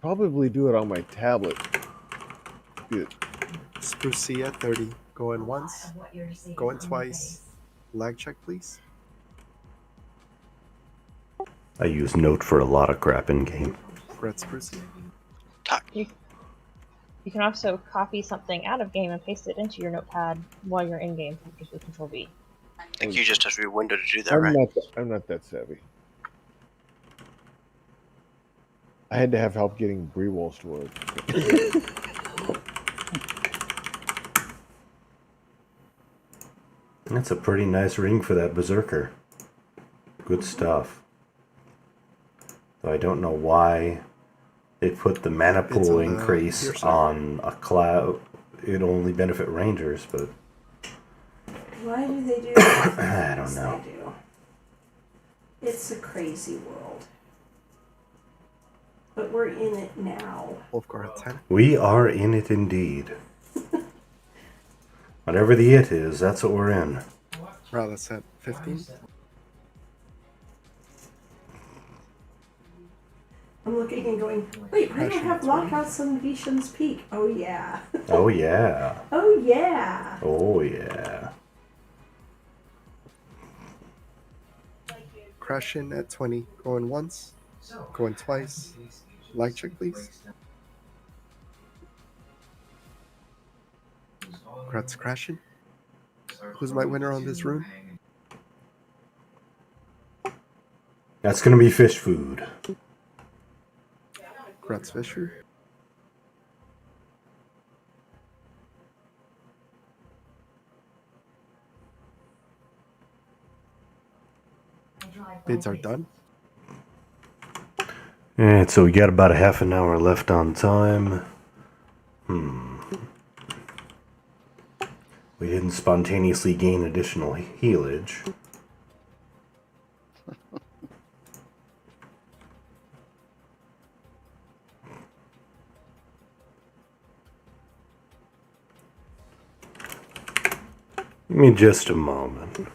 Probably do it on my tablet. Good. Spruce C at 30. Going once. Going twice. Lag check, please. I use Note for a lot of crap in game. Congrats, Spruce. You can also copy something out of game and paste it into your notepad while you're in game, just with Control V. I think you just have to be a window to do that, I'm right? I'm not that savvy. I had to have help getting Bree Walls to work. That's a pretty nice ring for that Berserker. Good stuff. Though I don't know why they put the mana pool increase on a cloud. It'd only benefit rangers, but Why do they do that? I don't know. They do. It's a crazy world. But we're in it now. Wolfgar at 10. We are in it indeed. Whatever the it is, that's what we're in. Wow, that's at 15. I'm looking and going, wait, I don't have lockouts on Visham's Peak. Oh, yeah. Oh yeah. Oh, yeah. Oh yeah. Crashing at 20. Going once. Going twice. Lag check, please. Congrats, crashing. Who's my winner on this rune? That's gonna be fish food. Congrats, Fisher. Bids are done. Alright, so we got about a half an hour left on time. We didn't spontaneously gain additional healage. Give me just a moment.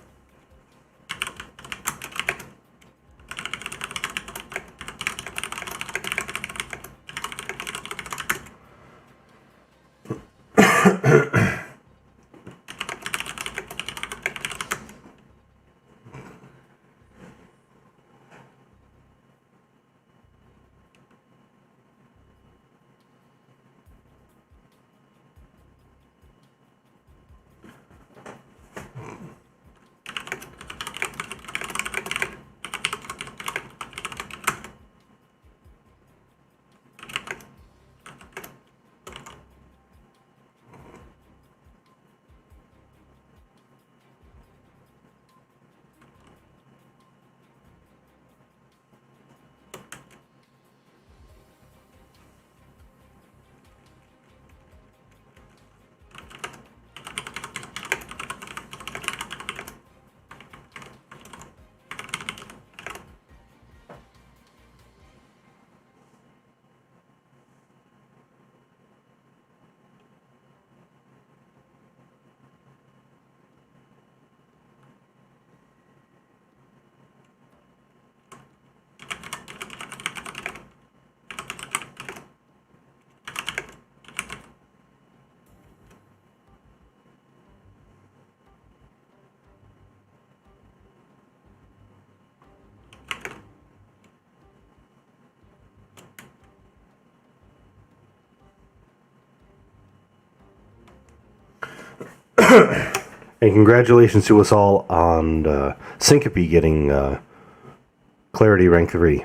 And congratulations to us all on Syncope getting Clarity rank 3.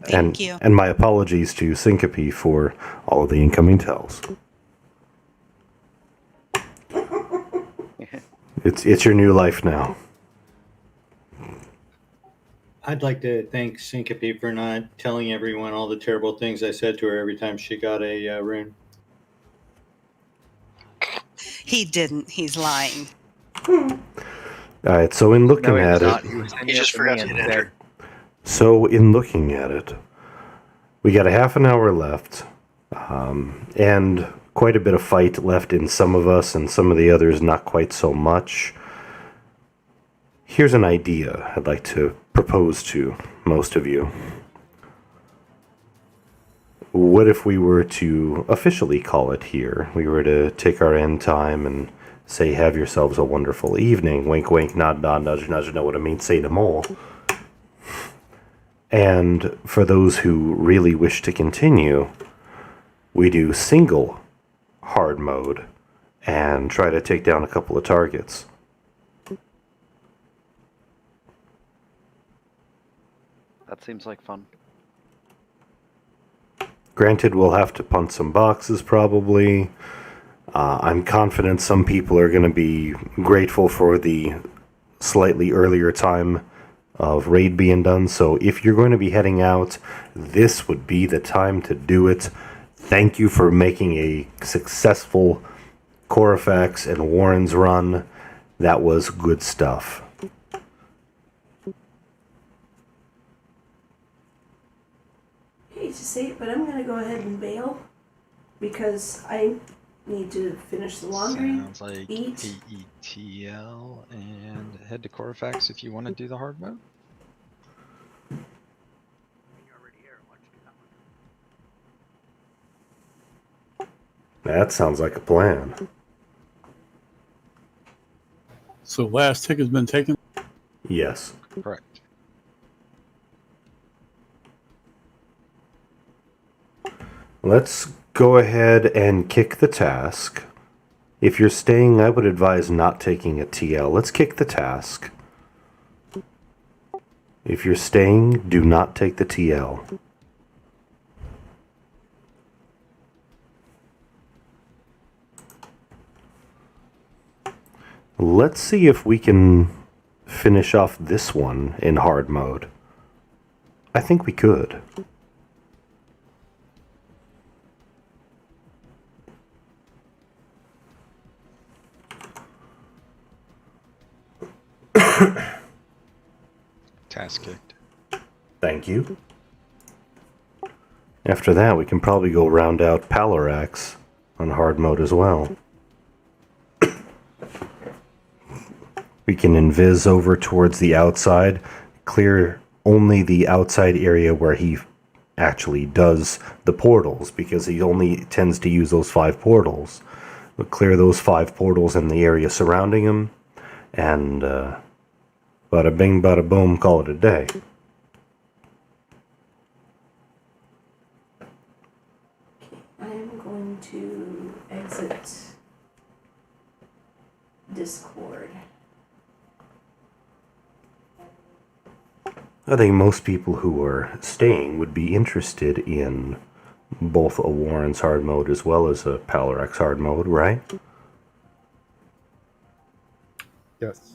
Thank you. And my apologies to Syncope for all of the incoming tells. It's your new life now. I'd like to thank Syncope for not telling everyone all the terrible things I said to her every time she got a rune. He didn't. He's lying. Alright, so in looking at it... He just forgot to hit enter. So in looking at it, we got a half an hour left, and quite a bit of fight left in some of us, and some of the others not quite so much. Here's an idea I'd like to propose to most of you. What if we were to officially call it here? We were to take our end time and say, have yourselves a wonderful evening. Wink, wink, nod, nod, nudge, nudge, know what I mean, say no more. And for those who really wish to continue, we do single hard mode and try to take down a couple of targets. That seems like fun. Granted, we'll have to punt some boxes probably. I'm confident some people are going to be grateful for the slightly earlier time of raid being done. So if you're going to be heading out, this would be the time to do it. Thank you for making a successful Korafax and Warren's run. That was good stuff. I hate to say it, but I'm gonna go ahead and bail because I need to finish the laundry, Sounds like eat. AETL, and head to Korafax if you want to do the hard mode. That sounds like a plan. So last tick has been taken? Yes. Correct. Let's go ahead and kick the task. If you're staying, I would advise not taking a TL. Let's kick the task. If you're staying, do not take the TL. Let's see if we can finish off this one in hard mode. I think we could. Task kicked. Thank you. After that, we can probably go round out Palarax on hard mode as well. We can invis over towards the outside, clear only the outside area where he actually does the portals, because he only tends to use those 5 portals. We'll clear those 5 portals in the area surrounding him, and bada bing, bada boom, call it a day. I am going to exit Discord. I think most people who are staying would be interested in both a Warren's hard mode as well as a Palarax hard mode, right? Yes.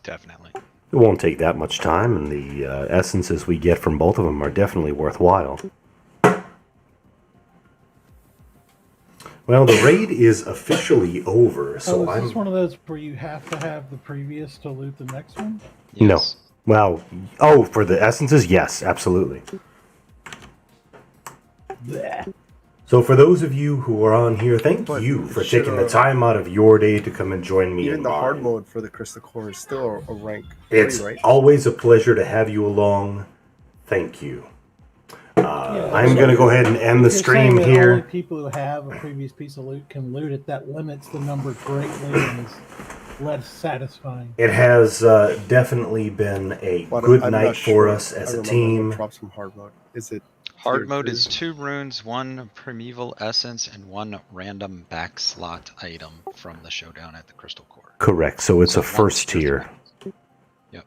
Definitely. It won't take that much time, and the essences we get from both of them are definitely worthwhile. Well, the raid is officially over, so is this one of those where you have to have the previous to loot the next one? No. Well, oh, for the essences, yes, absolutely. Blech. So for those of you who are on here, thank you for taking the time out of your day to come and join me. Even in the hard mine. mode for the Crystal Core is still a rank 3, It's right? always a pleasure to have you along. Thank you. I'm going to go ahead and end the You're stream saying that here. Only people who have a previous piece of loot can loot it. That limits the number greatly. And less satisfying. It has definitely been a But good I'm night not for sure. us I as a remember team. what drops from hard mode. Is it Hard tier mode 2? is 2 runes, 1 primeval essence, and 1 random backslot item from the showdown at the Crystal Core. Correct. So it's So a first 1 tier tier. 3. Yep.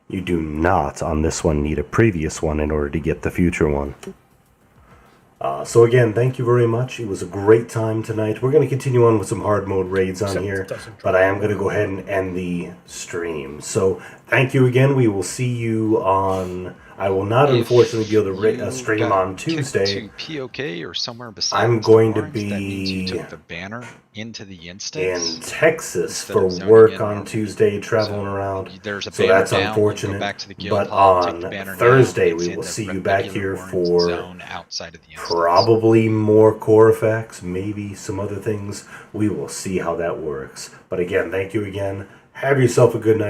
You do not on this one need a previous one in order to get the future one. So again, thank you very much. It was a great time tonight. We're going to continue on with some hard mode raids on Except here, it doesn't but I am going to go ahead and end the stream. So thank you again. We will see you on... I will not unfortunately be able to stream on Tuesday. To POK or somewhere besides I'm going to the orange, that means you be took the banner into the in instance Texas instead for of zoning work in on normally. Tuesday, traveling around. There's a So banner that's down, you go unfortunate. back to the guild But hall, take the on banner Thursday, down, it's we in will the see you back regular here orange for zone outside of the instance. probably more Korafax, maybe some other things. We will see how that works. But again, thank you again. Have yourself a good night.